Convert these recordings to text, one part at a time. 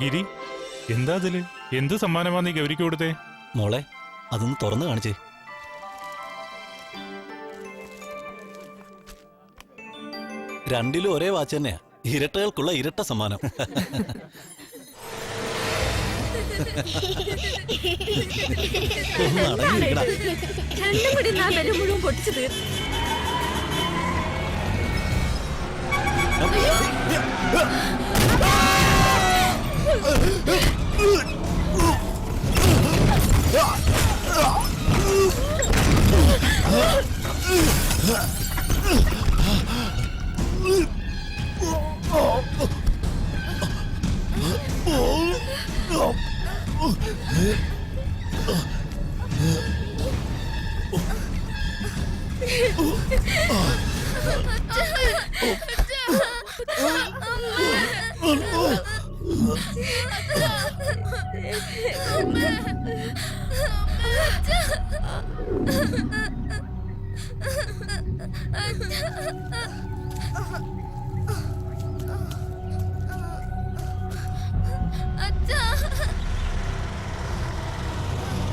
ഗിരി, എന്താ അതില്? എന്ത് സമ്മാനമാ നീ ഗൗരിക്ക് കൊടുത്തേ? മോളെ, അതൊന്ന് തുറന്നു കാണിച്ചേ. രണ്ടിലും ഒരേ വാച്ച് തന്നെയാ. ഇരട്ടകൾക്കുള്ള ഇരട്ട സമ്മാനം. മുഴുവൻ പൊട്ടിച്ചു തീർ.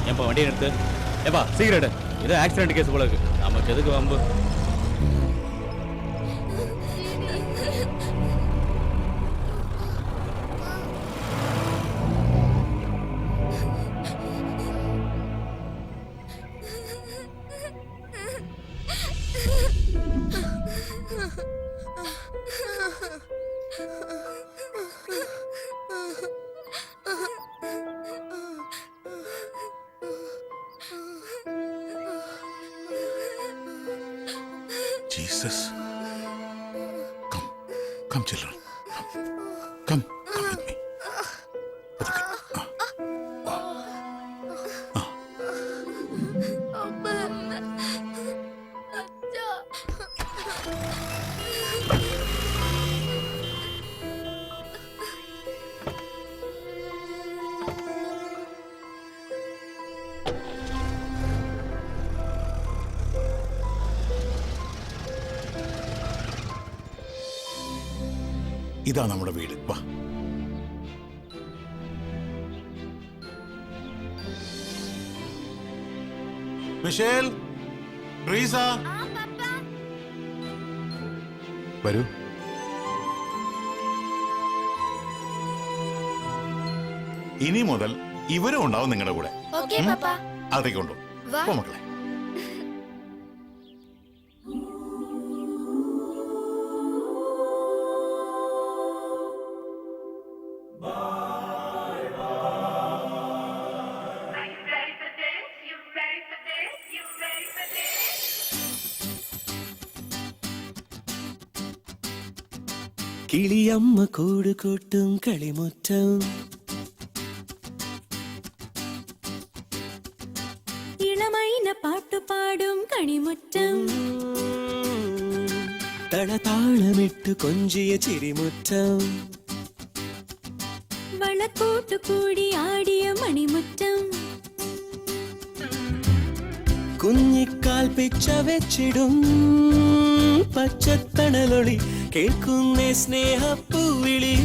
ஏன்பா வண்டியை நிறுத்து. ஏப்பா சீக்கிரம், ஏதோ ஆக்சிடென்ட் கேஸ் போல இருக்கு. நமக்கு எதுக்கு வம்பு? Jesus. Come, children. Come with me. ഇതാ നമ്മുടെ വീട്. വാ. മിഷേൽ, റീസ, വരൂ. ഇനി മുതൽ ഇവരും ഉണ്ടാവും നിങ്ങളുടെ കൂടെ. അതേക്ക് കൊണ്ടു പോ മക്കളെ. കിളിയമ്മ കൂട് കൂട്ടും കളിമുറ്റം, ഇളമൈന പാട്ടുപാടും കണിമുറ്റം, തളതാളമിട്ട് കൊഞ്ചിയ ചിരിമുറ്റം, വളക്കൂട്ടുകൂടി ആടിയ മണിമുറ്റം, കുഞ്ഞിക്കാൽ പിച്ച വെച്ചിടും പച്ചത്തണലൊളി കേൾക്കുന്നേ സ്നേഹപ്പൂവിളി.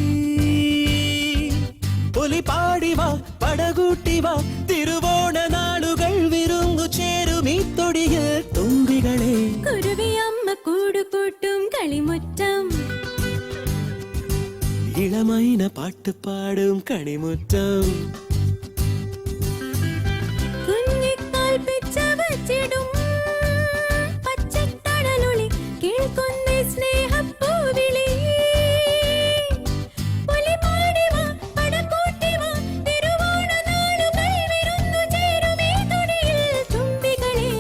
പൊലി പാടിവാ പടകൂട്ടിവാ, തിരുവോണ നാളുകൾ വിരുന്നു ചേരും ഈ തൊടിയിൽ തുമ്പികളെ. കുരുവിയമ്മ കൂടുകൂട്ടും കളിമുറ്റം, ഇളമൈന പാട്ടുപാടും കണിമുറ്റം, കുഞ്ഞിക്കാൽ പിച്ച വച്ചിടും പച്ചത്തണലൊളി കേൾക്കുന്നേ സ്നേഹപ്പൂവിളി. പൊലി പാടിവാ പടകൂട്ടിവാ, തിരുവോണ നാളുകൾ വിരുന്നു ചേരും ഈ തൊടിയിൽ തുമ്പികളെ.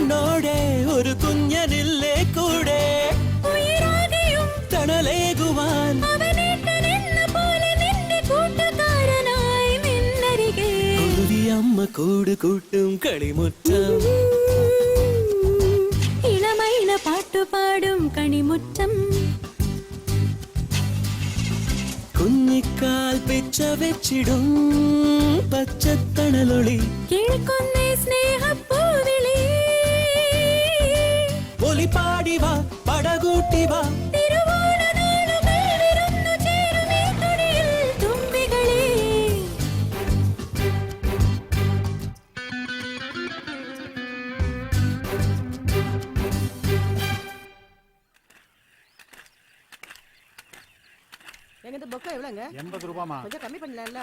കണ്ണോടെ ഒരു കുഞ്ഞനില്ലേ കൂടെ ഉയരാകെയും തണലേകുവാൻ അവനേട്ടനെന്ന പോലെ നിന്റെ കൂട്ടുകാരനായി നിന്നരികെ കുരുവിയമ്മ കൂട് കൂട്ടും കളിമുറ്റം ഇളമൈന പാട്ടുപാടും കണിമുറ്റം കുഞ്ഞിക്കാൽ പിച്ച വെച്ചിടും പച്ചത്തണലൊളി കേൾക്കുന്നേ സ്നേഹപ്പൂവിളി ഒലിപ്പാടിവാ പടകൂട്ടിവാ തിരുവോണനാളുകൾ വിരുന്നു ചേരുമീ തുടിയിൽ തുമ്പികളെ எங்க பொக்கா எவ்வளோங்க 80 ரூபாமா கொஞ்சம் கம்மி பண்ணலாம்ல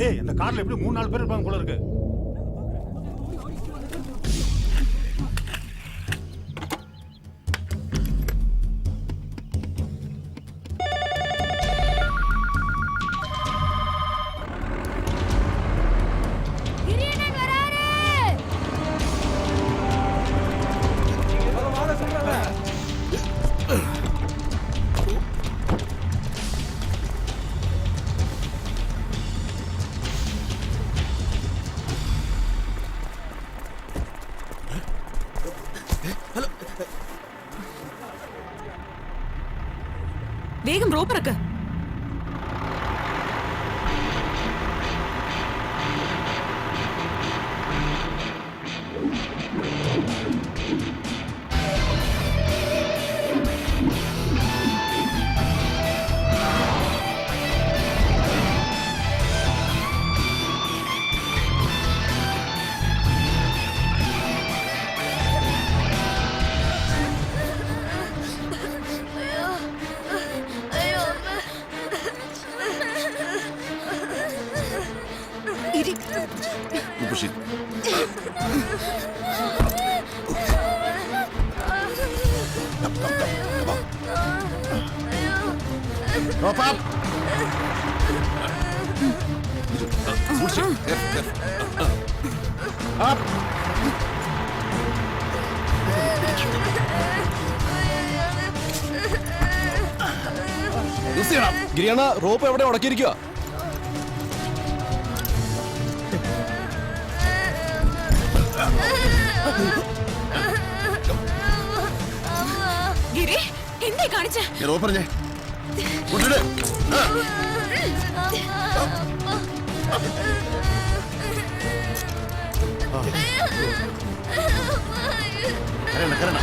ஏய் இந்த கார்ல எப்படி 3-4 பேர் இருப்பாங்க போல இருக்கு വേഗം റോപ്പ് ഇറക്ക്. Drop up. Up. ഗിരിയണ്ണ റോപ്പ് എവിടെ ഉടക്കിയിരിക്കുക? ഗിരി എന്തേ കാണിച്ച? റോപ്പ് പറഞ്ഞേ വിട്ടിട്. കരണ്ട കരണ്ട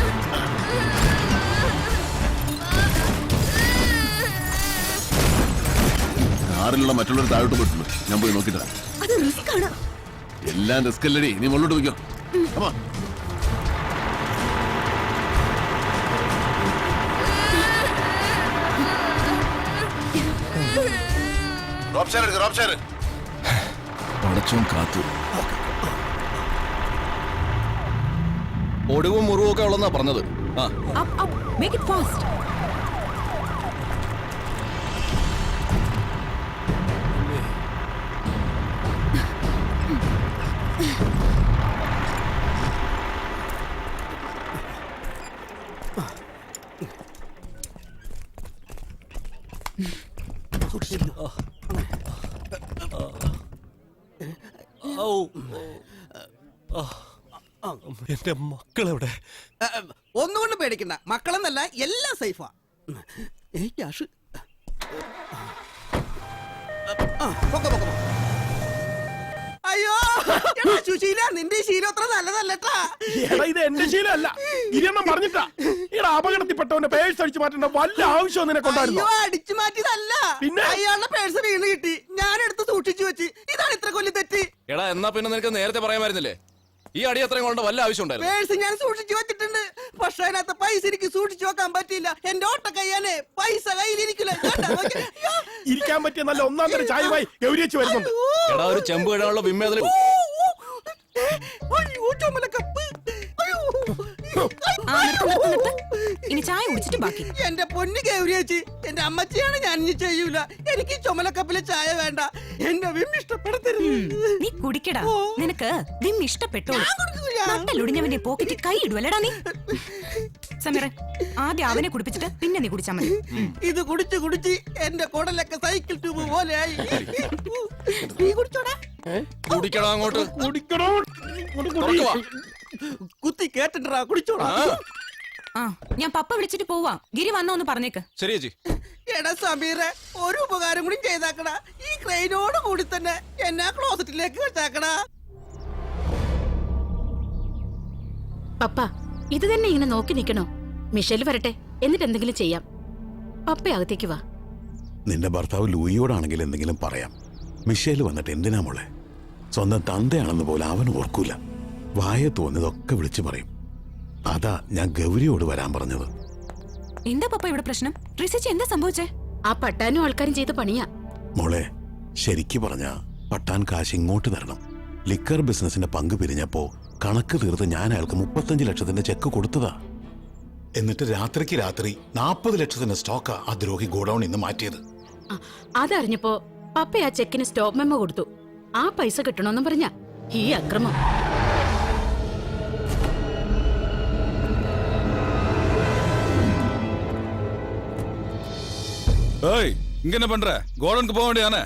കാറിലുള്ള മറ്റുള്ളവർ താഴോട്ട് പോയിട്ടുണ്ട്. ഞാൻ പോയി നോക്കിട്ടാ. അത് റിസ്ക് ആണ്. എല്ലാം റിസ്ക് അല്ലടി. നീ മുകളിലോട്ട് പോയിക്കോ. പടച്ചോൻ കാത്തു. ഒടിവും മുറിവും ഒക്കെ ഉള്ളെന്നാ പറഞ്ഞത്. Up, up. Make it fast. എന്റെ മക്കളെവിടെ? ഒന്നുകൊണ്ട് പേടിക്കണ്ട, മക്കളെന്നല്ല എല്ലാം സേഫാ. ക്യാഷ് അയ്യോ സുശീല, നിന്റെ ശീലം അത്ര നല്ലതല്ലട്ടാ. ഇത് എന്റെ ശീലമല്ല, ഗിരിയണ്ണം പറഞ്ഞിട്ടാ. ഇവിടെ അപകടത്തിൽപ്പെട്ടവന്റെ പേഴ്സ് അടിച്ചു മാറ്റേണ്ട വല്ല ആവശ്യവും നിനക്കൊണ്ടായിരുന്നു? അയ്യോ, അടിച്ചു മാറ്റിയതല്ല, പിന്നെ അയാളുടെ പേഴ്സ് വീണ് കിട്ടി, ഞാൻ എടുത്ത് സൂക്ഷിച്ചു വെച്ച്. ഇതാണ് ഇത്ര കൊല്ലം തെറ്റി. എടാ എന്നാ പിന്നെ നിനക്ക് നേരത്തെ പറയാമായിരുന്നില്ലേ? ഈ അടി അത്രയും കൊണ്ട് വല്ല ആവശ്യം ഉണ്ടായിരുന്നു? പേഴ്സ് ഞാൻ സൂക്ഷിച്ചു വെച്ചിട്ടുണ്ട്, പക്ഷെ അതിനകത്ത് പൈസ എനിക്ക് സൂക്ഷിച്ചു വെക്കാൻ പറ്റില്ല. എന്റെ ഓട്ട കയ്യാനെ പൈസ കയ്യിലിരിക്കില്ല. ഇരിക്കാൻ പറ്റിയ നല്ല ഒന്നാം തരം ചായമായി ഗൗരിയച്ച് വരുന്നുണ്ട്. എടാ ഒരു ചെമ്പ് കിടാനുള്ള വിമ്മേതല് അയ്യോ ചുമലക്കപ്പ്. അയ്യോ. ആ നിർത്ത്. ഇനി ചായ കുടിച്ചിട്ട് ബാക്കി. എന്റെ പൊന്നു ഗൗരി ചേച്ചി, എന്റെ അമ്മച്ചിയാണ് ഞാൻ ഇനി ചെയ്യൂല. എനിക്ക് ചുമലക്കപ്പിലെ ചായ വേണ്ട. എന്റെ വിം ഇഷ്ടപ്പെടുത്തരുത്. നീ കുടിക്കടാ. നിനക്ക് വിം ഇഷ്ടപ്പെട്ടോ? ഞാൻ കുടിക്കൂല. നട്ടലൊടിഞ്ഞവന്റെ പോക്കറ്റിൽ കൈ ഇടുവല്ലടാ നീ. സമീറ, ആദ്യം അവനെ കുടിപ്പിച്ചിട്ട് പിന്നെ നീ കുടിച്ചാ മതി. ഇത് കുടിച്ച് കുടിച്ച് എന്റെ കുടലൊക്കെ സൈക്കിൾ ട്യൂബ് പോലെയായി. നീ കുടിച്ചോടാ. കുടിക്കണോ അങ്ങോട്ട്? കുടിക്കണോ? കുത്തി കേട്ടിട്ടാ കുടിച്ചോടാ. ആ, ഞാൻ പപ്പ വിളിച്ചിട്ട് പോവാ. ഗിരി വന്നോന്ന് പറഞ്ഞേക്ക്. ശരി ചേച്ചി. എടാ സമീറെ, ഒരു ഉപകാരം കൂടി ചെയ്താക്കടാ. ഈ ക്രെയിനോട് കൂടി തന്നെ എന്നെ ക്ലോസറ്റിലേക്ക് വെച്ചാക്കടാ. പപ്പ ഇത് തന്നെ ഇങ്ങനെ നോക്കി നിൽക്കണോ? മിഷേൽ വരട്ടെ, എന്നിട്ട് എന്തെങ്കിലും ചെയ്യാം. പപ്പ അകത്തേക്ക് വാ. നിന്റെ ഭർത്താവ് ലൂയിയോടാണെങ്കിൽ എന്തെങ്കിലും പറയാം. മിഷേൽ വന്നിട്ട് എന്തിനാ മോളെ? സ്വന്തം തന്തയാണെന്ന് പോലെ അവൻ ഓർക്കൂല. വായ തോന്നിയതൊക്കെ വിളിച്ചു പറയും. അതാ ഞാൻ ഗൗരിയോട് വരാൻ പറഞ്ഞത്. എന്താ പപ്പ ഇവിടെ പ്രശ്നം? ട്രിസി എന്താ സംഭവിച്ചേ? ആ പട്ടാനും ആൾക്കാരും ചെയ്ത പണിയാ. മോളെ, ശരിക്കു പറഞ്ഞ പട്ടാൻ കാശ് ഇങ്ങോട്ട് തരണം. ലിക്കർ ബിസിനസിന്റെ പങ്ക് പിരിഞ്ഞപ്പോ കണക്ക് തീർത്ത് ഞാൻ അയാൾക്ക് 35 ലക്ഷത്തിന്റെ ചെക്ക് കൊടുത്തതാ. എന്നിട്ട് രാത്രിക്ക് രാത്രി 40 ലക്ഷത്തിന്റെ സ്റ്റോക്കാ ആ ദ്രോഹി ഗോഡൌണിൽ നിന്ന് മാറ്റിയത്. അതറിഞ്ഞപ്പോ പപ്പ ആ ചെക്കിന് സ്റ്റോപ്പ് മെമ്മോ കൊടുത്തു. ആ പൈസ കിട്ടണമെന്നും പറഞ്ഞ ഈ അക്രമം. ஏய் இங்க என்ன பண்ற? கோடனுக்கு போக வேண்டியதானே?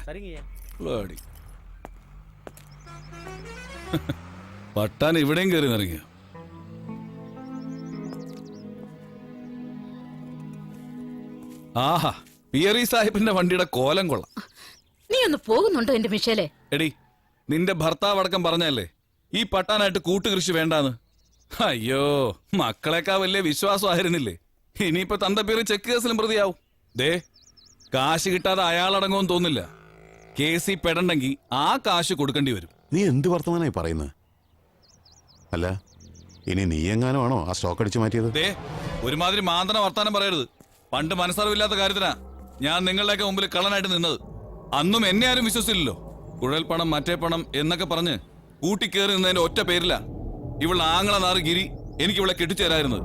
പട്ടാൻ ഇവിടെയും കയറി നിറങ്ങിയ. ആഹാ, പിയറി സാഹിബിന്റെ വണ്ടിയുടെ കോലം കൊള്ളാം. നീ ഒന്ന് പോകുന്നുണ്ടോ എന്റെ മിഷേലെ? എടി, നിന്റെ ഭർത്താവ് അടക്കം പറഞ്ഞല്ലേ ഈ പട്ടാനായിട്ട് കൂട്ടുകൃഷി വേണ്ടാന്ന്. അയ്യോ, മക്കളെക്കാ വലിയ വിശ്വാസമായിരുന്നില്ലേ? ഇനിയിപ്പോ തന്തപ്പേറി ചെക്ക് കേസിലും പ്രതിയാവും. ദേ, കാശ് കിട്ടാതെ അയാളടങ്ങുമെന്ന് തോന്നില്ല. കേസിൽ പെടണ്ടെങ്കിൽ ആ കാശ് കൊടുക്കേണ്ടി വരും. നീ എന്ത് വർത്തമാനായി പറയുന്നത്? അല്ല, ഇനി നീ എങ്ങാനും ആണോ ആ സ്റ്റോക്ക് അടിച്ചു മാറ്റിയത്? ദേ, ഒരുമാതിരി മാന്തന വർത്താനം പറയരുത്. പണ്ട് മനസ്സറിവില്ലാത്ത കാര്യത്തിനാ ഞാൻ നിങ്ങളുടെയൊക്കെ മുമ്പിൽ കള്ളനായിട്ട് നിന്നത്. അന്നും എന്നെ ആരും വിശ്വസിച്ചില്ലല്ലോ. കുഴൽ പണം, മറ്റേ പണം എന്നൊക്കെ പറഞ്ഞ് കൂട്ടിക്കേറി നിന്നതിന്റെ ഒറ്റ പേരില ഇവൾ ആങ്ങള നാറ് ഗിരി എനിക്ക് ഇവളെ കെട്ടിച്ചു തരായിരുന്നത്.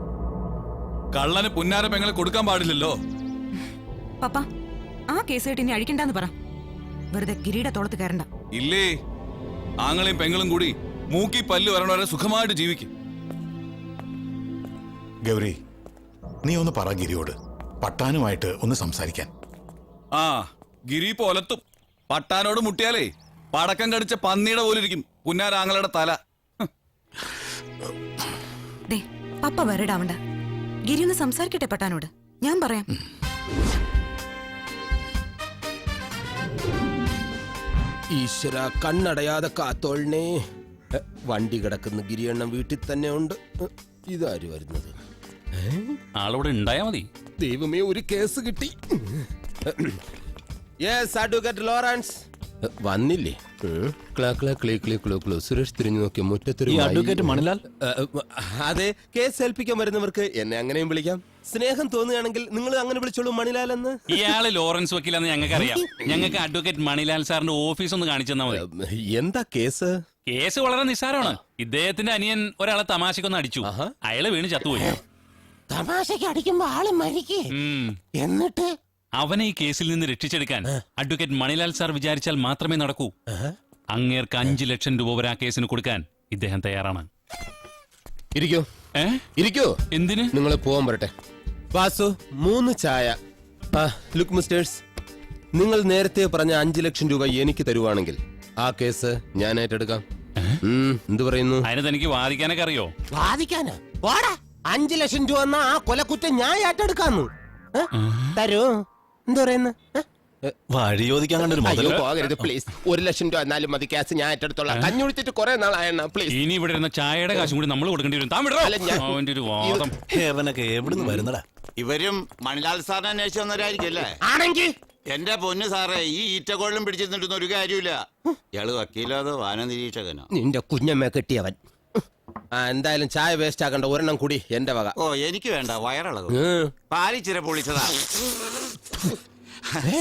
കള്ളന് പുന്നാര പെങ്ങളെ കൊടുക്കാൻ പാടില്ലല്ലോ. പപ്പ, ആ കേസ് കേട്ട് ഇനി അഴിക്കണ്ടെന്ന് പറ. വെറുതെ ഗിരിയുടെ തോളത്ത് കയറണ്ട. ഇല്ലേ, ആങ്ങളെയും പെങ്ങളും കൂടി മൂക്കി പല്ല് വരണവരെ സുഖമായിട്ട് ജീവിക്കും. ഗൗരി, നീ ഒന്ന് പറ ഗിരിയോട് പട്ടാനുമായിട്ട് ഒന്ന് സംസാരിക്കാൻ. ആ, ഗിരി പോലത്തും പട്ടാനോട് മുട്ടിയാലേ പടക്കം കടിച്ച പന്നിയുടെ പോലെ ഇരിക്കും പുന്നാരാങ്ങളുടെ തല. ദേ, പപ്പ വരടാവണ്ട. ഗിരി ഒന്ന് സംസാരിക്കട്ടെ പട്ടാനോട്. ഞാൻ പറയാം. ഈശ്വര, കണ്ണടയാതെ കാത്തോളിനെ. വണ്ടി കിടക്കുന്ന ഗിരിയണ്ണം വീട്ടിൽ തന്നെ ഉണ്ട്. ഇതാര് വരുന്നത്? ആളിവിടെ ഉണ്ടായാ മതി. ദൈവമേ, ഒരു കേസ് കിട്ടി. യെസ്, അഡ്വക്കേറ്റ് ലോറൻസ് വന്നില്ലേ? സുരേഷ് തിരിഞ്ഞു നോക്കിയ മുറ്റത്തൊരു അഡ്വക്കേറ്റ് മണിലാൽ. അതെ, കേസ് ഏൽപ്പിക്കാൻ വരുന്നവർക്ക് എന്നെ അങ്ങനെയും വിളിക്കാം. സ്നേഹം തോന്നുകയാണെങ്കിൽ നിങ്ങൾ അങ്ങനെ വിളിച്ചോളൂ മണിലാൽ എന്ന്. ഇയാള് ലോറൻസ് വക്കീലെന്ന് ഞങ്ങൾക്ക് അറിയാം. ഞങ്ങൾക്ക് അഡ്വക്കേറ്റ് മണിലാൽ സാറിന്റെ ഓഫീസ് ഒന്ന് കാണിച്ചു തന്നാ മതി. എന്താ കേസ്? കേസ് വളരെ നിസ്സാരമാണ്. ഇദ്ദേഹത്തിന്റെ അനിയൻ ഒരാളെ തമാശക്കൊന്ന് അടിച്ചു. അയാള് വീണ് ചത്തുപോയി. തമാശക്ക് അടിക്കുമ്പോ ആള് മരിക്കേ. എന്നിട്ട് അവനെ ഈ കേസിൽ നിന്ന് രക്ഷിച്ചെടുക്കാൻ അഡ്വക്കേറ്റ് മണിലാൽ സാർ വിചാരിച്ചാൽ മാത്രമേ നടക്കൂ. അങ്ങേർക്ക് 5 ലക്ഷം രൂപ വരെ ആ കേസിന് കൊടുക്കാൻ ഇദ്ദേഹം തയ്യാറാണ്. ഇരിക്കോ, ഇരിക്കോ. എന്തിന്? നിങ്ങൾ പോവാൻ വരട്ടെ. വാസു, 3 ചായ. ലുക്ക് മിസ്റ്റേഴ്സ്, നിങ്ങൾ നേരത്തെ പറഞ്ഞ 5 ലക്ഷം രൂപ എനിക്ക് തരുവാണെങ്കിൽ ആ കേസ് ഞാൻ ഏറ്റെടുക്കാം. എന്ത് പറയുന്നു? അതിന് തനിക്ക് വാദിക്കാനൊക്കെ അറിയോ? വാദിക്കാനാ? 5 ലക്ഷം രൂപ എന്നാ ആ കൊലക്കുറ്റം ഞാൻ ഏറ്റെടുക്കാന്ന്. തരൂ. എന്താ പറയുന്നു? വഴി ചോദിക്കാൻ കണ്ടൊരു മുതൽ. പോകരുത് പ്ലീസ്. 1 ലക്ഷം രൂപ എന്നാലും മതി, കേസ് ഞാൻ ഏറ്റെടുത്തോളാം. കഞ്ഞുടിച്ചിട്ട് കുറെ നാളായെണ്ണ പ്ലീസ്. ഇനി ഇവിടെ ഇരുന്ന ചായയുടെ കാശും കൂടി നമ്മൾ കൊടുക്കേണ്ടി വരും. അവന്റെ ഒരു വാദം. ഹേവനൊക്കെ എവിടുന്ന് വരുന്നടാ? ഇവരും മണിലാൽ സാറിനെ അന്വേഷിച്ച് വന്നവരായിരിക്കും അല്ലേ? ആണെങ്കിൽ എന്റെ പൊന്നു സാറേ, ഈ ഈറ്റക്കോളിലും പിടിച്ചിരുന്നിട്ടൊന്നും ഒരു കാര്യമില്ല. ഇയാള് വക്കീലോ അതോ വാന നിരീക്ഷകനോ? നിന്റെ കുഞ്ഞമ്മ കെട്ടിയവൻ. എന്തായാലും ചായ വേസ്റ്റ് ആക്കണ്ട, ഒരെണ്ണം കൂടി എന്റെ വക. ഓ, എനിക്ക് വേണ്ട, വയറിളകും. പാലിച്ചിര പൊളിച്ചതാ.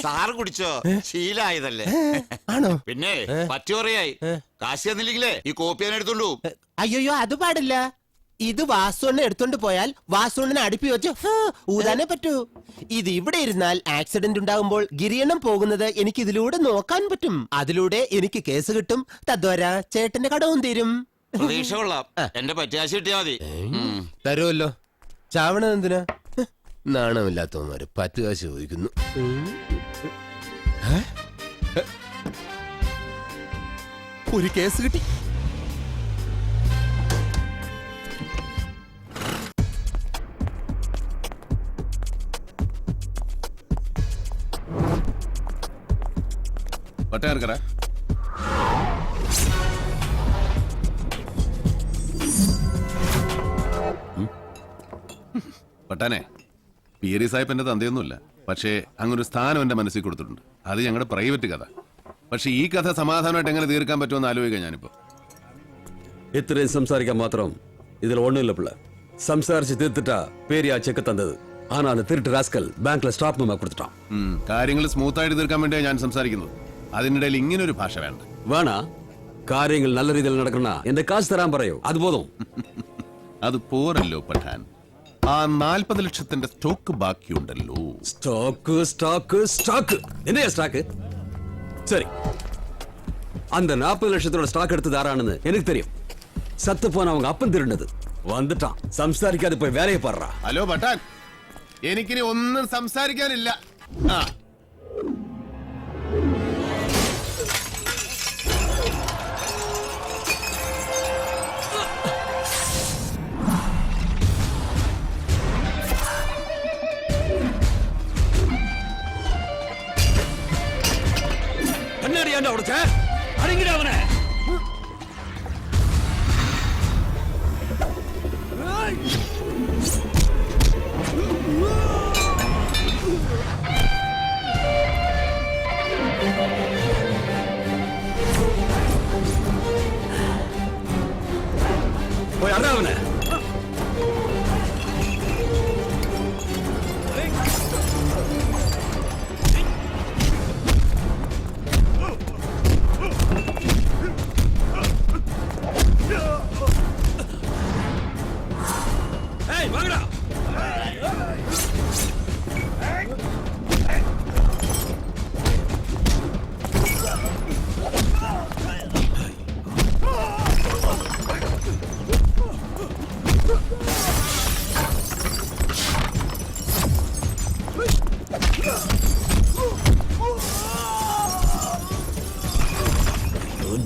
സാറ് കുടിച്ചോ ശീലായതല്ലേ ആണോ? പിന്നെ പറ്റുപറയായി കാശ് തന്നില്ലെങ്കിലേ ഈ കോപ്പി ഞാൻ എടുത്തോണ്ടു പോകും. അയ്യോ അത് പാടില്ല. ഇത് വാസുണ്ണ എടുത്തോണ്ട് പോയാൽ വാസുണ്ണനെ അടുപ്പി വെച്ച് ഊതാനേ പറ്റൂ. ഇത് ഇവിടെ ഇരുന്നാൽ ആക്സിഡന്റ് ഉണ്ടാകുമ്പോൾ ഗിരിയണ്ണം പോകുന്നത് എനിക്ക് ഇതിലൂടെ നോക്കാൻ പറ്റും. അതിലൂടെ എനിക്ക് കേസ് കിട്ടും. തദ്വര ചേട്ടന്റെ കടവും തീരും. പ്രതീക്ഷ കൊള്ളാം. എന്റെ പറ്റാശ കിട്ടിയാ മതി. തരുമല്ലോ. ചാവണത് എന്തിനാ? നാണമില്ലാത്തവന്മാര് പറ്റുകാശ് ചോദിക്കുന്നു. ഒരു കേസ് കിട്ടി. പട്ടയാർക്കറ പട്ടാനെ പിയരി സാഹിബ് എന്റെ തന്തയൊന്നുമില്ല. പക്ഷേ അങ്ങനൊരു സ്ഥാനം എന്റെ മനസ്സിൽ കൊടുത്തിട്ടുണ്ട്. അത് ഞങ്ങളുടെ പ്രൈവറ്റ് കഥ. പക്ഷെ ഈ കഥ സമാധാനമായിട്ട് എങ്ങനെ തീർക്കാൻ പറ്റുമെന്ന് ആലോചിക്കാം ഞാനിപ്പോ. ഇത്രയും സംസാരിക്കാൻ മാത്രം ഇതിൽ ഒന്നുമില്ല പിള്ള. സംസാരിച്ച് തീർത്തിട്ടാ പേര് ആ ചെക്ക് തന്നത്. ആനാ அந்த திருட்டு ராஸ்கல் ബാങ്കിലെ സ്റ്റാഫ് മെമ്മോ കൊടുത്തിട്ടാ. കാര്യങ്ങൾ സ്മൂത്ത് ആയിട്ട് തീർക്കാൻ വേണ്ടിയാണ് ഞാൻ സംസാരിക്കുന്നത്. അതിനിടയിൽ ഇങ്ങനൊരു ഭാഷ വേണ്ട. വേണ കാര്യങ്ങൾ നല്ല രീതിയിൽ നടക്കണ എന്റെ കാശ് തരാൻ പറയോ? അത് പോതും. അത് പോരല്ലോ പഠാൻ. ആ 40 ലക്ഷത്തിന്റെ സ്റ്റോക്ക് ബാക്കിയുണ്ടല്ലോ. സ്റ്റോക്ക് സ്റ്റോക്ക് സ്റ്റോക്ക് എന്തെയാ സ്റ്റോക്ക്? சரி அந்த 40 லட்சத்தோட ஸ்டாக் எடுத்தது ஆறானு எனக்கு தெரியும். சத்து போன அவங்க அப்பன் திருண்டது வந்துட்டான். സംസാരിക്കാതെ പോയി വേലയെ പാറാ. ഹലോ ഭട്ടാൻ, എനിക്കിനി ഒന്നും സംസാരിക്കാനില്ല. ആ കണ്ണേറിയാണ്ട് അവിടുത്തെ അടങ്ങിടാ അവനെ. പോയി അറിയാ അവനെ.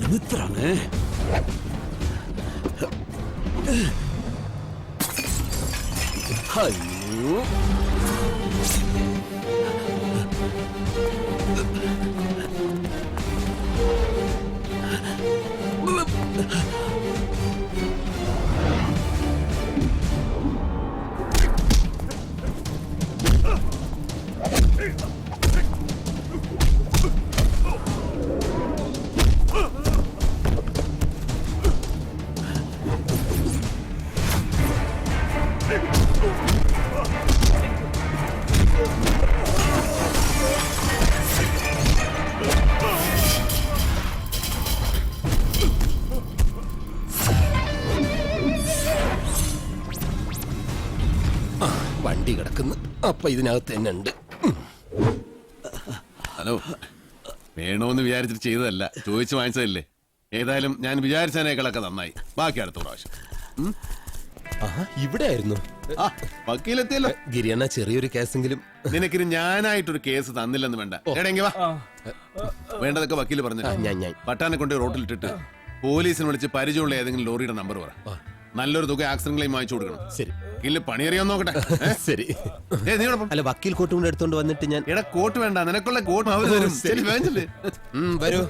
നിമിത്രാണ്. അയ്യോ വണ്ടി കിടക്കുന്നു. അപ്പൊ ഇതിനകത്ത് തന്നെ ഉണ്ട്. ഹലോ, വേണോന്ന് വിചാരിച്ചിട്ട് ചെയ്തതല്ല, ചോദിച്ചു വാങ്ങിച്ചതല്ലേ. ഏതായാലും ഞാൻ വിചാരിച്ചതിനേക്കാളൊക്കെ നന്നായി. ബാക്കി അടുത്ത പ്രാവശ്യം. ഇവിടെ ആയിരുന്നു. വക്കീലെത്തിയല്ലോ. ഗിരിയണ്ണ ചെറിയൊരു കേസെങ്കിലും. നിനക്കിന് ഞാനായിട്ടൊരു കേസ് തന്നില്ലെന്ന് വേണ്ട. എടെങ്കി വാ. വേണ്ടതൊക്കെ വക്കീല് പറഞ്ഞു. പട്ടാനെ കൊണ്ട് റോട്ടിലിട്ടിട്ട് പോലീസിനെ വിളിച്ച് പരിചയമുള്ള ഏതെങ്കിലും ലോറിയുടെ നമ്പർ പറ. നല്ലൊരു തുക ആക്സിഡന്റ് ക്ലെയിം വാങ്ങിച്ചു കൊടുക്കണം. ശരി. ഇല്ല പണിയറിയാൻ നോക്കട്ടെ. ശരി. അല്ല വക്കീൽ കോട്ട് കൊണ്ട് എടുത്തോണ്ട് വന്നിട്ട് ഞാൻ. എടാ കോട്ട് വേണ്ട, നിനക്കുള്ള കോട്ട് അവർ തരും. വരൂ.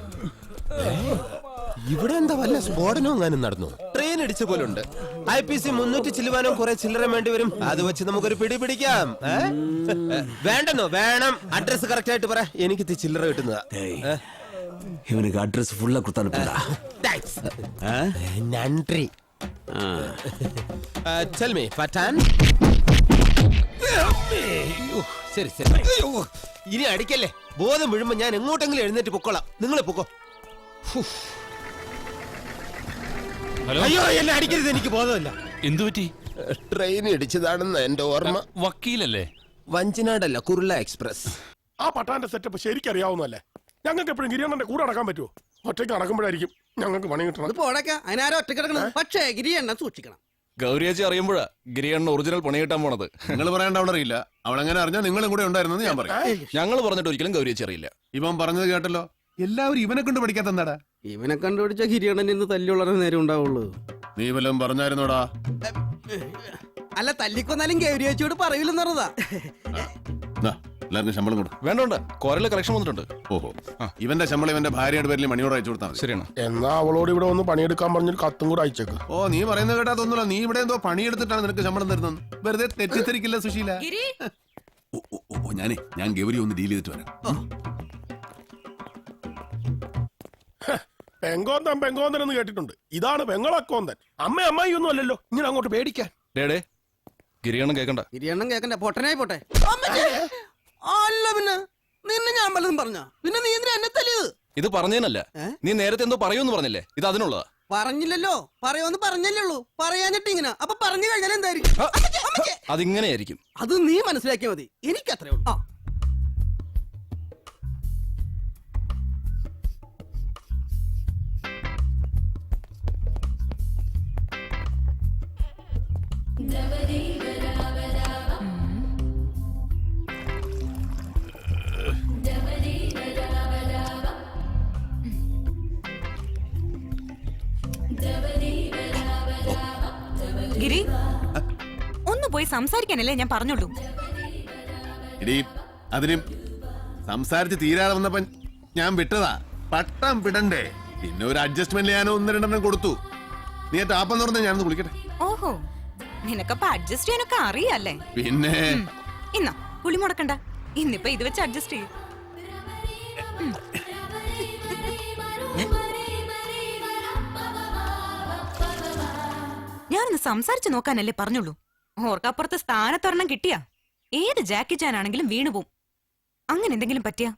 ഇവിടെ എന്താ വല്ല സ്ഫോടനവും എങ്ങാനും നടന്നു? ട്രെയിൻ ഇടിച്ച പോലുണ്ട്. IPC 300 ചില്ലുവാനും കുറെ ചില്ലറ വേണ്ടി വരും. അത് വെച്ച് നമുക്കൊരു പിടി പിടിക്കാം. വേണ്ടെന്നോ? വേണം. അഡ്രസ് കറക്റ്റ് ആയിട്ട് പറ, എനിക്ക് ചില്ലറ കിട്ടുന്നതാ. ഇവനുക്ക് അഡ്രസ് ഫുള്ളാ കൊടുത്താ. നന്ദി. Tell me, Patan. ശരി ശരി. ഇനി അടിക്കല്ലേ. ബോധം വീഴുമ്പോ ഞാൻ എങ്ങോട്ടെങ്കിലും എഴുന്നേറ്റ് പൊക്കോളാം. നിങ്ങൾ പൊക്കോ. ഹലോ അയ്യോ എന്നെ അടിക്കരുത്, എനിക്ക് ബോധമില്ല. എന്തു പറ്റി? ട്രെയിൻ ഇടിച്ചതാണെന്ന് എന്റെ ഓർമ്മ. വക്കീലല്ലേ? വഞ്ചനാടല്ല, കുർള എക്സ്പ്രസ്. ആ പട്ടാന്റെ സെറ്റപ്പ് ശരിക്കറിയാവുന്നല്ലേ? ഞങ്ങൾക്ക് എപ്പോഴും ഗിരിയണ്ണന്റെ കൂടെ നടക്കാൻ പറ്റുമോ? ഒറ്റയ്ക്ക് നടക്കുമ്പോഴായിരിക്കും ഞങ്ങൾക്ക് പണി കിട്ടണം. അത് പോടക്ക അതിനാരോ ഒറ്റ കിടക്കണം. പക്ഷേ ഗിരിയണ്ണ സൂക്ഷിക്കണം. ഗൗരിയേച്ചി അറിയുമ്പോഴാ ഗിരിയണ്ണ ഒറിജിനൽ പണി കിട്ടാൻ പോണത്. നിങ്ങൾ പറയേണ്ട അവൾ അറിയില്ല. അവളെങ്ങനെ അറിഞ്ഞാൽ നിങ്ങളും കൂടെ ഉണ്ടായിരുന്നെന്ന് ഞാൻ പറയും. ഞങ്ങൾ പറഞ്ഞിട്ട് ഒരിക്കലും ഗൗരിയേച്ചി അറിയില്ല. ഇവൻ പറഞ്ഞത് കേട്ടല്ലോ. എല്ലാവരും ഇവനെ കൊണ്ട് പഠിക്കാത്ത എന്താടാ? ഇവനെ കണ്ടുപിടിച്ച ഗിരിയണ്ണൻ ഇന്ന് തല്ലുള്ള നേരം ഉണ്ടാവുള്ളൂ. നീ വല്ലതും പറഞ്ഞായിരുന്നോടാ? അല്ല, തല്ലിക്കൊന്നാലും ഗൗരിയേച്ചിയോട് പറയൂലെന്ന് പറഞ്ഞതാ. എല്ലാവർക്കും ശമ്പളം കൊടുക്കും. വേണ്ട, കൊരല് കളക്ഷൻ വന്നിട്ടുണ്ട്. ഓഹോ, ഇവന്റെ ശമ്പളം ഇവന്റെ ഭാര്യയുടെ പേരിൽ മണിയോട് അയച്ചു കൊടുത്താൽ മതി. ശരിയാണ്. എന്നാ അവളോട് ഇവിടെ ഒന്ന് പണിയെടുക്കാൻ പറഞ്ഞൊരു കത്തും കൂടെ അയച്ചേക്ക്. ഓ, നീ പറയുന്നത് കേട്ടാ തോന്നുന്നില്ല. നീ ഇവിടെ എന്തോ പണിയെടുത്തിട്ടാണ് നിനക്ക് ശമ്പളം തരുന്നത്. വെറുതെ തെറ്റിദ്ധരിക്കില്ല സുശീല. ഞാൻ ഗൗരി ഒന്ന് ഡീൽ ചെയ്തിട്ട് വരാം. പെങ്കോന്തൻ എന്ന് കേട്ടിട്ടുണ്ട്. ഇതാണ് പെങ്ങളക്കോന്തൻ. അമ്മായി ഒന്നും അല്ലല്ലോ ഇങ്ങനെ അങ്ങോട്ട് പേടിക്കാൻ. ഡേടേ, ഗിരിയണ്ണൻ കേക്കണ്ട. ഗിരിയണ്ണൻ കേക്കണ്ട, പൊട്ടനായി പോട്ടെ. അല്ല പിന്നെ നിന്നെ ഞാൻ വല്ലതും പറഞ്ഞ പിന്നെ നീ എന്തിനാ എന്നെ തല്ലിയത്? ഇത് പറഞ്ഞേനല്ല, നീ നേരത്തെ എന്തോ പറയൂന്ന് പറഞ്ഞില്ലേ? ഇത് അതിനുള്ളതാ. പറഞ്ഞില്ലല്ലോ, പറയുമെന്ന് പറഞ്ഞല്ലേ ഉള്ളൂ. പറയാഞ്ഞിട്ട് ഇങ്ങനെ അപ്പൊ പറഞ്ഞു കഴിഞ്ഞാൽ എന്തായിരിക്കും? അതിങ്ങനെയായിരിക്കും. അത് നീ മനസ്സിലാക്കിയാൽ മതി. എനിക്കത്രേ ഉള്ളൂ. ഗിരി, ഒന്ന് പോയി സംസാരിക്കാനല്ലേ ഞാൻ പറഞ്ഞുള്ളൂ. ഇടി, അതിനും സംസാരിച്ച് തീരാതെ വന്നപ്പോ ഞാൻ വിട്ടതാ. പട്ടം വിടണ്ടേ? പിന്നെ ഒരു അഡ്ജസ്റ്റ്മെന്റ് ഞാൻ 1-2 കൊടുത്തു. നീ ടാപ്പം തുറന്ന് ഞാനൊന്ന് കുളിക്കട്ടെ. ഓഹോ, നിനക്കപ്പ അഡ്ജസ്റ്റ് ചെയ്യാനൊക്കെ അറിയാല്ലേ? പിന്നെ ഇന്നാ കുളി മുടക്കണ്ട. ഇന്നിപ്പോ ഇത് വെച്ച് അഡ്ജസ്റ്റ് ചെയ്യും. ഞാനൊന്ന് സംസാരിച്ചു നോക്കാനല്ലേ പറഞ്ഞുള്ളൂ. ഓർക്കപ്പുറത്ത് സ്ഥാനത്തൊരെണ്ണം കിട്ടിയാ ഏത് ജാക്കി ചാനാണെങ്കിലും വീണുപോകും. അങ്ങനെ എന്തെങ്കിലും പറ്റിയാ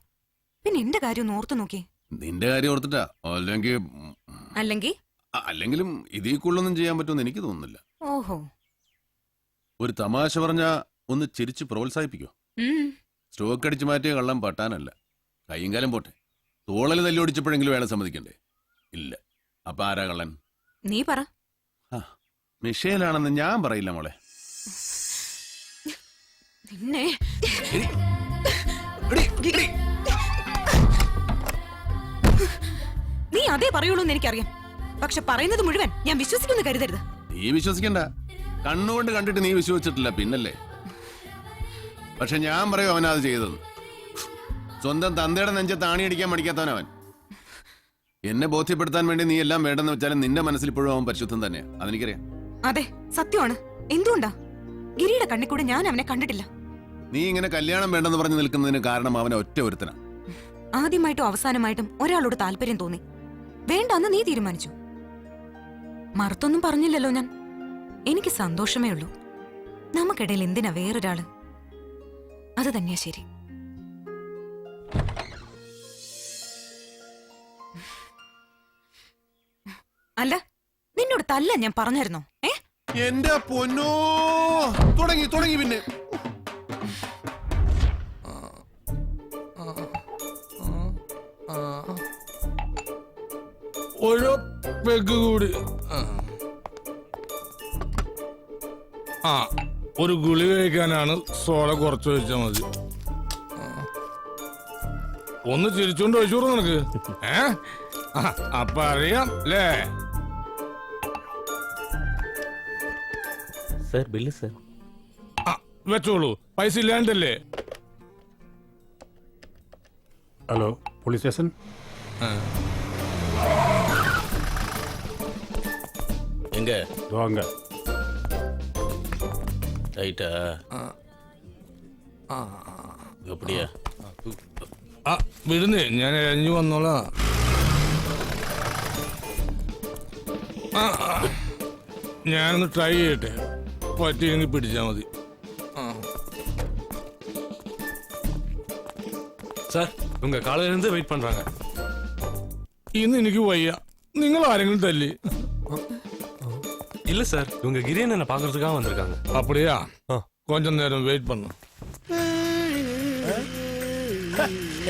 പിന്നെ എന്റെ കാര്യം ഒന്ന് ഓർത്തു നോക്കിയേ. നിന്റെ കാര്യം ഓർത്തിട്ടാ. അല്ലെങ്കിലും ഇതിൽ കൂടുതലൊന്നും ചെയ്യാൻ പറ്റുമെന്ന് എനിക്ക് തോന്നുന്നില്ല. ഓഹോ, ഒരു തമാശ പറഞ്ഞ ഒന്ന് ചിരിച്ച് പ്രോത്സാഹിപ്പിക്കോ? സ്ട്രോക്ക് അടിച്ചു മാറ്റിയ കള്ളം പട്ടാനല്ല. കയ്യും കാലം പോട്ടെ, തോളല് തല്ലോടിച്ചപ്പോഴെങ്കിലും വേണം സമ്മതിക്കണ്ടേ? ഇല്ല. അപ്പൊ ആരാ കള്ളൻ? നീ പറ. മിഷേലാണെന്ന് ഞാൻ പറയില്ല മോളെ. നിന്നെ നീ അതേ പറയുള്ളൂ എന്ന് എനിക്കറിയാം. പക്ഷെ പറയുന്നത് മുഴുവൻ ഞാൻ വിശ്വസിക്കുന്നു കരുതരുത്. നീ വിശ്വസിക്കണ്ട. കണ്ണുകൊണ്ട് കണ്ടിട്ട് നീ വിശ്വസിച്ചിട്ടില്ല, പിന്നല്ലേ? പക്ഷെ ഞാൻ പറയും അവനത് ചെയ്തത്. സ്വന്തം തന്തയുടെ നെഞ്ചത്ത് ആണിയടിക്കാൻ മടിക്കാത്തവനവൻ. എന്നെ ബോധ്യപ്പെടുത്താൻ വേണ്ടി നീ എല്ലാം വേണ്ടെന്ന് വെച്ചാലും നിന്റെ മനസ്സിൽ ഇപ്പോഴും അവൻ പരിശുദ്ധം തന്നെയാ. അതെനിക്കറിയാം. അതെ, സത്യമാണ്. എന്തുകൊണ്ടാ? ഗിരിയുടെ കണ്ണിൽ കൂടെ ഞാൻ അവനെ കണ്ടിട്ടില്ല. നീ ഇങ്ങനെ കല്യാണം വേണ്ടെന്ന് പറഞ്ഞു നിൽക്കുന്നതിന് കാരണം അവനെ ഒറ്റ ഒരുത്തനാ. ആദ്യമായിട്ടും അവസാനമായിട്ടും ഒരാളോട് താല്പര്യം തോന്നി. വേണ്ടാന്ന് നീ തീരുമാനിച്ചു. മറുത്തൊന്നും പറഞ്ഞില്ലല്ലോ ഞാൻ. എനിക്ക് സന്തോഷമേ ഉള്ളൂ. നമുക്കിടയിൽ എന്തിനാ വേറൊരാള്? അത് തന്നെയാ ശരി. അല്ല, നിന്നോട് തല്ല ഞാൻ പറഞ്ഞായിരുന്നോ? എന്റെ പൊന്നോ, തുടങ്ങി പിന്നെ. ഒരു പെഗ് കൂടി. ഒരു ഗുളി കഴിക്കാനാണ്. സോഡ കുറച്ച് വെച്ചാൽ മതി. ഒന്ന് ചിരിച്ചോണ്ട് വെച്ചോളൂ നിനക്ക്. അപ്പൊ അറിയാം അല്ലേ? Sir, bill sir. വെച്ചോളൂ, പൈസ ഇല്ലാണ്ടല്ലേ? Hello, police station. எங்க வாங்க. ரைட்டா? எப்படியா? വിടുന്നേ, ഞാൻ എഴഞ്ഞു വന്നോളാം. ഞാനൊന്ന് ട്രൈ ചെയ്യട്ടെ. പറ്റിയെങ്കിൽ പിടിച്ചാ മതി. சார் உங்க காலையில இருந்து வெயிட் பண்றாங்க. ഇന്ന് എനിക്ക് വയ്യ. നിങ്ങൾ ആരെങ്കിലും തല്ലി? இல்ல சார் இவங்க கிரியண்ணனை பாக்குறதுக்காக வந்திருக்காங்க. அப்படியா? கொஞ்ச നേരം വെയിറ്റ് பண்ணு.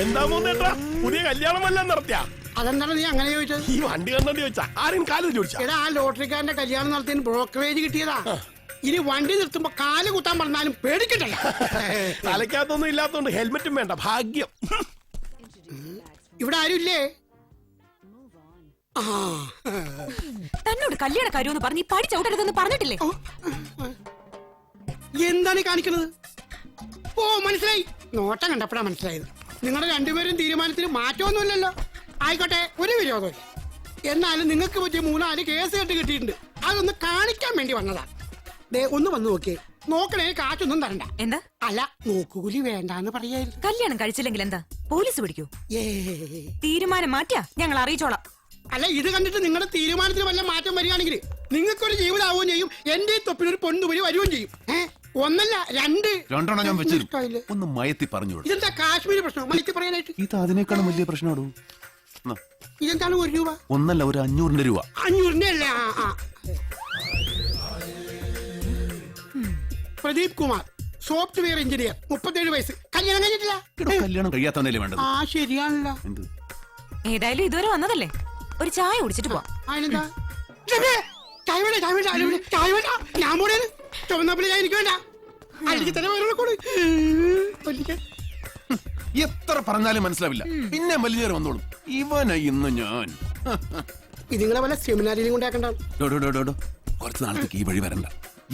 എന്താ മൂന്നേട്ടാ പുതിയ കല്യാണമെല്ലാം നടത്തിയാ? അതെന്താണ് നീ അങ്ങനെ ചോദിച്ചത്? ഈ വണ്ടി കണ്ടോണ്ട് ചോദിച്ചാ ആരും കാലിൽ ചോദിച്ചാ? എടാ ആ ലോട്ടറിക്കാരന്റെ കല്യാണം നടത്തിയതിന് ബ്രോക്കറേജ് കിട്ടിയതാ. ഇനി വണ്ടി നിർത്തുമ്പോ കാല് കുത്താൻ പറഞ്ഞാലും പേടിക്കട്ടല്ല. തലയ്ക്കകത്തൊന്നും ഇല്ലാത്തോണ്ട് ഹെൽമെറ്റും വേണ്ട. ഭാഗ്യം. ഇവിടെ ആരുമില്ലേ? തന്നോട് കല്യാണ കാര്യമെന്ന് പറഞ്ഞ് ഈ പടി ചവിട്ടരുതെന്ന് പറഞ്ഞിട്ടില്ലേ? എന്താണ് ഈ കാണിക്കുന്നത്? ഓ മനസ്സിലായി, നോട്ടം കണ്ടപ്പോഴാ മനസ്സിലായത്. നിങ്ങളുടെ രണ്ടുപേരും തീരുമാനത്തിന് മാറ്റമൊന്നുമില്ലല്ലോ. ആയിക്കോട്ടെ, ഒരു വിരോധമില്ല. എന്നാലും നിങ്ങൾക്ക് പറ്റിയ 3-4 കേസ് കെട്ട് കിട്ടിയിട്ടുണ്ട്. അതൊന്ന് കാണിക്കാൻ വേണ്ടി വന്നതാ. ദേ ഒന്ന് വന്നു നോക്കിയേ. നോക്കണേ, കാറ്റൊന്നും തരണ്ട. എന്താ? അല്ല, നോക്കുകൂലി വേണ്ടാന്ന് പറയായിരുന്നു. കല്യാണം കഴിച്ചില്ലെങ്കിൽ എന്താ പോലീസ് പിടിക്കൂ? തീരുമാനം മാറ്റിയാ ഞങ്ങൾ അറിയിച്ചോളാം. അല്ല, ഇത് കണ്ടിട്ട് നിങ്ങളുടെ തീരുമാനത്തിന് വല്ല മാറ്റം വരികയാണെങ്കിൽ നിങ്ങൾക്കൊരു ജീവിതമാവുകയും ചെയ്യും, എന്റെ തൊപ്പിനൊരു പൊണ്ണുപുരി വരികയും ചെയ്യും. ഒന്നല്ല രണ്ടെണ്ണം ഞാൻ വെച്ചു. ഒന്ന് മയത്തി പറഞ്ഞു. ഇതെന്താ കാശ്മീർ പ്രശ്നം മയത്തി പറയാനായിട്ട്? ഇത് അതിനേക്കാളും വലിയ പ്രശ്നമാണോ? ഇതെന്താണ് 1 രൂപ? ഒന്നല്ല, ഒരു 500 രൂപ. 500 അല്ല. പ്രദീപ് കുമാർ, സോഫ്റ്റ്വെയർ എഞ്ചിനീയർ, 37 വയസ്സ്. കല്യാണം കഴിഞ്ഞിട്ടില്ല. കല്യാണം കഴിയാത്തവനല്ലേ വേണ്ടത്? ആ ശരിയാണല്ലോ. ഏതായാലും ഇതുവരെ വന്നതല്ലേ, ഒരു ചായ കുടിച്ചിട്ട് പോവാം. അതിനെന്താ? ചായ വേണ്ട, ചായ വേണ്ട, ചായ വേണ്ട. ഞാൻ പോണേന്ന് ചുവന്നപ്പിളി ചായ എനിക്ക് വേണ്ട. അല്ലെങ്കിൽ തന്നെ വേറെ കൂടെ എത്ര പറഞ്ഞാലും മനസ്സിലാവില്ല. പിന്നെ വലിയ വന്നോളും. ഇവനെ ഇന്ന് ഞാൻ ഇതിങ്ങളെ വല്ല സെമിനാരിലും കൊണ്ടാക്കണ്ട. കുറച്ച് നാളത്തേക്ക് ഈ വഴി വരണ്ട.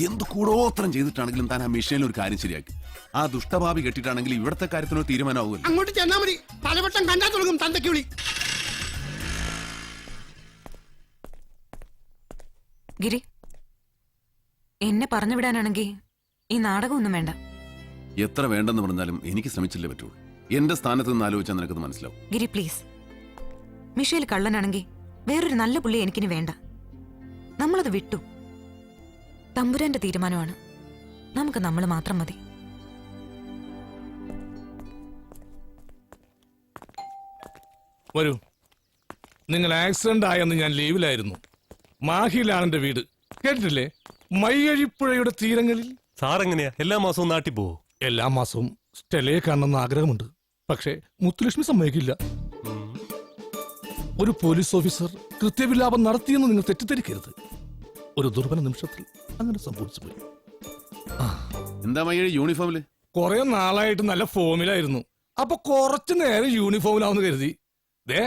എന്ത് കൂടോത്രം ചെയ്തിട്ടാണെങ്കിലും താൻ ആ മിഷനിൽ ഒരു കാര്യം ശരിയാക്കി. ആ ദുഷ്ടഭാവി കെട്ടിട്ടാണെങ്കിൽ ഇവിടത്തെ കാര്യത്തിനൊരു തീരുമാനമാവുമല്ലോ. അങ്ങോട്ട് ചെന്നാ മതി, പലവട്ടം കണ്ടാ തുടങ്ങും തന്തയ്ക്ക് വിളി. ഗിരി, എന്നെ പറഞ്ഞു വിടാനാണെങ്കിൽ ഈ നാടകമൊന്നും വേണ്ട. എത്ര വേണ്ടെന്ന് പറഞ്ഞാലും എനിക്ക് ശ്രമിച്ചില്ലേ പറ്റുള്ളൂ. എന്റെ സ്ഥാനത്ത് നിന്ന് ആലോചിച്ചാൽ നിനക്കത് മനസ്സിലാവും. ഗിരി പ്ലീസ്, മിഷേൽ കള്ളനാണെങ്കിൽ വേറൊരു നല്ല പുള്ളി എനിക്കിനി വേണ്ട. നമ്മളത് വിട്ടു. തമ്പുരാന്റെ തീരുമാനമാണ്. നമുക്ക് നമ്മൾ മാത്രം മതി. വരൂ. നിങ്ങൾ ആക്സിഡന്റ് ആയെന്ന് ഞാൻ ലീവിലായിരുന്നു. മാഹിയിലാണ് എന്റെ വീട്. കേട്ടിട്ടില്ലേ? മയ്യഴിപ്പുഴയുടെ തീരങ്ങളിൽ. സാർ എങ്ങനെയാ എല്ലാ മാസവും നാട്ടിൽ പോവോ? എല്ലാ മാസവും സ്റ്റെലയെ കാണണമെന്ന് ആഗ്രഹമുണ്ട്. പക്ഷേ മുത്തുലക്ഷ്മി സമ്മതിക്കില്ല. ഒരു പോലീസ് ഓഫീസർ കൃത്യവിലാപം നടത്തിയെന്ന് നിങ്ങൾ തെറ്റിദ്ധരിക്കരുത്. ഒരു ദുർബല നിമിഷത്തിൽ അങ്ങനെ സംഭവിച്ചു പോയി. എന്താ മയ്യഴി യൂണിഫോമില്? കുറെ നാളായിട്ട് നല്ല ഫോമിലായിരുന്നു. അപ്പൊ കുറച്ചു നേരം യൂണിഫോമിലാവുന്ന കരുതി. ദേ,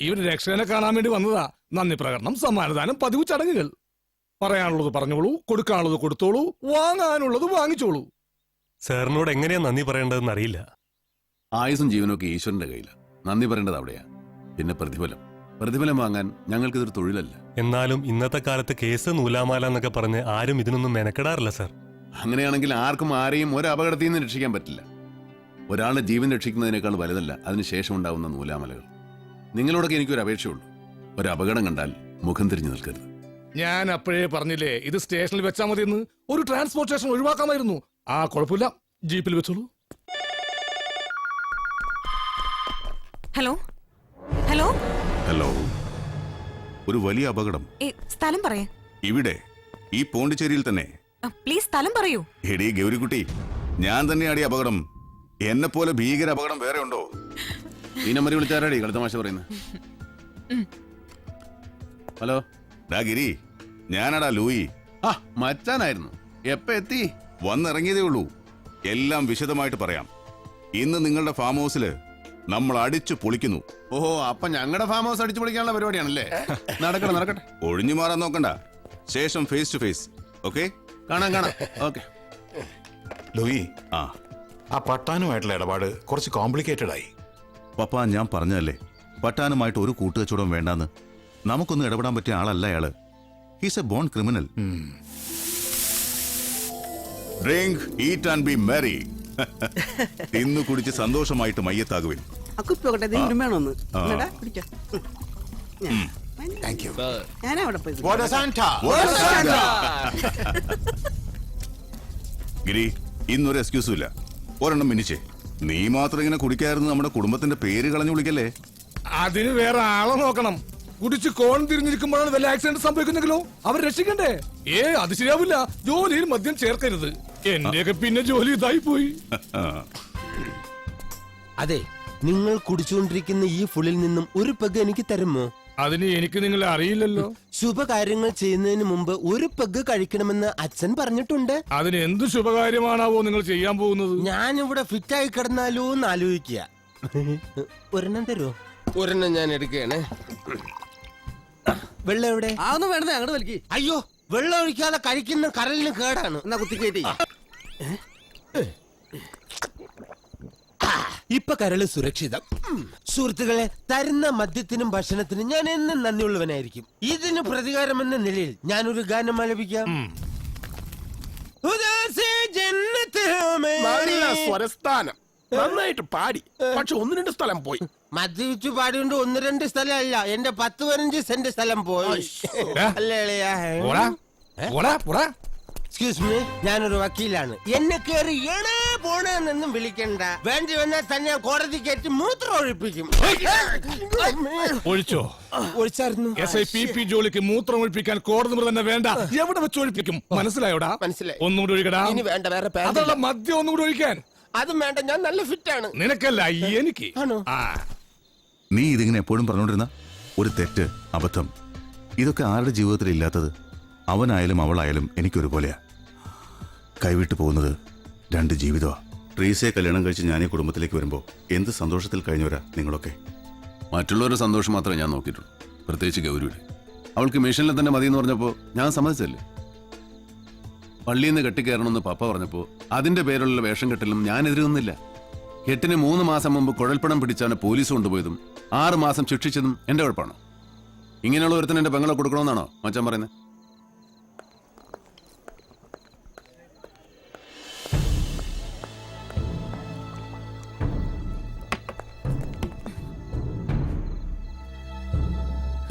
ഇവര് രക്ഷകനെ കാണാൻ വേണ്ടി വന്നതാ. നന്ദി പ്രകടനം, സമ്മാനദാനം, പതിവ് ചടങ്ങുകൾ. പറയാനുള്ളത് പറഞ്ഞോളൂ, കൊടുക്കാനുള്ളത് കൊടുത്തോളൂ, വാങ്ങാനുള്ളത് വാങ്ങിച്ചോളൂ. സാറിനോട് എങ്ങനെയാ നന്ദി പറയേണ്ടതെന്ന് അറിയില്ല. ആയുസും ജീവനൊക്കെ ഈശ്വരന്റെ കയ്യില. നന്ദി പറയേണ്ടത് അവിടെയാ. പിന്നെ പ്രതിഫലം വാങ്ങാൻ ഞങ്ങൾക്കിതൊരു തൊഴിലല്ല. എന്നാലും ഇന്നത്തെ കാലത്ത് കേസ് നൂലാമാല എന്നൊക്കെ പറഞ്ഞ് ആരും ഇതിനൊന്നും മെനക്കെടാറില്ല സാർ. അങ്ങനെയാണെങ്കിൽ ആർക്കും ആരെയും ഒരു അപകടത്തിൽ നിന്ന് രക്ഷിക്കാൻ പറ്റില്ല. ഒരാളുടെ ജീവൻ രക്ഷിക്കുന്നതിനേക്കാൾ വലുതല്ല അതിനുശേഷം ഉണ്ടാവുന്ന നൂലാമലകൾ. നിങ്ങളോടൊക്കെ എനിക്കൊരു അപേക്ഷയുള്ളൂ. ഒരു അപകടം കണ്ടാൽ മുഖം തിരിഞ്ഞു നിൽക്കരുത്. ഞാൻ അപ്പോഴേ പറഞ്ഞില്ലേ ഇത് സ്റ്റേഷനിൽ വെച്ചാൽ മതിയെന്ന്. ഒരു ട്രാൻസ്പോർട്ടേഷൻ ഒഴിവാക്കാമായിരുന്നു. ആ കുഴപ്പമില്ല, ജീപ്പിൽ വെച്ചോളൂ. ഹലോ ഹലോ ഹലോ, ഒരു വലിയ അപകടം. സ്ഥലം പറയേ. ഇവിടെ ഈ പോണ്ടിച്ചേരിയിൽ തന്നെ. പ്ലീസ് സ്ഥലം പറയൂ. എടീ ഗൗരിക്കുട്ടി, ഞാൻ തന്നെയാടി അപകടം. എന്നെ പോലെ ഭീകര അപകടം വേറെ ഉണ്ടോ? ഈ നമ്പർ വിളിച്ചാരാടി കളിത്തമാശ പറയുന്നത്? ഹലോ ഡാ ഗിരി, ഞാനടാ ലൂയി. ആ മച്ചാനായിരുന്നു. എപ്പ എത്തി? വന്നിറങ്ങിയതേ ഉള്ളൂ. എല്ലാം വിശദമായിട്ട് പറയാം. ഇന്ന് നിങ്ങളുടെ ഫാം ഹൗസില് നമ്മൾ അടിച്ചു പൊളിക്കുന്നു. ഓഹോ, അപ്പൊ ഞങ്ങളുടെ ഫാം ഹൗസ് അടിച്ചു പൊളിക്കാനുള്ള പരിപാടിയാണല്ലേ? നടക്കട്ടെ. ഒഴിഞ്ഞു മാറാൻ നോക്കണ്ട. ശേഷം ഫേസ് ടു ഫേസ്. ഓക്കെ, കാണാം. ഓക്കെ ലൂയി, ആ പട്ടാനുമായിട്ടുള്ള ഇടപാട് കുറച്ച് കോംപ്ലിക്കേറ്റഡ് ആയി. പപ്പ, ഞാൻ പറഞ്ഞതല്ലേ പട്ടാനുമായിട്ട് ഒരു കൂട്ടുകച്ചവടം വേണ്ടാന്ന്. നമുക്കൊന്നും ഇടപെടാൻ പറ്റിയ ആളല്ല അയാള്. He's a born criminal. Drink, eat and B Maria. ഇന്ന് കുടിച്ച് സന്തോഷമായിട്ട് മയ്യത്താകുവിൻ. ഗിരി, ഇന്നൊരു എക്സ്ക്യൂസും ഇല്ല. ഒരെണ്ണം മിനിച്ചേ. നീ മാത്രം ഇങ്ങനെ കുടിക്കായിരുന്നു നമ്മുടെ കുടുംബത്തിന്റെ പേര് കളഞ്ഞു വിളിക്കല്ലേ. അതിന് വേറെ ആളെ നോക്കണം. കുടിച്ച് കോൺ തിരിഞ്ഞിരിക്കുമ്പോഴാണ് വല്ല ആക്സിഡന്റ് സംഭവിക്കുന്നെങ്കിലോ അവർ രക്ഷിക്കണ്ടേ? അത് ശരിയാവില്ല. ജോലിയിൽ മദ്യം ചേർക്കരുത്. എന്റെയൊക്കെ പിന്നെ ജോലി ഇതായി പോയി. അതെ, നിങ്ങൾ കുടിച്ചുകൊണ്ടിരിക്കുന്ന ഈ ഫുള്ളിൽ നിന്നും ഒരു പെഗ് എനിക്ക് തരുമോ? അതിന് എനിക്ക് നിങ്ങളെ അറിയില്ലല്ലോ. ശുഭകാര്യങ്ങൾ ചെയ്യുന്നതിന് മുമ്പ് ഒരു പെഗ് കഴിക്കണമെന്ന് അച്ഛൻ പറഞ്ഞിട്ടുണ്ട്. അതിന് എന്ത് ശുഭകാര്യമാണാവോ നിങ്ങൾ ചെയ്യാൻ പോകുന്നത്? ഞാനിവിടെ ഫിറ്റായി കിടന്നാലോ എന്ന് ആലോചിക്കുക. ഒരെണ്ണം തരുമോ? ഒരെണ്ണം ഞാൻ എടുക്കുകയാണ്. വെള്ളം എവിടെ? അതൊന്നും വേണ്ടേ, അങ്ങോട്ട് വലിക്ക്. അയ്യോ, വെള്ളം ഒഴിക്കാതെ കഴിക്കുന്ന കരലിന് കേടാണ്. എന്നാ കുത്തിക്കേറ്റി. ഇപ്പൊ കരള് സുരക്ഷിതം. സുഹൃത്തുക്കളെ, തരുന്ന മദ്യത്തിനും ഭക്ഷണത്തിനും ഞാൻ എന്നും നന്ദിയുള്ളവനായിരിക്കും. ഇതിന് പ്രതികാരം എന്ന നിലയിൽ ഞാനൊരു ഗാനം ആലപിക്കാം. നല്ല സ്വരസ്ഥാനം നന്നായിട്ട് പാടി, പക്ഷെ 1-2 സ്ഥലം പോയി. മദ്യപിച്ചു പാടിയോണ്ട് 1-2 സ്ഥലമല്ല, എന്റെ 10-15 സെന്റ് സ്ഥലം പോയി. എക്സ്ക്യൂസ് മീ, ഞാനൊരു വക്കീലാണ്. എന്നെ കയറി എണേ പോണെന്നൊന്നും വിളിക്കണ്ട. വേണ്ടി വന്നാൽ തന്നെ കോടതി കയറ്റി മൂത്രം ഒഴിപ്പിക്കും. ഒഴിച്ചോ? ഒഴിച്ചായിരുന്നു. SIPP ജോലിക്ക് മൂത്രം ഒഴിപ്പിക്കാൻ കോടതി തന്നെ വേണ്ട. എവിടെ വെച്ച് ഒഴിപ്പിക്കും? മനസ്സിലായോടാ? മനസ്സിലായി. ഒന്നുകൂടി ഒഴിക്കടാ. ഇനി വേണ്ട, വേറെ അതുള്ള മദ്യം ഒന്നുകൂടി ഒഴിക്കാൻ. അതും വേണ്ട, ഞാൻ നല്ല ഫിറ്റാണ്. നിനക്കല്ല, എനിക്ക്. നീ ഇതിങ്ങനെ എപ്പോഴും പറഞ്ഞോണ്ടിരുന്ന ഒരു തെറ്റ്, അബദ്ധം, ഇതൊക്കെ ആരുടെ ജീവിതത്തിൽ ഇല്ലാത്തത്? അവനായാലും അവളായാലും എനിക്കൊരുപോലെയാ. കൈവിട്ടു പോകുന്നത് 2 ജീവിതമാ. ട്രീസയെ കല്യാണം കഴിച്ച് ഞാൻ ഈ കുടുംബത്തിലേക്ക് വരുമ്പോൾ എന്ത് സന്തോഷത്തിൽ കഴിഞ്ഞവരാ നിങ്ങളൊക്കെ. മറ്റുള്ളവരുടെ സന്തോഷം മാത്രമേ ഞാൻ നോക്കിയിട്ടുള്ളൂ, പ്രത്യേകിച്ച് ഗൗരിയുടെ. അവൾക്ക് മിഷനിൽ തന്നെ മതി എന്ന് പറഞ്ഞപ്പോൾ ഞാൻ സമ്മതിച്ചല്ലേ. പള്ളിയിൽ നിന്ന് കെട്ടിക്കയറണമെന്ന് പപ്പ പറഞ്ഞപ്പോൾ അതിന്റെ പേരിലുള്ള വേഷം കെട്ടലും ഞാൻ എതിരുന്നില്ല. കെട്ടിന് 3 മാസം മുമ്പ് കുഴൽപ്പണം പിടിച്ചാണ് പോലീസ് കൊണ്ടുപോയതും 6 മാസം ശിക്ഷിച്ചതും എന്റെ കുഴപ്പമാണോ? ഇങ്ങനെയുള്ള ഒരുത്തിന് എന്റെ പെങ്ങളെ കൊടുക്കണമെന്നാണോ മച്ചാൻ പറയുന്നത്?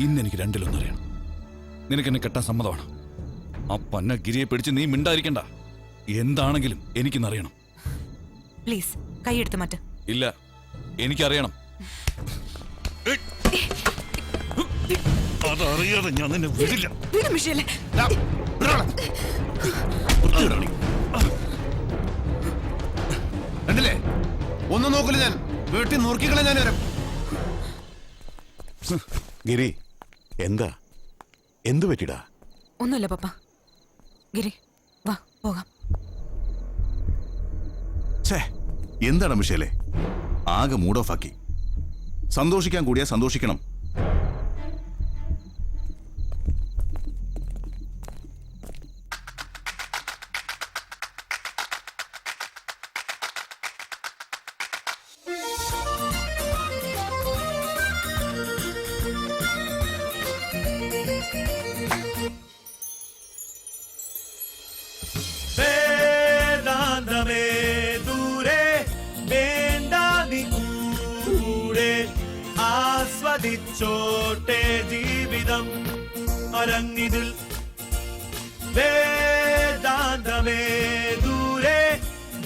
ഇന്നെനിക്ക് 2-1 നിനക്ക് എന്നെ കെട്ടാൻ സമ്മതമാണ്. ആ പന്ന ഗിരിയെ പിടിച്ച് നീ മിണ്ടായിരിക്കണ്ട. എന്താണെങ്കിലും എനിക്കിന്നറിയണം. പ്ലീസ് കൈയെടുത്ത് മാറ്റ്. ഇല്ല, എനിക്കറിയണം. അതറിയാതെ ഞാൻ നിന്നെ വിടില്ല. കണ്ടില്ലേ, ഒന്നും നോക്കില്ല. ഞാൻ വീട്ടിൽ നോക്കിക്കളെ. ഞാൻ വരാം. ഗിരി, എന്താ? എന്തു പറ്റിടാ? ഒന്നുമില്ല പപ്പ. ഗിരി വാ പോകാം. എന്താണ് മിഷേലെ, ആകെ മൂഡ് ഓഫ് ആക്കി. സന്തോഷിക്കാൻ കൂടിയാ സന്തോഷിക്കണം. ആസ്വദിച്ചോട്ടെ ജീവിതം അരങ്ങിതിൽ. വേദാന്തമേ ദൂരെ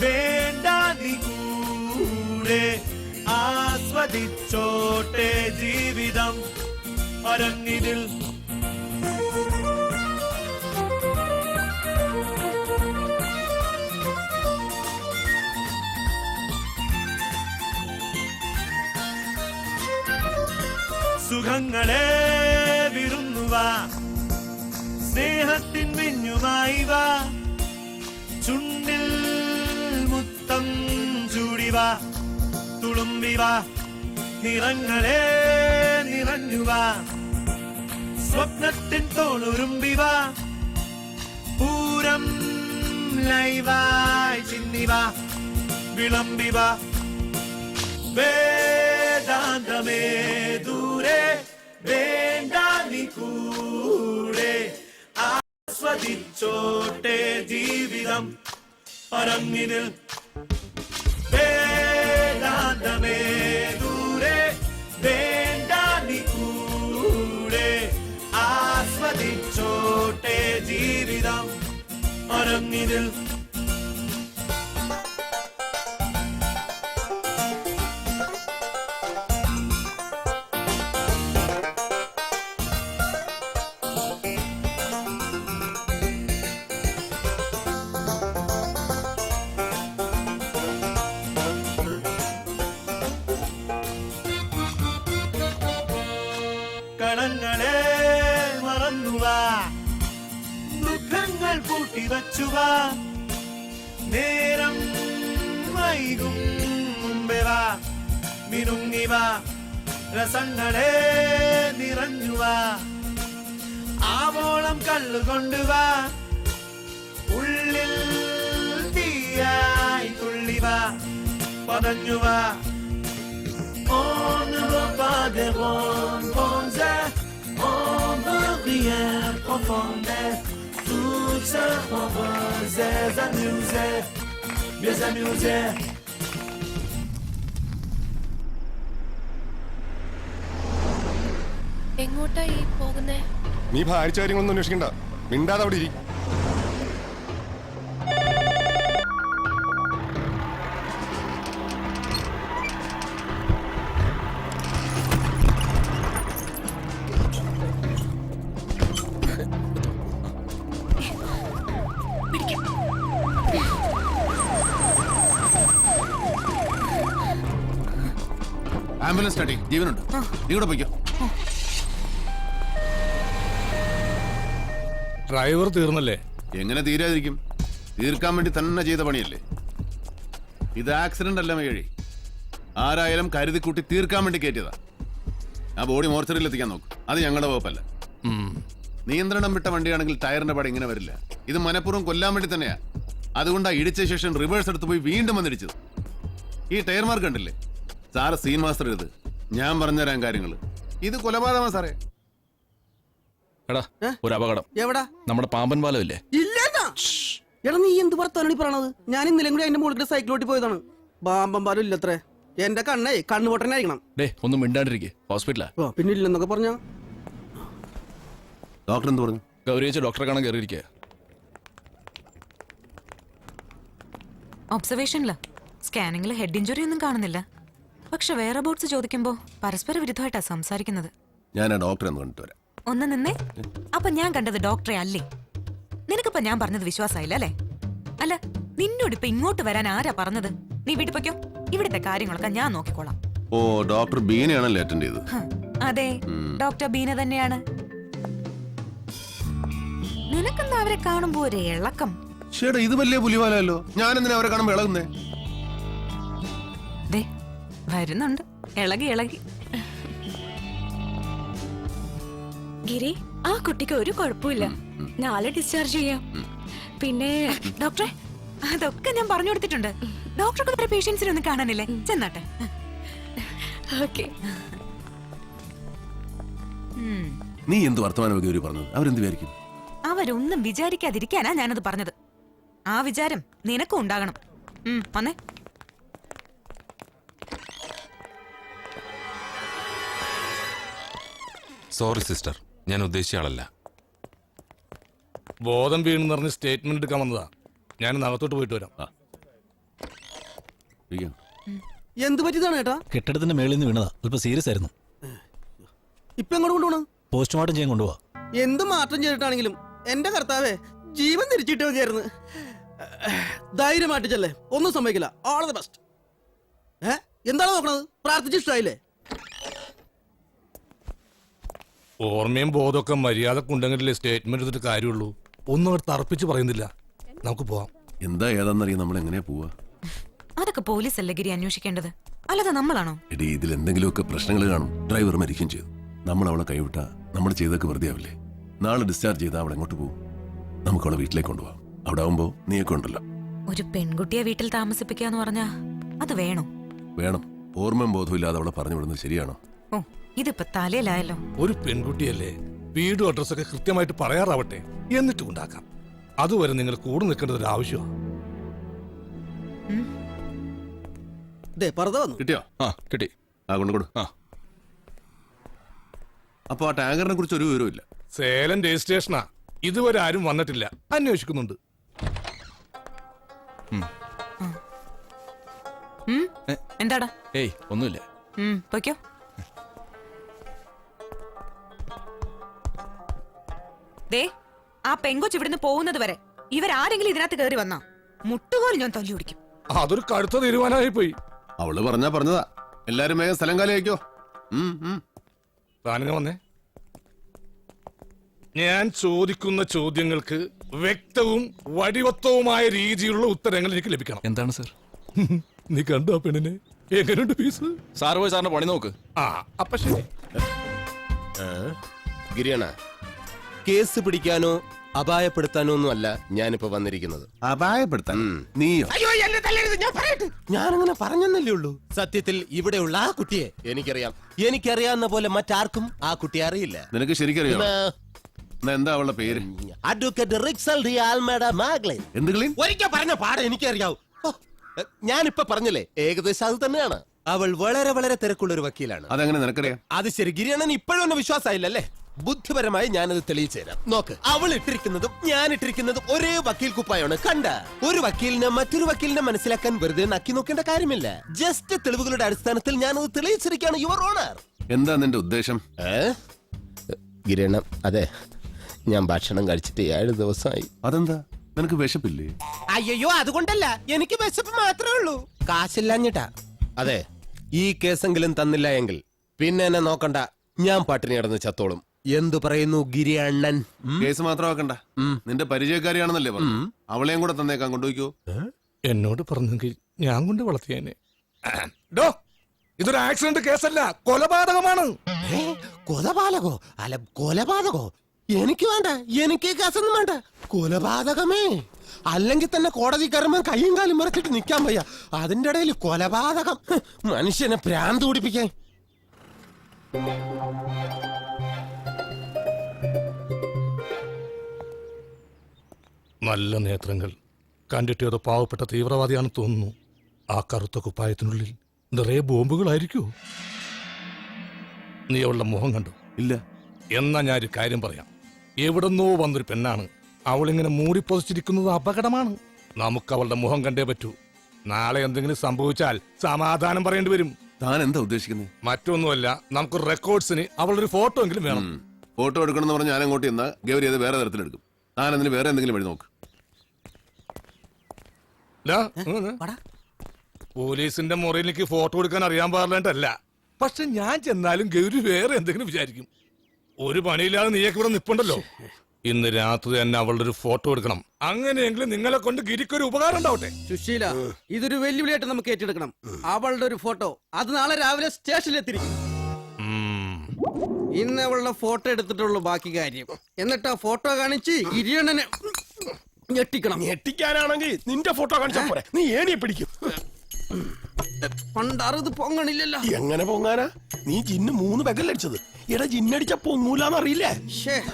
വേണ്ട നീ കൂടെ. ആസ്വദിച്ചോട്ടെ ജീവിതം അരങ്ങിതിൽ. സുഖങ്ങളെ വിരുന്നുവാ, സ്നേഹത്തിൻ വിഞ്ഞുമായി വാ. ചുണ്ടിൽ മുത്തം ചൂടിവാ, തുളുമ്പിവാ. നിറങ്ങളെ നിറഞ്ഞുവാ, സ്വപ്നത്തിൻ തോളുരുമ്പിവാ. പൂരം ലൈവായി ചിന്നിവാ, വിളമ്പിവാ. വേദാന്തമേ ദൂരെ വേണ്ട നീ കൂടെ. ആസ്വദിച്ചോട്ടെ ജീവിതം അരങ്ങിനിൽ. വേദാന്തമേ ദൂരെ വേണ്ട നീ കൂടെ. ആസ്വദിച്ചോട്ടെ ജീവിതം അരങ്ങിനിൽ. കണ്ണുകൾ പൂട്ടി വച്ചുവാ നേരം വൈകും മുമ്പേ വാ മിനുങ്ങിവാ രസങ്ങളെ നിറഞ്ഞുവാ ആവോളം കള്ളുകൊണ്ടുവാ ഉള്ളിൽ തീയായി തുള്ളിവാ പതഞ്ഞുവാ On ne va pas des bonbons, on veut rien profonder. Tout ça on veut s'amuser, bien s'amuser. എങ്ങോട്ടാ ഈ പോകുന്നേ? നീ ഭാരിച്ച കാര്യങ്ങളൊന്നും അന്വേഷിക്കണ്ട, മിണ്ടാതെ അവിടെ ഇരിക്കും. ആംബുലൻസ് സ്റ്റാർട്ട് ജീവനുണ്ട്. നീ കൂടെ പോയിക്കോ. ഡ്രൈവർ തീർന്നല്ലേ? എങ്ങനെ തീരാതിരിക്കും? തീർക്കാൻ വേണ്ടി തന്നെ ചെയ്ത പണിയല്ലേ ഇത്. ആക്സിഡന്റ് അല്ല മേഴി, ആരായാലും കരുതി കൂട്ടി തീർക്കാൻ വേണ്ടി കയറ്റിയതാ. ആ ബോഡി മോർച്ചറിയിൽ എത്തിക്കാൻ നോക്കും, അത് ഞങ്ങളുടെ വകുപ്പല്ല. നിയന്ത്രണം വിട്ട വണ്ടിയാണെങ്കിൽ ടയറിന്റെ പാട് ഇങ്ങനെ വരില്ല. ഇത് മനഃപൂർവ്വം കൊല്ലാൻ വേണ്ടി തന്നെയാ. അതുകൊണ്ടാ ഇടിച്ച ശേഷം റിവേഴ്സ് എടുത്ത് പോയി വീണ്ടും വന്നിടിച്ചത്. ഈ ടയർ മാർക്ക് കണ്ടില്ലേ? സാറ് സീൻ മാസ്റ്റർ ഇത്. ഞാൻ പറഞ്ഞുതരാൻ കാര്യങ്ങൾ. ഇത് കൊലപാതകമാ സാറേ. എടാ ഒരു അപകടം. എവിടാ? നമ്മുടെ പാമ്പൻ പാലം ഇല്ലേ? ഇല്ലെന്നാ. എടാ നീ എന്ത് വർത്താനാണ് പറയണത്? ഞാൻ ഇന്നലെ കൂടി അതിന്റെ മുകളിൽ സൈക്കിളോട്ടി പോയതാണ്. ബാമ്പം പാലും ഇല്ലത്രേ. എന്റെ കണ്ണേ കണ്ണുപൊട്ടനായിരിക്കണം. ഡേ ഒന്നും മിണ്ടാണ്ടിരിക്കേ. ഹോസ്പിറ്റലാ. പിന്നെ ഇല്ലെന്നൊക്കെ പറഞ്ഞ ഡോക്ടർ എന്ത് പറഞ്ഞു? ഗൗരിയച്ച ഡോക്ടറെ കാണാൻ കയറിയിരിക്കുക. ഒബ്സർവേഷനില് സ്കാനിങ്ങിൽ ഹെഡ് ഇഞ്ചുറി ഒന്നും കാണുന്നില്ല. പക്ഷെ വേറെ ബോട്ട്സ് ചോദിക്കുമ്പോ പരസ്പര വിരുദ്ധമായിട്ടാ സംസാരിക്കുന്നത്. ഞാൻ ആ ഡോക്ടറെ ഒന്ന് കണ്ടിട്ട് വരാം. ഒന്ന് നിന്നേ. അപ്പൊ ഞാൻ കണ്ടത് ഡോക്ടറെ അല്ലേ? നിനക്കിപ്പോ ഞാൻ പറഞ്ഞത് വിശ്വാസമായില്ല അല്ലേ? അല്ല, നിന്നോട് ഇപ്പൊ ഇങ്ങോട്ട് വരാൻ ആരാ പറഞ്ഞത്? നീ വീട്ടിൽ പൊയ്ക്കോ, ഇവിടുത്തെ കാര്യങ്ങളൊക്കെ ഞാൻ നോക്കിക്കോളാം. ഓ, ഡോക്ടർ ബീനയാണല്ലേ അറ്റൻഡ് ചെയ്തത്? അതെ, ഡോക്ടർ ബീന തന്നെയാണ്. നിനക്കെന്താ അവരെ കാണുമ്പോ ഒരു ഇളക്കം? ചേട്ടാ ഇത് വലിയ പുലിവാലല്ലോ. ഞാൻ എന്തിനാ അവരെ കാണുമ്പോ ഇളകുന്നേ? ദേ വരുന്നുണ്ട്, ഇളകി ഇളകി. ഗിരി, ആ കുട്ടിക്ക് ഒരു കുഴപ്പമില്ല. നാളെ ഡിസ്ചാർജ് ചെയ്യാം. പിന്നെ ഡോക്ടറെ, അതൊക്കെ ഞാൻ പറഞ്ഞു കൊടുത്തിട്ടുണ്ട്. ഡോക്ടർക്ക് വേറെ പേഷ്യൻസിനെ ഒന്നും കാണാനില്ലേ? ചെന്നാട്ടെ. ഓക്കെ. നീ എന്ത് വർത്തമാനം ഗൗരി പറഞ്ഞത്? അവരെന്ത് വിചാരിക്കും? അവരൊന്നും വിചാരിക്കാതിരിക്കാനാ ഞാനത് പറഞ്ഞത്. ആ വിചാരം നിനക്കും ഉണ്ടാകണം. വന്നേ. സോറി സിസ്റ്റർ, ഞാൻ ഉദ്ദേശിച്ച ആളല്ല. ബോധം വീണെന്ന് പറഞ്ഞ് സ്റ്റേറ്റ്മെന്റ് എടുക്കാൻ വന്നതാ. ഞാൻ നഗത്തോട്ട് പോയിട്ട് വരാം. എന്ത് പറ്റിയതാണ് ഏട്ടാ? കെട്ടിടത്തിന്റെ മേളിൽ നിന്ന് വീണതാ. അല്പം സീരിയസ് ആയിരുന്നു. ഇപ്പൊ എങ്ങോട്ട് കൊണ്ടുപോകണം? പോസ്റ്റ്മോർട്ടം ചെയ്യാൻ കൊണ്ടുപോവാ. എന്ത് മാറ്റം ചെയ്തിട്ടാണെങ്കിലും എന്റെ കർത്താവേ ജീവൻ തിരിച്ചിട്ട് മതിയായിരുന്നു. ധൈര്യമായിട്ട് ചെല്ലേ, ഒന്നും സംഭവിക്കില്ല. All the best. എന്താണ് നോക്കണത്? പ്രാർത്ഥിച്ചിഷ്ടായില്ലേ? ഓർമ്മയും ബോധമൊക്കെ മര്യാദക്കുണ്ടെങ്കിലേ സ്റ്റേറ്റ്മെന്റ് എടുത്തിട്ട് കാര്യമുള്ളൂ. ഒന്നും അവർ തറപ്പിച്ച് പറയുന്നില്ല. നമുക്ക് പോവാം. എന്താ ഏതാന്നറിയാം. നമ്മൾ എങ്ങനെയാ പോവാ? അതൊക്കെ പോലീസല്ലേ ഗിരി അന്വേഷിക്കേണ്ടത്, അല്ലാതെ നമ്മളാണോ? എടി, ഇതിൽ എന്തെങ്കിലുമൊക്കെ പ്രശ്നങ്ങൾ കാണും. ഡ്രൈവർ മരിക്കും ചെയ്തു. നമ്മൾ അവളെ കൈവിട്ട നമ്മൾ ചെയ്തൊക്കെ വെറുതെ ആവില്ലേ? നാളെ ഡിസ്ചാർജ് ചെയ്താൽ അവളെ എങ്ങോട്ട് പോകും? നമുക്ക് അവളെ വീട്ടിലേക്ക് കൊണ്ടുപോകാം. അവിടെ ആവുമ്പോ നീയൊക്കെ ഉണ്ടല്ലോ. ഒരു പെൺകുട്ടിയെ വീട്ടിൽ താമസിപ്പിക്കാന്ന് പറഞ്ഞാ അത് വേണോ? വേണം. ഓർമ്മയും ബോധവും ഇല്ലാതെ അവളെ പറഞ്ഞു വിടുന്നത് ശരിയാണോ? ഓ, ഇതിപ്പോ തലയിലായല്ലോ. ഒരു പെൺകുട്ടിയല്ലേ, വീടും അഡ്രസ്സൊക്കെ കൃത്യമായിട്ട് പറയാറാവട്ടെ, എന്നിട്ട് ഉണ്ടാക്കാം. അതുവരെ നിങ്ങൾ കൂടെ നിൽക്കേണ്ടത് ഒരു ആവശ്യമാണ്. കിട്ടിയോ? ആ കിട്ടി. ആ കൊണ്ടുകൊടു. അപ്പൊ ആ ടാങ്കറിനെ കുറിച്ച് ഒരു വിവരവും ഇല്ല. സേലം രജിസ്ട്രേഷനാ. ഇതുവരെ ആരും വന്നിട്ടില്ല. അന്വേഷിക്കുന്നുണ്ട്. എന്താടാ? ഏയ് ഒന്നുമില്ല. പൊയ്ക്കോ. ദേ, ആ പെങ്കൊച്ച് ഇവിടുന്ന് പോകുന്നത് വരെ ഇവരാരെങ്കിലും ഇതിനകത്ത് കയറി വന്നാ മുട്ടുപോലും ഞാൻ തല്ലി ഓടിക്കും. അതൊരു കടുത്ത തീരുമാനമായി പോയി. അവള് പറഞ്ഞതാ. എല്ലാരും വേഗം സ്ഥലം കാലി അയക്കോ. താനിങ്ങ വന്നേ. ഞാൻ ചോദിക്കുന്ന ചോദ്യങ്ങൾക്ക് വ്യക്തവും വടിവത്തവുമായ രീതിയിലുള്ള ഉത്തരങ്ങൾ എനിക്ക് ലഭിക്കണം. എന്താണ് സർ? നീ കണ്ടോ പെണ്ണിനെ? എങ്ങനെയുണ്ട് പീസ്? സാർ പോയി സാറിന്റെ പണി നോക്ക്. ആ അപ്പൊ ശരി. ഗിരിയണ, കേസ് പിടിക്കാനോ അപായപ്പെടുത്താനോ ഒന്നും അല്ല ഞാനിപ്പോ വന്നിരിക്കുന്നത്. അപായപ്പെടുത്താൻ നീയോ? ഞാനങ്ങനെ പറഞ്ഞെന്നല്ലേ ഉള്ളൂ. സത്യത്തിൽ ഇവിടെയുള്ള ആ കുട്ടിയെ എനിക്കറിയാവുന്ന പോലെ മറ്റാർക്കും ആ കുട്ടിയെ അറിയില്ല. നിനക്ക് ശരിക്കറിയാം? എന്താ അവളുടെ പേര്? അഡ്വക്കേറ്റ് റിക്സൽ ഡി ആൽമേഡ മാഗ്ലിൻ. എന്തെങ്കിലും ഒരിക്കൽ പറഞ്ഞ പാടെ എനിക്കറിയാവൂ. ഞാനിപ്പോ പറഞ്ഞില്ലേ, ഏകദേശം അത് തന്നെയാണ്. അവൾ വളരെ വളരെ തിരക്കുള്ള ഒരു വക്കീലാണ്. അതെങ്ങനെ നിനക്കറിയാം? അത് ശരി, ഗിരിയണ്ണൻ ഇപ്പോഴും എന്നെ വിശ്വാസമായില്ലല്ലേ? ബുദ്ധിപരമായി ഞാനത് തെളിയിച്ചു തരാം. നോക്ക്, അവൾ ഇട്ടിരിക്കുന്നതും ഞാൻ ഇട്ടിരിക്കുന്നതും ഒരേ വക്കീൽ കുപ്പായാണ്. കണ്ട, ഒരു വക്കീലിനെ മറ്റൊരു വക്കീലിനെ മനസ്സിലാക്കാൻ വെറുതെ നക്കി നോക്കേണ്ട കാര്യമില്ല. ജസ്റ്റ് തെളിവുകളുടെ അടിസ്ഥാനത്തിൽ ഞാനത് തെളിയിച്ചിരിക്കുകയാണ്, യുവർ ഓണർ. എന്താ നിന്റെ ഉദ്ദേശം? ഗിരിയണ്ണൻ, അതെ, ഞാൻ ഭക്ഷണം കഴിച്ചിട്ട് 7 ദിവസമായി. അതെന്താ, നിനക്ക് വിശപ്പില്ലേ? അയ്യോ, അതുകൊണ്ടല്ല, എനിക്ക് വിശപ്പ് മാത്രമേ ഉള്ളൂ, കാശില്ലാഞ്ഞിട്ടാ. അതെ, ഈ കേസെങ്കിലും തന്നില്ല എങ്കിൽ പിന്നെ എന്നെ നോക്കണ്ട, ഞാൻ പട്ടിണി കിടന്ന് ചത്തോളും. എന്തു പറയുന്നു ഗിരിയണ്ണൻ? കേസ് മാത്രമാക്കണ്ട, നിന്റെ പരിചയക്കാരിയാണെന്നല്ലേ പറഞ്ഞു. അവളെയും കൂടെ തന്നേക്കാൻ കൊണ്ടുപോയിക്കോ. എന്നോട് പറഞ്ഞെങ്കിൽ ഞാൻ കൊണ്ട് വളർത്തിയേനെ. ഇതൊരു ആക്സിഡന്റ് കേസല്ല, കൊലപാതകമാണ്. കൊലപാതകോ? അല്ല, കൊലപാതകോ? എനിക്ക് വേണ്ട, എനിക്ക് കേസൊന്നും വേണ്ട. കൊലപാതകമേ അല്ലെങ്കിൽ തന്നെ കോടതി കയറുമ്പോൾ കയ്യും കാലും മറച്ചിട്ട് നിൽക്കാൻ വയ്യ. അതിന്റെ ഇടയിൽ കൊലപാതകം. മനുഷ്യനെ ഭ്രാന്ത് പിടിപ്പിക്കാൻ. നല്ല നേത്രങ്ങൾ. കണ്ടിട്ട് ഏതോ പാവപ്പെട്ട തീവ്രവാദിയാണെന്ന് തോന്നുന്നു. ആ കറുത്ത കുപ്പായത്തിനുള്ളിൽ നിറയെ ബോംബുകളായിരിക്കോ? നീ അവളുടെ മുഖം കണ്ടു? ഇല്ല. എന്നാ ഞാനൊരു കാര്യം പറയാം. എവിടെന്നോ വന്നൊരു പെണ്ണാണ്. അവളിങ്ങനെ മൂടിപ്പൊതിച്ചിരിക്കുന്നത് അപകടമാണ്. നമുക്ക് അവളുടെ മുഖം കണ്ടേ പറ്റൂ. നാളെ എന്തെങ്കിലും സംഭവിച്ചാൽ സമാധാനം പറയേണ്ടി വരും. താൻ എന്താ ഉദ്ദേശിക്കുന്നത്? മറ്റൊന്നുമല്ല, നമുക്ക് റെക്കോർഡ്സിന് അവളുടെ ഒരു ഫോട്ടോ എങ്കിലും വേണം. ഫോട്ടോ എടുക്കണമെന്ന് പറഞ്ഞാൽ ഞാൻ അങ്ങോട്ട് ചെന്നാൽ ഗൗരി അത് വേറെ തരത്തിലെടുക്കും. താൻ അതിന് വേറെ എന്തെങ്കിലും വഴി നോക്ക്. പോലീസിന്റെ മുറിയിലേക്ക് ഫോട്ടോ എടുക്കാൻ അറിയാൻ പാടില്ലട്ടല്ല, പക്ഷെ ഞാൻ ചെന്നാലും ഗൗരി വേറെ എന്തെങ്കിലും വിചാരിക്കും. ഒരു പണിയില്ലാതെ നീയൊക്കെ ഇവിടെ നിപ്പുണ്ടല്ലോ. ഇന്ന് രാത്രി തന്നെ അവളുടെ ഒരു ഫോട്ടോ എടുക്കണം. അങ്ങനെയെങ്കിലും നിങ്ങളെ കൊണ്ട് ഗിരിക്കൊരു ഉപകാരം ഉണ്ടാവട്ടെ. സുശീല, ഇതൊരു വെല്ലുവിളിയായിട്ട് നമുക്ക് ഏറ്റെടുക്കണം. അവളുടെ ഒരു ഫോട്ടോ അത് നാളെ രാവിലെ സ്റ്റേഷനിൽ എത്തിരിക്കും. ഇന്ന് അവളുടെ ഫോട്ടോ എടുത്തിട്ടുള്ളൂ ബാക്കി കാര്യം. എന്നിട്ട് ആ ഫോട്ടോ കാണിച്ച് ഗിരിയണ്ണനെ ഞെട്ടിക്കണം. ഞെട്ടിക്കാനാണെങ്കിൽ നിന്റെ ഫോട്ടോ കാണിച്ചാ പോരെ, നീ ഏണിയെ പിടിക്കും. പണ്ടാറത് പൊങ്ങണില്ലല്ലോ. എങ്ങനെ പൊങ്ങാനാ? നീ ജിന്ന് 3 പെഗലടിച്ചത്. എടാ, ജിന്നടിച്ച പൊങ്ങൂലെന്നറിയില്ലേ?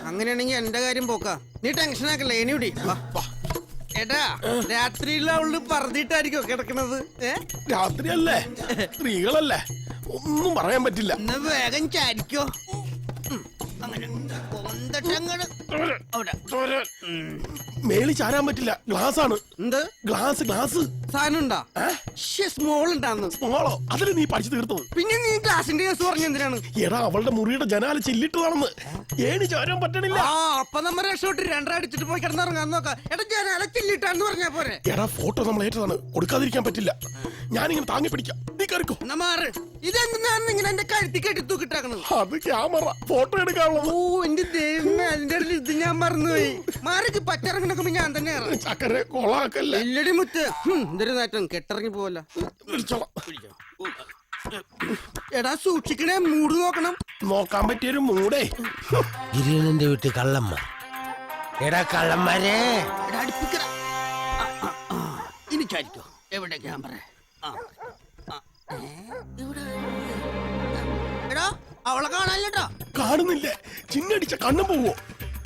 അങ്ങനെയാണെങ്കിൽ എന്റെ കാര്യം പോക്കാ. നീ ടെൻഷൻ ആക്കല്ലേ, ഏണിയുടി. എടാ, രാത്രിയിൽ അവള് പറഞ്ഞിട്ടായിരിക്കോ കിടക്കണത്? രാത്രിയല്ലേ, സ്ത്രീകളല്ലേ, ഒന്നും പറയാൻ പറ്റില്ല. എന്നാ വേഗം ചാരിക്കോ. മേളി ചാരാൻ പറ്റില്ല, ഗ്ലാസ് ആണ്. എന്ത് ഗ്ലാസ്? ഗ്ലാസ് സാധനം ഉണ്ടാ? സ്മോൾ ഉണ്ടാന്ന്. സ്മോളോ? അതിന് നീ പഠിച്ചു തീർത്തത്. പിന്നെ നീ ഗ്ലാസിന്റെ കേസ് പറഞ്ഞ എന്തിനാണ്? എടാ, അവളുടെ മുറിയുടെ ജനാല ചില്ലിട്ടതാണെന്ന്. ഏണി ചാരാൻ പറ്റണില്ല. അപ്പൊ നമ്മൾ രക്ഷോട്ട് 2 അടിച്ചിട്ട് പോയി കിടന്നിറങ്ങാൻ നോക്കാം. എടാ, ജനാല ചില്ലിട്ടാന്ന് പറഞ്ഞാ പോരെ? എടാ, ഫോട്ടോ നമ്മൾ ഏറ്റതാണ്, കൊടുക്കാതിരിക്കാൻ പറ്റില്ല. ഞാനിങ്ങനെ താങ്ങി പിടിക്കാം, നീ കയറിക്കോ. മാറ്. ഇതെന്തിനാണ് ഇങ്ങനെ എന്റെ കഴുത്തി കെട്ടി തൂക്കിട്ടാക്കണത്? അത് ക്യാമറ ഫോട്ടോ എടുക്കാനുള്ളത്. ഓ, എന്റെ ദൈവമേ, അതിന്റെ ഇടയിൽ ഇത് ഞാൻ മറന്നുപോയി. മാറിക്ക് പറ്റിറങ്ങണൊക്കെ ഞാൻ തന്നെ ചക്കരെ കൊളാക്കല്ലേ. ഇല്ലടി മുത്ത്, എന്തൊരു നേറ്റം കെട്ടിറങ്ങി പോവല്ല. എടാ, സൂക്ഷിക്കണേ, മൂട് നോക്കണം. നോക്കാൻ പറ്റിയൊരു മൂടേ. ഗിരിയണ്ണന്റെ വീട്ടിൽ കള്ളമ്മ. എടാ കള്ളന്മാരെ, ഇനി ചാരിക്കോ. എവിടെ ക്യാമറ? എടാ, അവളെ കാണാനില്ലട്ടോ. കാണുന്നില്ലേ? ചിന്നടിച്ച കണ്ണും പോവോ?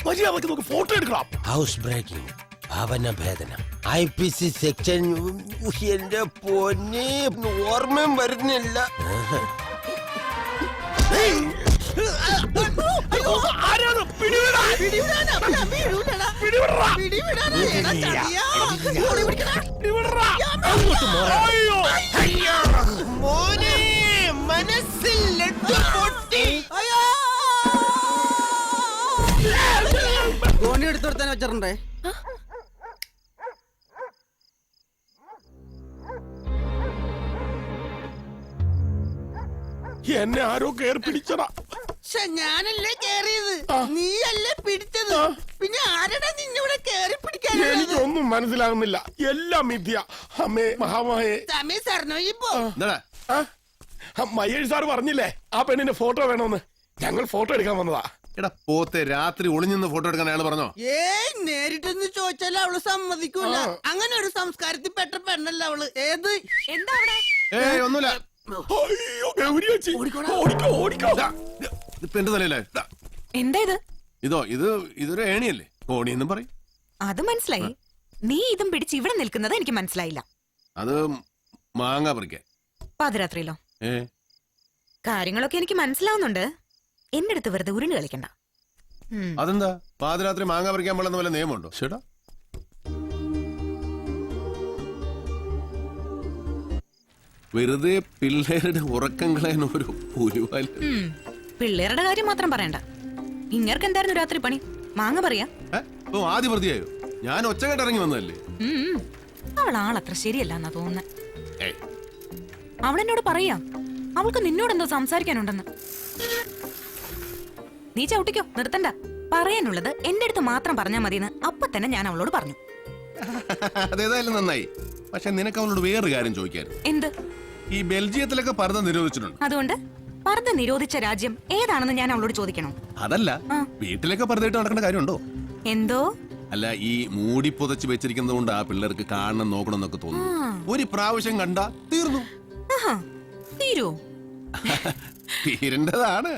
മര്യാദക്ക് നമുക്ക് ഫോട്ടോ എടുക്കണം. ഹൗസ് ബ്രേക്കിംഗ്, ഭവന ഭേദനം, IPC സെക്ഷൻ. എന്റെ പൊന്നെ, ഓർമ്മയും വരുന്നില്ല. മോനെ, മനസ്സിൽ ലഡ്ഡു പൊട്ടി. ഗോണി എടുത്തോടുത്താൻ വെച്ചിട്ടുണ്ടേ. എന്നെ ആരോ കയറി പിടിച്ചടാ. ഞാനല്ലേ കേറിയത് നീയല്ലേ പിടിച്ചത് പിന്നെ ആരടാ നിന്നിവിടെ കേറി പിടിക്കാൻ എനിക്കൊന്നും മനസ്സിലാകുന്നില്ല എല്ലാം മിഥ്യ അമ്മേ മഹാമായേ സമയം സാറിനോ ഇപ്പോ മഹേഷ് സാർ പറഞ്ഞില്ലേ ആ പെണ്ണിന്റെ ഫോട്ടോ വേണമെന്ന് ഞങ്ങൾ ഫോട്ടോ എടുക്കാൻ വന്നതാ എടാ പോത്തെ രാത്രി ഒളിഞ്ഞിന്ന് ഫോട്ടോ എടുക്കാൻ അയാൾ പറഞ്ഞോ ഏയ് നേരിട്ടൊന്ന് ചോദിച്ചാൽ അവള് സമ്മതിക്കൂല അങ്ങനെ ഒരു സംസ്കാരത്തിൽ പെട്ട പെണ്ണല്ല അവള് ഏത് എന്താ അവിടെ ഏയ് ഒന്നുമില്ല അയ്യോ, ഗൗരി ചേച്ചി. ഓടിക്കോ, ഓടിക്കോ. ഇപ്പൊ എന്റെ തലയിലേ എന്താ ഇത്? ഇതൊരു ഏണിയല്ലേ ഓണിയെന്നും പറയും. അത് മനസ്സിലായി. നീ ഇതും പിടിച്ച് ഇവിടെ നിൽക്കുന്നത് എനിക്ക് മനസ്സിലായില്ല. അത് മാങ്ങ പറിക്കാൻ പാതിരാത്രിയിലോ? കാര്യങ്ങളൊക്കെ എനിക്ക് മനസ്സിലാവുന്നുണ്ട്. എന്റെ അടുത്ത് വെറുതെ ഉരുണ്ട് കളിക്കണ്ട. അതെന്താ പാതിരാത്രി മാങ്ങ പറിക്കാൻ പാടുന്ന വല്ല നിയമമുണ്ടോ? ചേട്ടാ വെറുതെ പിള്ളേരുടെ ഉറക്കം കളയാൻ ഒരു പുരുവാല്. പിള്ളേരുടെ കാര്യം മാത്രം പറയണ്ട. ഇങ്ങർക്ക് എന്തായിരുന്നു രാത്രി പണി? മാങ്ങ പറയാ? ഓ ആദ്യ പ്രതിയായോ? ഞാൻ ഒച്ചകെട്ട് ഇറങ്ങി വന്നതല്ലേ. അവൾ ആളത്ര ശരിയല്ല എന്നാ തോന്നുന്നത്. അവളെന്നോട് പറയാ അവൾക്ക് നിന്നോട് എന്തോ സംസാരിക്കാനുണ്ടെന്ന്. നീ ചവിട്ടിക്കോ, നിർത്തണ്ട. പറയാനുള്ളത് എന്റെ അടുത്ത് മാത്രം പറഞ്ഞാ മതിയെന്ന് അപ്പൊ തന്നെ ഞാൻ അവളോട് പറഞ്ഞു. അതേതായാലും നന്നായി. പക്ഷെ നിനക്ക് അവളോട് വേറൊരു കാര്യം ചോദിക്കായിരുന്നു. എന്ത്? ഈ ബെൽജിയത്തിലൊക്കെ പർദ്ദ നിരോധിച്ചിട്ടുണ്ട്. അതുകൊണ്ട് പർദ്ദ നിരോധിച്ച രാജ്യം ഏതാണെന്ന് ഞാൻ അവളോട് ചോദിക്കണോ? അതല്ല, വീട്ടിലൊക്കെ പർദ്ദയിട്ട് നടക്കേണ്ട കാര്യമുണ്ടോ? എന്തോ അല്ല, ഈ മൂടി പുതച്ച് വെച്ചിരിക്കുന്നത് കൊണ്ട് ആ പിള്ളേർക്ക് കാണണം നോക്കണം എന്നൊക്കെ തോന്നുന്നു. ഒരു പ്രാവശ്യം കണ്ടാ തീർന്നു. തീരോ? തീരേണ്ടതാണ്.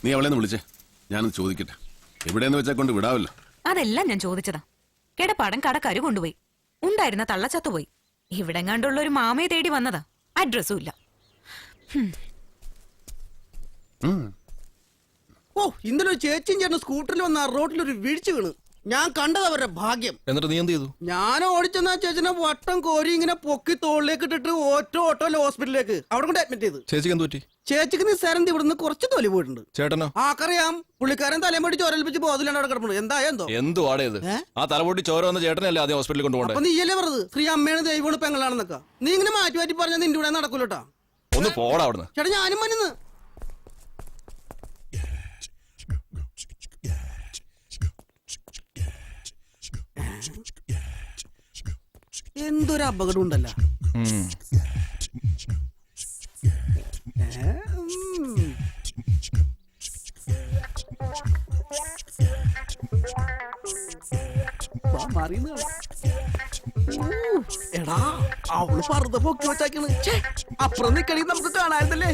നീ അവളെ വിളിച്ചേ, ഞാനത് ചോദിക്കട്ടെ. എവിടെയെന്ന് വെച്ചാ കൊണ്ട് വിടാവല്ലോ. അതെല്ലാം ഞാൻ ചോദിച്ചതാ. കിടപ്പാടം കടക്കാര് കൊണ്ടുപോയി. ഉണ്ടായിരുന്ന തള്ളച്ചത്തുപോയി. ഇവിടെ കണ്ടുള്ള ഒരു മാമയെ തേടി വന്നതാ. അഡ്രസ്സും ഇല്ല. ഓ ഇന്നലെ ഒരു ചേച്ചിയും ചേട്ടൻ സ്കൂട്ടറിൽ വന്ന റോഡിലൊരു വീഴ്ച വീണ്. ഞാൻ കണ്ടത് അവരുടെ ഭാഗ്യം. എന്നിട്ട് നീ എന്ത് ചെയ്തു? ഞാൻ ഓടിച്ചെന്നാ ചേച്ചനെ വട്ടം കോരി ഇങ്ങനെ പൊക്കി തോളിലേക്ക് ഇട്ടിട്ട് ഓട്ടോയിൽ ഹോസ്പിറ്റലിലേക്ക് അവിടെ കൊണ്ട് അഡ്മിറ്റ് ചെയ്ത്. ചേച്ചിക്ക് എന്ത് പറ്റി? ചേച്ചിക്ക് നിസ്സാരം ഇവിടുന്ന് കുറച്ച് തൊലി പോയിട്ടുണ്ട്. ചേട്ടനോ? ആക്കറിയാം, പുള്ളിക്കാരൻ തലമുടി ചോരൽപ്പിച്ച് ബോധമില്ലാണ്ട് അവിടെ കിടപ്പുണ്ട്. എന്തായോ എന്തോ. എന്തു ആടേത്? ആ തലപൊട്ടി ചോര വന്ന ചേട്ടനല്ലേ ആദ്യം ഹോസ്പിറ്റലിൽ കൊണ്ടുപോകണ്ടേ? അപ്പൊ നീയല്ലേ പറഞ്ഞത് ശ്രീ അമ്മയാണ് ദൈവമാണ് പെങ്ങളാണെന്നൊക്കെ. നീ ഇങ്ങനെ മാറ്റി മാറ്റി പറഞ്ഞാൽ നിന്റെ ഇവിടെ നടക്കൂലട്ടാ. ഒന്ന് പോടാ അവിടുന്ന്. ചേട്ടാ ഞാനും മനുന്ന്. എന്തൊരു അപകടം ഉണ്ടല്ലോ. എടാ അവള് പർദ്ദ പൊക്കി വെച്ചാക്കണ്. അപ്പുറം നിക്കണി നമുക്ക് കാണാറുണ്ടല്ലേ.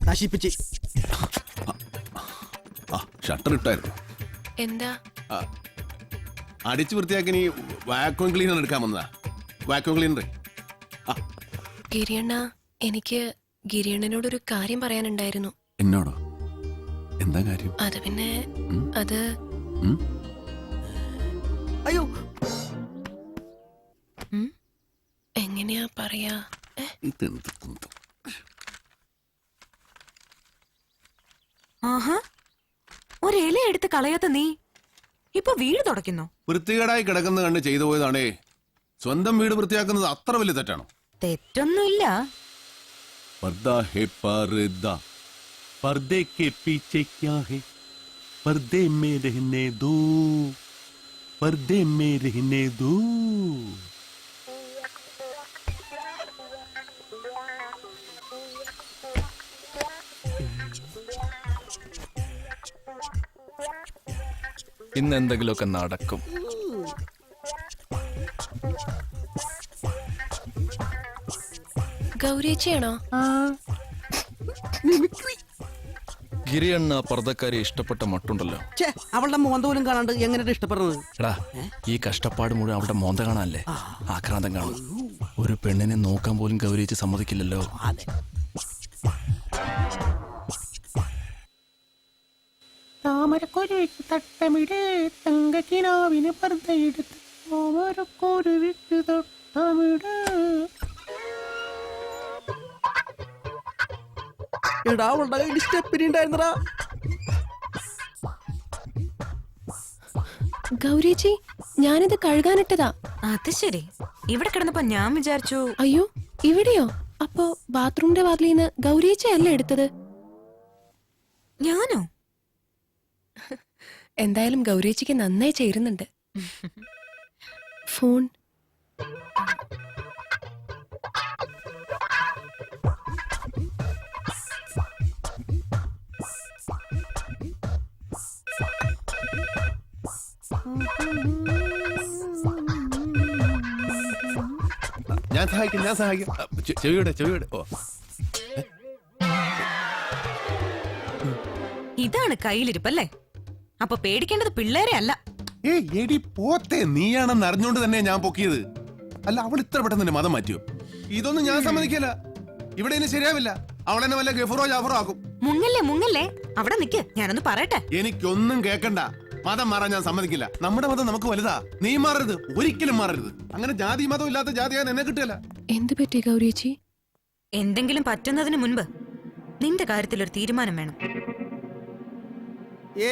നശിപ്പിച്ച് ഷട്ടർ ഇട്ടായിരുന്നു. എന്താ? അടിച്ചു വൃത്തിയാക്കി നീ വാക്യൂം ക്ലീനർ എടുക്കാൻ വന്നതാ. Vacuum cleaner. ഗിരിയണ്ണ, എനിക്ക് ഗിരിയണ്ണനോടൊരു കാര്യം പറയാനുണ്ടായിരുന്നു. എന്നോടോ? എന്താ കാര്യം? അത് പിന്നെ അത് അയ്യോ എങ്ങനെയാ പറയാ? ആഹാ, ഒരു ഇല എടുത്ത് കളയാത്ത നീ ഇപ്പൊ വീട് തുടയ്ക്കുന്നു. വൃത്തികേടായി കിടക്കുന്ന കണ്ട് ചെയ്തു പോയതാണേ. സ്വന്തം വീട് വൃത്തിയാക്കുന്നത് അത്ര വലിയ തെറ്റാണോ? തെറ്റൊന്നുമില്ല. पर्दा है पर्दा, पर्दे के पीछे क्या है? पर्दे में रहने दो, पर्दे में रहने दो. ഇന്ന് എന്തെങ്കിലുമൊക്കെ നടക്കും. ഗൗരിയച്ചിയാണോ? ഗിരിയണ്ണ പർദ്ദക്കാരെ ഇഷ്ടപ്പെട്ട മട്ടുണ്ടല്ലോ. അവളുടെ മോന്ത പോലും കാണാണ്ട് എങ്ങനെ ഇഷ്ടപ്പെടുന്നത്? എടാ, ഈ കഷ്ടപ്പാട് മുഴുവൻ അവളുടെ മോന്ത കാണാനല്ലേ? ആക്രാന്തം കാണും. ഒരു പെണ്ണിനെ നോക്കാൻ പോലും ഗൗരിച്ച് സമ്മതിക്കില്ലല്ലോ. താമരക്കൊരുവിക്ക് തട്ടമിട്, തങ്കക്കിനാവിന് പർദ്ദയെടുത്ത് താമരക്കൊരുവിക്ക് തട്ടമിട്. എടാ അവളുടെ കയ്യിൽ സ്റ്റെപ്പിനി ഉണ്ടായിരുന്നടാ. ഗൗരിച്ചി ഞാനിത് കഴുകാനിട്ടതാ. അത് ശരി. ഇവിടെ കിടന്നപ്പോ ഞാൻ വിചാരിച്ചു. അയ്യോ ഇവിടെയോ? അപ്പോ ബാത്റൂമിന്റെ വാതിലിൽ നിന്ന് ഗൗരിച്ചി അല്ല എടുത്തത്? ഞാനോ? എന്തായാലും ഗൗരിച്ചിക്ക് നന്നായി ചേരുന്നുണ്ട്. ഫോൺ ഞാൻ സഹായിക്കാം. ചെവിയുടെ ഓ ഇതാണ് കയ്യിലിരിപ്പല്ലേ? അപ്പൊ പേടിക്കേണ്ടത് പിള്ളേരെ അല്ല. ഏയ് എടി പോത്തെ, നീയാണെന്ന് അറിഞ്ഞോണ്ട് തന്നെ ഞാൻ പൊക്കിയത്. അല്ല, അവൾ ഇത്ര പെട്ടെന്ന് തന്നെ മതം മാറ്റിയോ? ഇതൊന്നും ഞാൻ സമ്മതിക്കില്ല. ഇവിടെ ഇനി ശരിയാവില്ല. അവളെന്നെ വല്ല ഗഫറോ ജാഫറോ ആക്കും. മുങ്ങല്ലേ അവിടെ നിക്ക്, ഞാനൊന്ന് പറയട്ടെ. എനിക്കൊന്നും കേക്കണ്ട. മതം മാറാൻ ഞാൻ സമ്മതിക്കില്ല. നമ്മുടെ മതം നമുക്ക് വലുതാ. നീ മാറരുത്, ഒരിക്കലും മാറരുത്. അങ്ങനെ ജാതി മതം ഇല്ലാത്ത ജാതിയാൻ എന്നെ കിട്ടില്ല. എന്ത് പറ്റി ഗൗരിച്ചി? എന്തെങ്കിലും പറ്റുന്നതിന് മുൻപ് നിന്റെ കാര്യത്തിൽ ഒരു തീരുമാനം വേണം.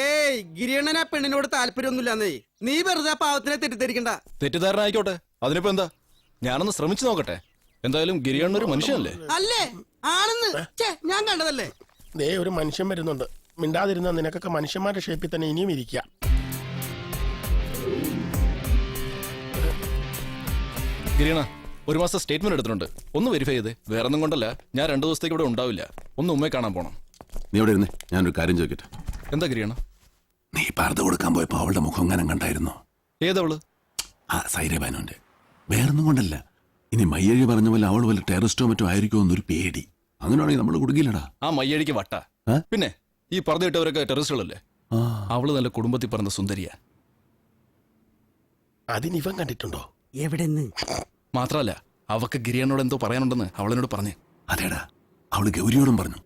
ഏയ് ഗിരിയണ്ണൻ ആ പെണ്ണിനോട് താല്പര്യമൊന്നുമില്ലെന്നേ. നീ വെറുതെ ആ പാവത്തിനെ തെറ്റിദ്ധരിക്കണ്ട. തെറ്റിദ്ധാരണ ആയിക്കോട്ടെ, അതിനിപ്പോ എന്താ? ഞാനൊന്ന് ശ്രമിച്ചു നോക്കട്ടെ. എന്തായാലും ഗിരിയണ്ണ ഒരു മനുഷ്യനല്ലേ? അല്ലേ? ആണെന്ന് ഞാൻ കണ്ടതല്ലേ. ദേ ഒരു മനുഷ്യൻ വരുന്നുണ്ട്. മിണ്ടാതിരുന്ന നിനക്കൊക്കെ മനുഷ്യന്മാരുടെ ഷേപ്പിൽ തന്നെ ഇനിയും ഇരിക്കുക. ഗിരിയണ്ണ, ഒരു മാസം സ്റ്റേറ്റ്മെന്റ് എടുത്തിട്ടുണ്ട്. ഒന്ന് വെരിഫൈ ചെയ്തേ. വേറെ ഒന്നും കൊണ്ടല്ല, ഞാൻ 2 ദിവസത്തേക്ക് ഇവിടെ ഉണ്ടാവില്ല. ഒന്ന് ഉമ്മയെ കാണാൻ പോണം. നീ ഇവിടെ ഇരുന്നേ, ഞാനൊരു കാര്യം ചോദിക്കട്ടെ. എന്താ ഗിരിയണ്ണ? നീ പർദ്ദ കൊടുക്കാൻ പോയപ്പോ അവളുടെ മുഖം അങ്ങനെ കണ്ടായിരുന്നോ? ഏതവള്? ആ സൈരബാനുന്റെ. വേറൊന്നും കൊണ്ടല്ല, ഇനി മയ്യഴി പറഞ്ഞ പോലെ അവൾ വല്ല ടെററിസ്റ്റോ മറ്റോ ആയിരിക്കുമോ എന്നൊരു പേടി. അങ്ങനെയാണെങ്കിൽ നമ്മൾ കുടുങ്ങിയില്ലടാ. ആ മയ്യടിക്ക് വട്ട. പിന്നെ ഈ പർദ്ദ ഇട്ടവരൊക്കെ ടെററിസ്റ്റുകളല്ലേ? അവള് നല്ല കുടുംബത്തിൽ പറഞ്ഞ സുന്ദരിയാ. അതിനിവൻ കണ്ടിട്ടുണ്ടോ? എവിടെന്ന്? മാത്രല്ല, അവക്ക് ഗിരിയണ്ണോട് എന്തോ പറയാനുണ്ടെന്ന് അവളെന്നോട് പറഞ്ഞു. അതേടാ, അവള് ഗൗരിയോടും പറഞ്ഞു.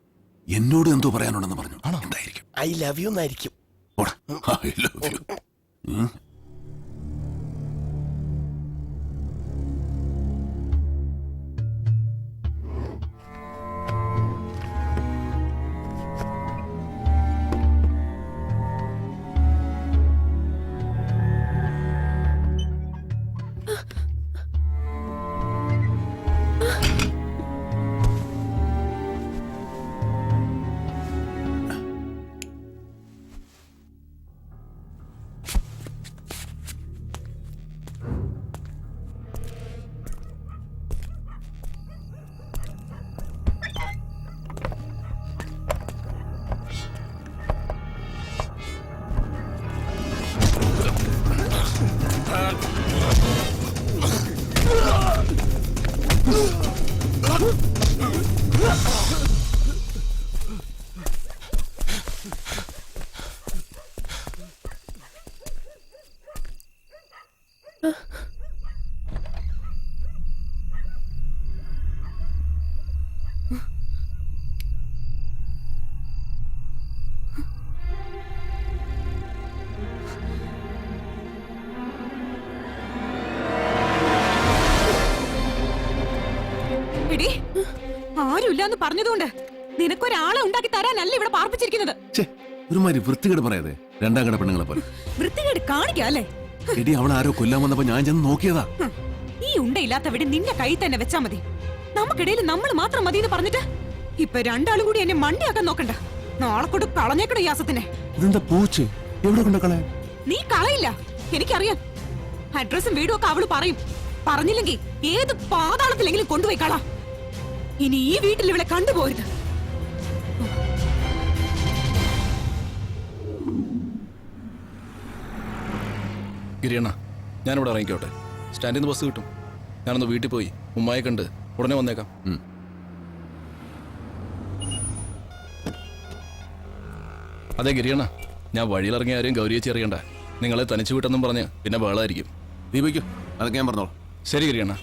എന്നോട് എന്തോ പറയാനുണ്ടെന്ന് പറഞ്ഞു. എന്തായിരിക്കും? ഐ ലവ് യു എന്നായിരിക്കും. I love you. ആരുമില്ലാന്ന് പറഞ്ഞതുകൊണ്ട് നിനക്കൊരാളെ ഉണ്ടാക്കി തരാനല്ല ഇവിടെ പാർപ്പിച്ചിരിക്കുന്നത്. ഒരുമാതിരി വൃത്തികേട് പറയാതെ, 2ാം കട പെണ്ണുങ്ങളെ പോലെ. വൃത്തികേട് കാണിക്കല്ലേ? എടി, അവൾ ആരോ കൊല്ലാൻ വന്നപ്പോ ഞാൻ ചെന്ന് നോക്കിയതാ. ഈ ഉണ്ടയില്ലാത്ത വീട് നിന്റെ കൈ തന്നെ വെച്ചാ മതി. നമുക്കിടയിൽ നമ്മൾ മാത്രം മതി എന്ന് പറഞ്ഞിട്ട് ഇപ്പൊ 2 ആളും കൂടി എന്നെ മണ്ടിയാക്കാൻ നോക്കണ്ട. നാളെ കൊണ്ട് കളഞ്ഞേക്കണ യാസത്തിനെ. ഇതെന്താ പൂച്ച്? എവിടെ കൊണ്ട് കളയാൻ? നീ കളയില്ല, എനിക്കറിയാം. അഡ്രസ്സും വീടും ഒക്കെ അവള് പറയും. പറഞ്ഞില്ലെങ്കിൽ ഏത് പാതാളത്തിലെങ്കിലും കൊണ്ടുപോയി കള. ഇനി ഈ വീട്ടിൽ ഇവിടെ കണ്ടുപോയത്. ഗിരിയണ്ണ, ഞാനിവിടെ ഇറങ്ങിക്കോട്ടെ. സ്റ്റാൻഡിൽ നിന്ന് ബസ് കിട്ടും. ഞാനൊന്ന് വീട്ടിൽ പോയി ഉമ്മായി കണ്ട് ഉടനെ വന്നേക്കാം. അതെ ഗിരിയണ്ണ, ഞാൻ വഴിയിലിറങ്ങിയ ആരെയും ഗൗരിയേച്ചി അറിയണ്ട. നിങ്ങളെ തനിച്ചു വിട്ടെന്നും പറഞ്ഞ് പിന്നെ ബഹളായിരിക്കും. ദീപിക്കോ, അതൊക്കെ ഞാൻ പറഞ്ഞോളാം. ശരി ഗിരിയണ്ണ.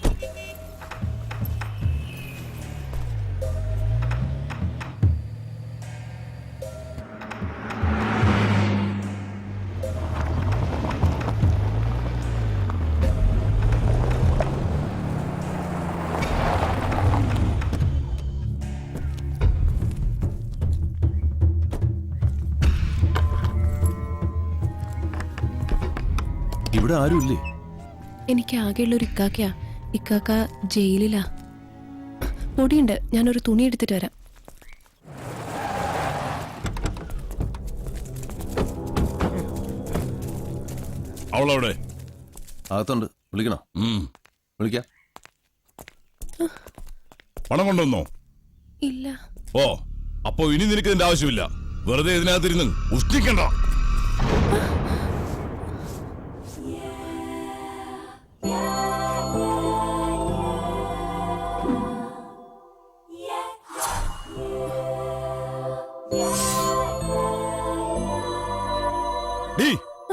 ഇവിടെ ആരും ഇല്ലേ? എനിക്ക് ആകെയുള്ള ഒരു ഇക്കാക്കയാ. ഇക്കാക്ക ജയിലിലാ. പൊടിയുണ്ട്, ഞാനൊരു തുണി എടുത്തിട്ട് വരാം. അവളവിടെ അകത്തുണ്ട്. വിളിക്കണോ? വിളിക്കാം. പണം കൊണ്ടുവന്നോ? ഇല്ല. ഓ, അപ്പോ ഇനി നിനക്ക് ഇതിന്റെ ആവശ്യമില്ല. വെറുതെ ഇതിനകത്തിരുന്ന് ഉഷ്ടിക്കണ്ട.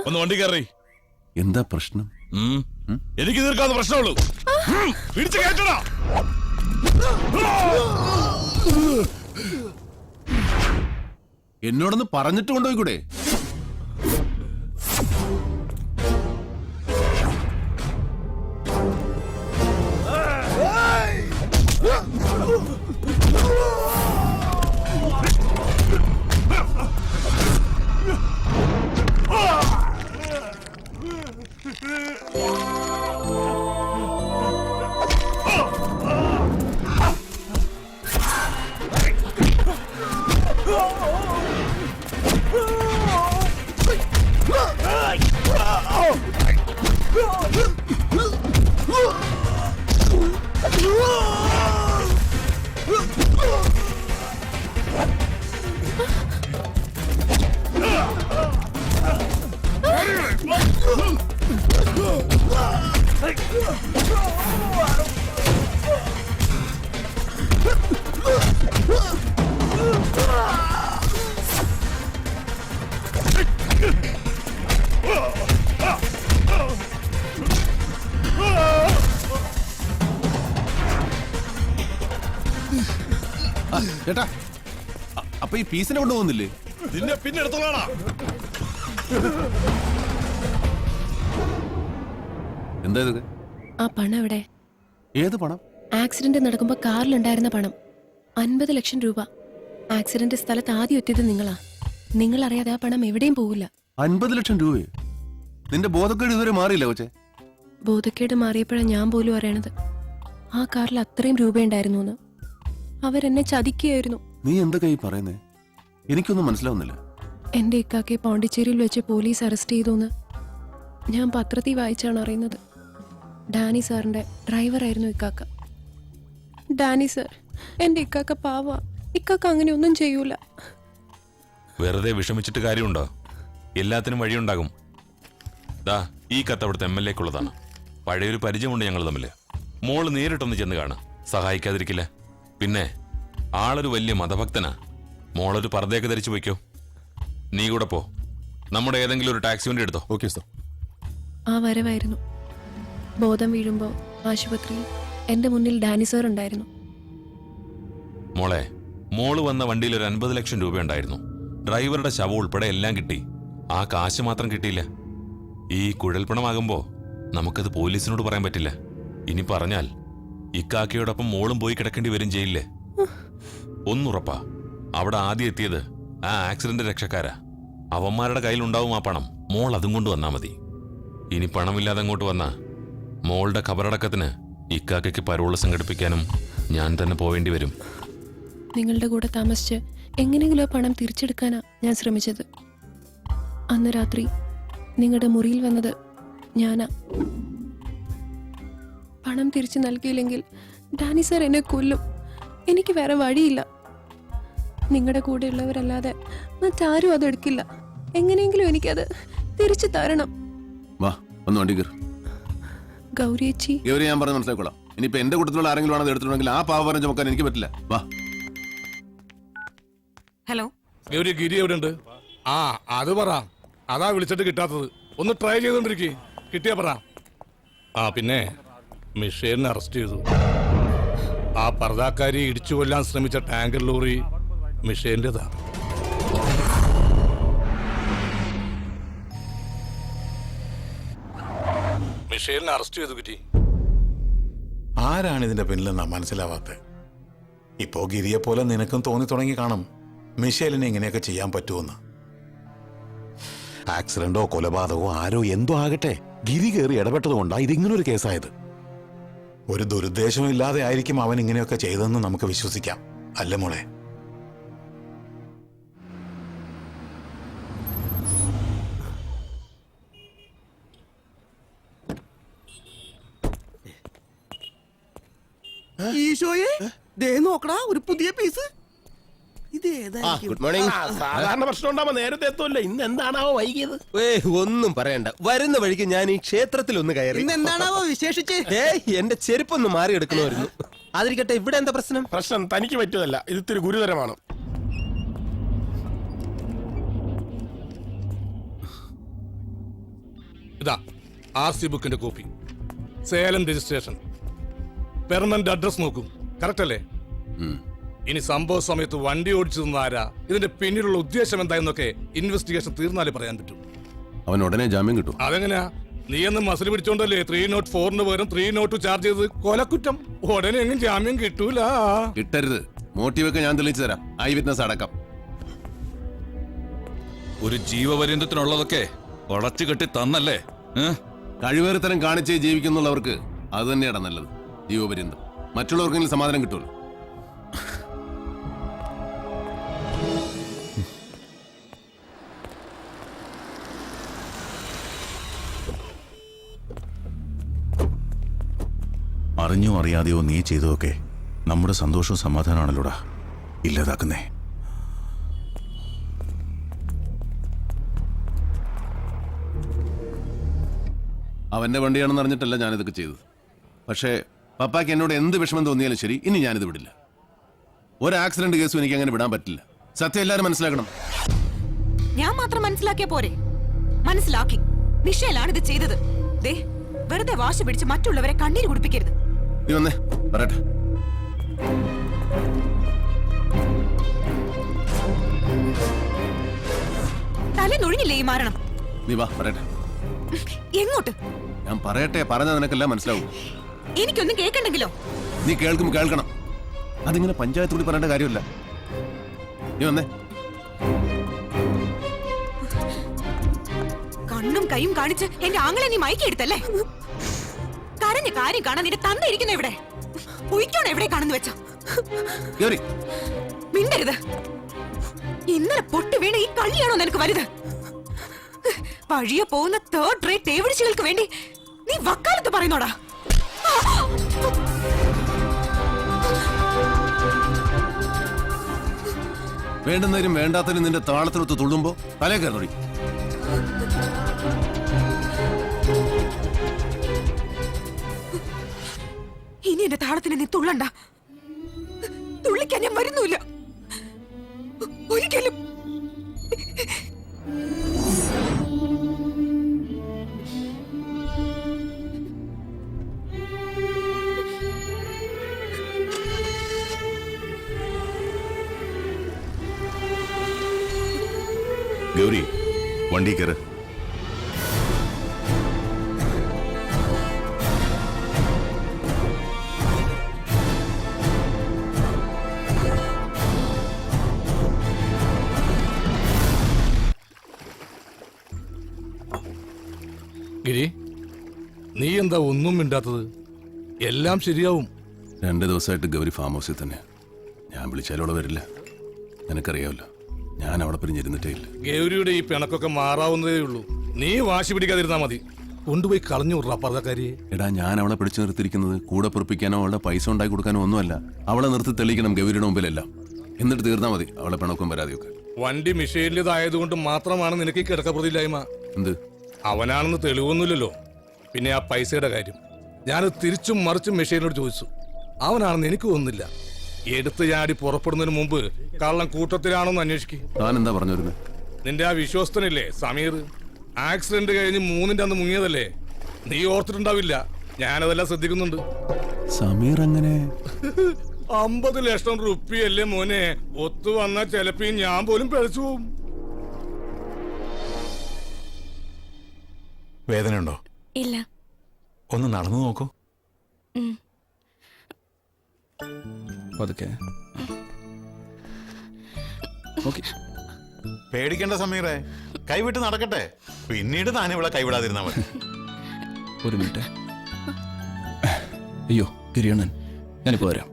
ഒന്ന് വണ്ടി കയറി. എന്താ പ്രശ്നം? എനിക്ക് തീർക്കാതെ പ്രശ്നമുള്ളൂ. പിടിച്ചു കയറ്റടാ. എന്നോടൊന്ന് പറഞ്ഞിട്ട് കൊണ്ടുപോയിക്കൂടെ? ചേട്ടാ, അപ്പൊ ഈ പീസിനെ കൊണ്ടുപോകുന്നില്ലേ? നിന്നെ പിന്നെ എടുത്തോളാടാ. എന്താ ഇതൊക്കെ? ആ പണം എവിടെ? ഏത് പണം? ആക്സിഡന്റ് നടക്കുമ്പോ കാറിലുണ്ടായിരുന്ന പണം 50 ലക്ഷം രൂപ. ആക്സിഡന്റ് സ്ഥലത്ത് ആദ്യം എത്തിയത് നിങ്ങളാ. നിങ്ങൾ അറിയാതെ ആ പണം എവിടെയും പോവില്ല. 50 ലക്ഷം രൂപയോ? നിന്റെ ബോധക്കേട് ഇതുവരെ മാറിയില്ല കൊച്ചെ? ബോധക്കേട് മാറിയപ്പോഴാണ് ഞാൻ പോലും അറിയണത് ആ കാറിൽ അത്രയും രൂപയുണ്ടായിരുന്നു എന്ന്. അവരെന്നെ ചതിക്കുകയായിരുന്നു. നീ എന്തൊക്കെ ഈ പറയുന്നേ? എനിക്കൊന്നും മനസ്സിലാവുന്നില്ല. എന്റെ ഇക്കാക്കെ പോണ്ടിച്ചേരിയിൽ വെച്ച് പോലീസ് അറസ്റ്റ് ചെയ്തു. ഞാൻ പത്രത്തിൽ വായിച്ചാണ് അറിയുന്നത്. ഡാനി സാറിന്റെ ഡ്രൈവറായിരുന്നു ഇക്കാക്ക. ഡാനി സാർ എന്റെ ഇക്കാക്ക പാവ. ഇക്കാക്ക അങ്ങനെ ഒന്നും ചെയ്യൂല. വെറുതെ വിഷമിച്ചിട്ട് കാര്യമുണ്ടോ? എല്ലാത്തിനും വഴിയുണ്ടാകും. ദാ ഈ കത്ത് അവിടുത്തെ MLA ക്കുള്ളതാണ്. പഴയൊരു പരിചയമുണ്ട് ഞങ്ങൾ തമ്മിൽ. മോള് നേരിട്ടൊന്ന് ചെന്ന് കാണാം, സഹായിക്കാതിരിക്കില്ല. പിന്നെ ആളൊരു വലിയ മതഭക്തനാ. മോളൊരു പർദ്ദയൊക്കെ ധരിച്ചു വയ്ക്കോ. നീ കൂടെ പോ. നമ്മുടെ ഏതെങ്കിലും ഒരു ടാക്സി വണ്ടി എടുത്തോ. Okay sir. ആ വരവായിരുന്നു. ബോധം വീഴുമ്പോ ആശുപത്രിയിൽ എന്റെ മുന്നിൽ ഡാനി സാർ ഉണ്ടായിരുന്നു. മോളെ, മോള് വന്ന വണ്ടിയിൽ ഒരു 50 ലക്ഷം രൂപ ഉണ്ടായിരുന്നു. ഡ്രൈവറുടെ ശവം ഉൾപ്പെടെ എല്ലാം കിട്ടി. ആ കാശ് മാത്രം കിട്ടിയില്ല. ഈ കുഴൽപ്പണമാകുമ്പോ നമുക്കത് പോലീസിനോട് പറയാൻ പറ്റില്ല. ഇനി പറഞ്ഞാൽ ഇക്കാക്കയോടൊപ്പം മോളും പോയി കിടക്കേണ്ടി വരും ചെയ്യില്ലേ? ഒന്നുറപ്പാ, അവിടെ ആദ്യം എത്തിയത് ആ ആക്സിഡന്റ് രക്ഷക്കാരാ. അവന്മാരുടെ കയ്യിലുണ്ടാവും ആ പണം. മോൾ അതും കൊണ്ട് വന്നാ മതി. ഇനി പണമില്ലാതെ അങ്ങോട്ട് വന്നാ മോളുടെ ഖബറടക്കത്തിന് ഇക്കാക്കയ്ക്ക് പരോള് സംഘടിപ്പിക്കാനും ഞാൻ തന്നെ പോവേണ്ടി വരും. നിങ്ങളുടെ കൂടെ താമസിച്ച് എങ്ങനെയെങ്കിലും ആ പണം തിരിച്ചെടുക്കാനാ ഞാൻ ശ്രമിച്ചത്. അന്ന് രാത്രി നിങ്ങളുടെ മുറിയിൽ വന്നത് ഞാനാ. പണം തിരിച്ചു നൽകിയില്ലെങ്കിൽ ഡാനി സാർ എന്നെ കൊല്ലും. എനിക്ക് വേറെ വഴിയില്ല. നിങ്ങളുടെ കൂടെയുള്ളവരല്ലാതെ മറ്റാരും അതെടുക്കില്ല. എങ്ങനെയെങ്കിലും എനിക്കത് തിരിച്ചു തരണം. വാ, ഒന്ന് വണ്ടി കയറി. ഗൗരിയേച്ചി, ഗൗരി, ഞാൻ പറഞ്ഞ് മനസ്സിലാക്കോളാം. ഇനിയിപ്പോ എന്റെ കൂട്ടത്തിലുള്ള ആരെങ്കിലും ആണത് എടുത്തിട്ടുണ്ടെങ്കിൽ ആ പാവം ചുമക്കാൻ എനിക്ക് പറ്റില്ല. വാ. ഹലോ ഗൗരി, ഗിരി എവിടെ ഉണ്ട്? ആ അത് പറ. അതാ വിളിച്ചിട്ട് കിട്ടാത്തത്. ഒന്ന് ട്രൈ ചെയ്തോണ്ടിരിക്കേ. കിട്ടിയാ പറ. ആ പിന്നെ മിഷേലിനെ അറസ്റ്റ് ചെയ്തു. ആ പർദാക്കാരി ഇടിച്ചു കൊല്ലാൻ ശ്രമിച്ച ടാങ്കർ ലോറി മിഷേലിൻ്റെതാ. മിഷേലിനെ അറസ്റ്റ് ചെയ്തു കിട്ടി. ആരാണ് ഇതിന്റെ പിന്നിലെന്നാ മനസ്സിലാവാത്ത? ഇപ്പോ ഗിരിയെ പോലെ നിനക്കും തോന്നി തുടങ്ങി കാണും മിഷേലിനെ ഇങ്ങനെയൊക്കെ ചെയ്യാൻ പറ്റുമെന്ന്. ആക്സിഡന്റോ കൊലപാതകമോ ആരോ എന്തോ ആകട്ടെ, ഗിരി കയറി ഇടപെട്ടത് കൊണ്ടാ ഇതിങ്ങനൊരു കേസായത്. ഒരു ദുരുദ്ദേശവും ഇല്ലാതെ ആയിരിക്കും അവൻ ഇങ്ങനെയൊക്കെ ചെയ്തതെന്ന് നമുക്ക് വിശ്വസിക്കാം, അല്ല മോളെ? ഈശോയെ ദേ നോക്കടാ ഒരു പുതിയ പീസ്. ഇത് ഗുഡ് മോർണിംഗ്. സാധാരണ പ്രശ്നം ഉണ്ടാവുമ്പോ നേരത്തെ എത്തുമല്ലോ. ഇന്ന് എന്താണാവോ വൈകിയത്? ഒന്നും പറയണ്ട. വരുന്ന വഴിക്ക് ഞാൻ ഈ ക്ഷേത്രത്തിൽ ഒന്ന് കയറി. ഇന്ന് എന്താണാവോ വിശേഷിച്ച്? എന്റെ ചെരുപ്പൊന്ന് മാറി എടുക്കണമായിരുന്നു. അതിരിക്കട്ടെ, ഇവിടെ എന്താ പ്രശ്നം? പ്രശ്നം തനിക്ക് പറ്റിയതല്ല, ഇത് ഇത്തിരി ഗുരുതരമാണ്. ഇതാ RC ബുക്കിന്റെ copy, Salem registration, permanent address നോക്കൂ, കറക്റ്റ് അല്ലേ? ഇനി സംഭവ സമയത്ത് വണ്ടി ഓടിച്ചു തന്ന ആരാ, ഇതിന്റെ പിന്നിലുള്ള ഉദ്ദേശം എന്തായെന്നൊക്കെ ഇൻവെസ്റ്റിഗേഷൻ തീർന്നാലേ പറയാൻ പറ്റൂ. അവൻ ഉടനെ ജാമ്യം കിട്ടും. അതെങ്ങനെയാ? നീ എന്ന് മസിൽ പിടിച്ചോണ്ടല്ലേ 304 പകരം 302 ചാർജ് ചെയ്ത് കൊലക്കുറ്റം. ഉടനെ എങ്ങും ജാമ്യം കിട്ടൂല. കിട്ടരുത്. മോട്ടീവൊക്കെ ഞാൻ തെളിയിച്ചു തരാം, ഐ വിറ്റ്നസ് അടക്കം. ഒരു ജീവപര്യന്തത്തിനുള്ളതൊക്കെ ഉടച്ചു കെട്ടി തന്നല്ലേ? കഴിവേറിത്തരം കാണിച്ചേ ജീവിക്കുന്നുള്ളവർക്ക് അത് തന്നെയാണ് നല്ലത്, ജീവപര്യന്തം. മറ്റുള്ളവർക്കെങ്കിലും സമാധാനം കിട്ടുമല്ലോ. അറിഞ്ഞോ അറിയാതെയോ നീ ചെയ്തതൊക്കെ നമ്മുടെ സന്തോഷവും സമാധാനമാണല്ലോടാ ഇല്ലാതാക്കുന്നേ. അവന്റെ വണ്ടിയാണെന്ന് അറിഞ്ഞിട്ടല്ല ഞാനിതൊക്കെ ചെയ്തത്. പക്ഷേ പപ്പായ്ക്ക് എന്നോട് എന്ത് വിഷമം തോന്നിയാലും ശരി, ഇനി ഞാനിത് വിടില്ല. ഒരു ആക്സിഡന്റ് കേസും എനിക്ക് അങ്ങനെ വിടാൻ പറ്റില്ല. സത്യം എല്ലാവരും മനസ്സിലാക്കണം. ഞാൻ മാത്രം മനസ്സിലാക്കിയ പോരെ? മനസ്സിലാക്കി. മിഷേലാണ് ഇത് ചെയ്തത്. ദേ, വെറുതെ വാശി പിടിച്ച് മറ്റുള്ളവരെ കണ്ണീര് കുടിപ്പിക്കരുത്. നീ വന്നേ പറയട്ടെ. തലേന്നൊഴിഞ്ഞില്ലേ ഈ മാരണം? നീ വാ പറയട്ടെ. എങ്ങോട്ട്? ഞാൻ പറയട്ടെ, പറഞ്ഞാൽ നിനക്കെല്ലാം മനസ്സിലാവും. എനിക്കൊന്നും കേൾക്കണ്ടെങ്കിലോ? നീ കേൾക്കണം. അതിങ്ങനെ പഞ്ചായത്ത് കൂടി പറയേണ്ട കാര്യമില്ല. നീ വന്നേ. കണ്ണും കൈയും കാണിച്ച് എന്റെ ആങ്ങളെ നീ മയക്കിയെടുത്തല്ലേ? കരഞ്ഞ കാര്യം കാണാൻ നിന്റെ തന്ത ഇരിക്കുന്ന ഇവിടെ. പൊയ്ക്കോണം എവിടെ കാണുന്നു വെച്ചോ. മിണ്ടരുത്. ഇന്നലെ പൊട്ടി വീണ ഈ കള്ളിയാണോ നിനക്ക് വലുത്? വഴിയെ പോകുന്ന തേർഡ് റേറ്റ് തേവിടിച്ചുകൾക്ക് വേണ്ടി നീ വക്കാലത്ത് പറയുന്നോടാ? വേണ്ടുന്നതിനും വേണ്ടാത്തതിനും നിന്റെ താളത്തിനൊത്ത് തുള്ളുമ്പോ തലേ കയറി. ഇനി എന്റെ താളത്തിന് നീ തുള്ളണ്ട. തുള്ളിക്കാൻ ഞാൻ വരുന്നില്ല ഒരിക്കലും. ഗൗരി, വണ്ടി കയറ്. ഗിരി, നീ എന്താ ഒന്നും മിണ്ടാത്തത്? എല്ലാം ശരിയാവും. 2 ദിവസമായിട്ട് ഗൗരി ഫാം ഹൗസിൽ തന്നെ. ഞാൻ വിളിച്ചാലോടെ വരില്ല, നിനക്കറിയാമല്ലോ. ഞാൻ അവിടെ പിരിഞ്ഞിരുന്നിട്ടേ ഇല്ല. ഗൗരിയുടെ ഈ പിണക്കൊക്കെ മാറാവുന്നതേ ഉള്ളൂ. നീ വാശി പിടിക്കാതിരുന്നാ മതി. കൊണ്ടുപോയി കളഞ്ഞു വിടറാ പർദ്ദക്കാരിയെ. എടാ, ഞാൻ അവളെ പിടിച്ചു നിർത്തിയിരിക്കുന്നത് കൂടെ പൊറപ്പിക്കാനോ അവളുടെ പൈസ ഉണ്ടാക്കി കൊടുക്കാനോ ഒന്നുമല്ല. അവളെ നിർത്തി തെളിയിക്കണം ഗൗരിയുടെ മുമ്പിലെല്ലാം. എന്നിട്ട് തീർന്നാ മതി അവളെ പിണക്കും വരാതെയൊക്കെ. വണ്ടി മിഷേലിൻ്റെതായതുകൊണ്ട് മാത്രമാണ് നിനക്ക് ഈ കിടക്കപ്രതിയില്ലായ്മ. എന്ത്? അവനാണെന്ന് തെളിവൊന്നുമില്ലല്ലോ. പിന്നെ ആ പൈസയുടെ കാര്യം ഞാൻ തിരിച്ചും മറിച്ചും മിഷേലിനോട് ചോദിച്ചു. അവനാണെന്ന് എനിക്ക് തോന്നുന്നില്ല. എടുത്ത് ചാടി പുറപ്പെടുന്നതിന് മുമ്പ് കള്ളം കൂട്ടത്തിലാണോന്ന് അന്വേഷിക്കും. താൻ എന്താ പറഞ്ഞു വരുന്നത്? നിന്റെ ആ വിശ്വസ്തനില്ലേ സമീർ, ആക്സിഡന്റ് കഴിഞ്ഞ് 3-ന്റെ അന്ന് മുങ്ങിയതല്ലേ? നീ ഓർത്തിട്ടുണ്ടാവില്ല, ഞാനതെല്ലാം ശ്രദ്ധിക്കുന്നുണ്ട്. സമീർ അങ്ങനെ 50 ലക്ഷം റുപ്യല്ലേ മോനെ. ഒത്തു വന്ന ചിലപ്പോ ഞാൻ പോലും പിഴച്ചു പോവും. വേദനയുണ്ടോ? ഇല്ല. ഒന്ന് നടന്നു നോക്കൂ. പതുക്കെ. പേടിക്കേണ്ട സമീറേ, കൈവിട്ട് നടക്കട്ടെ. പിന്നീട് താൻ ഇവിടെ കൈവിടാതിരുന്നാ മതി. ഒരു മിനിറ്റ്. അയ്യോ ഗിരിയണ്ണൻ, ഞാനിപ്പോ വരാം.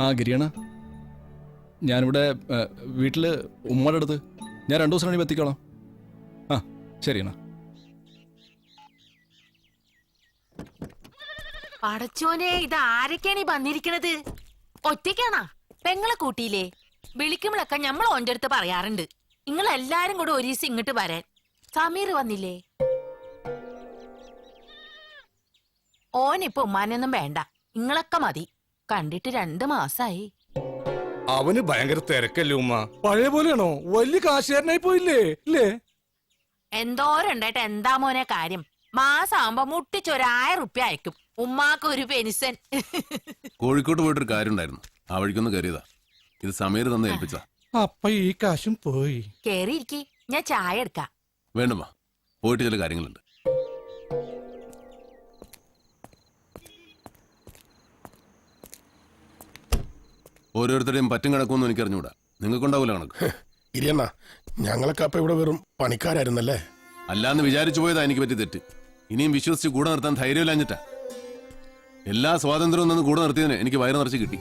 ആ ഗിരിയണ്ണ, ഞാനിവിടെ വീട്ടില് ഉമ്മയുടെ അടുത്ത്. ഞാൻ 2 ദിവസം കഴിഞ്ഞ് എത്തിക്കോളാം. ആ ശരി അണ്ണാ. പടച്ചോനെ, ഇത് ആരൊക്കെയാണ് ഈ വന്നിരിക്കണത്? ഒറ്റയ്ക്കാണാ? പെങ്ങളെ കൂട്ടിയില്ലേ? വിളിക്കുമ്പോഴൊക്കെ ഞമ്മൾ ഓൻ്റെ അടുത്ത് പറയാറുണ്ട്, നിങ്ങൾ എല്ലാരും കൂടെ ഒരു ദിവസം ഇങ്ങോട്ട് വരാൻ. സമീർ വന്നില്ലേ? ഓനിപ്പോ ഉമ്മാനൊന്നും വേണ്ട, നിങ്ങളൊക്കെ മതി. കണ്ടിട്ട് 2 മാസായി. അവന് ഭയങ്കര തിരക്കല്ലേ ഉമ്മ? പഴയ പോലെയാണോ? വലിയ കാശുകാരനായി പോയില്ലേ ഇല്ലേ? എന്തോരുണ്ടായിട്ട് എന്താ മോനെ കാര്യം? മാസാകുമ്പോ മുട്ടിച്ചൊരു 1000 റുപ്യ അയക്കും. ഉമ്മാക്ക് ഒരു പെൻഷൻ. കോഴിക്കോട്ട് പോയിട്ടൊരു കാര്യം ഉണ്ടായിരുന്നു, ആ വഴിക്കൊന്ന് കയറിയതാ. ഇത് സമീർ തന്നെ ഏൽപ്പിച്ചതാ. അപ്പൊ ഈ കാശും പോയി. കേറിയിരിക്കി, ഞാൻ ചായ എടുക്കാം. വേണ്ടുമാ, പോയിട്ട് ചില കാര്യങ്ങളുണ്ട്. ഓരോരുത്തരുടെയും പറ്റും കണക്കൊന്നും എനിക്ക് അറിഞ്ഞുകൂടാ. നിങ്ങൾക്കുണ്ടാവൂല കണക്ക്. ഗിരിയണ്ണ, ഞങ്ങളൊക്കെ അപ്പൊ ഇവിടെ വെറും പണിക്കാരായിരുന്നല്ലേ? അല്ലാന്ന് വിചാരിച്ചു പോയതാ എനിക്ക് പറ്റി തെറ്റ്. ഇനിയും വിശ്വസിച്ച് കൂടെ നിർത്താൻ ധൈര്യമില്ലാഞ്ഞിട്ടാ. എല്ലാ സ്വാതന്ത്ര്യവും നിന്ന് കൂടെ നിർത്തിയതിന് എനിക്ക് വയറ് നിറച്ച് കിട്ടി.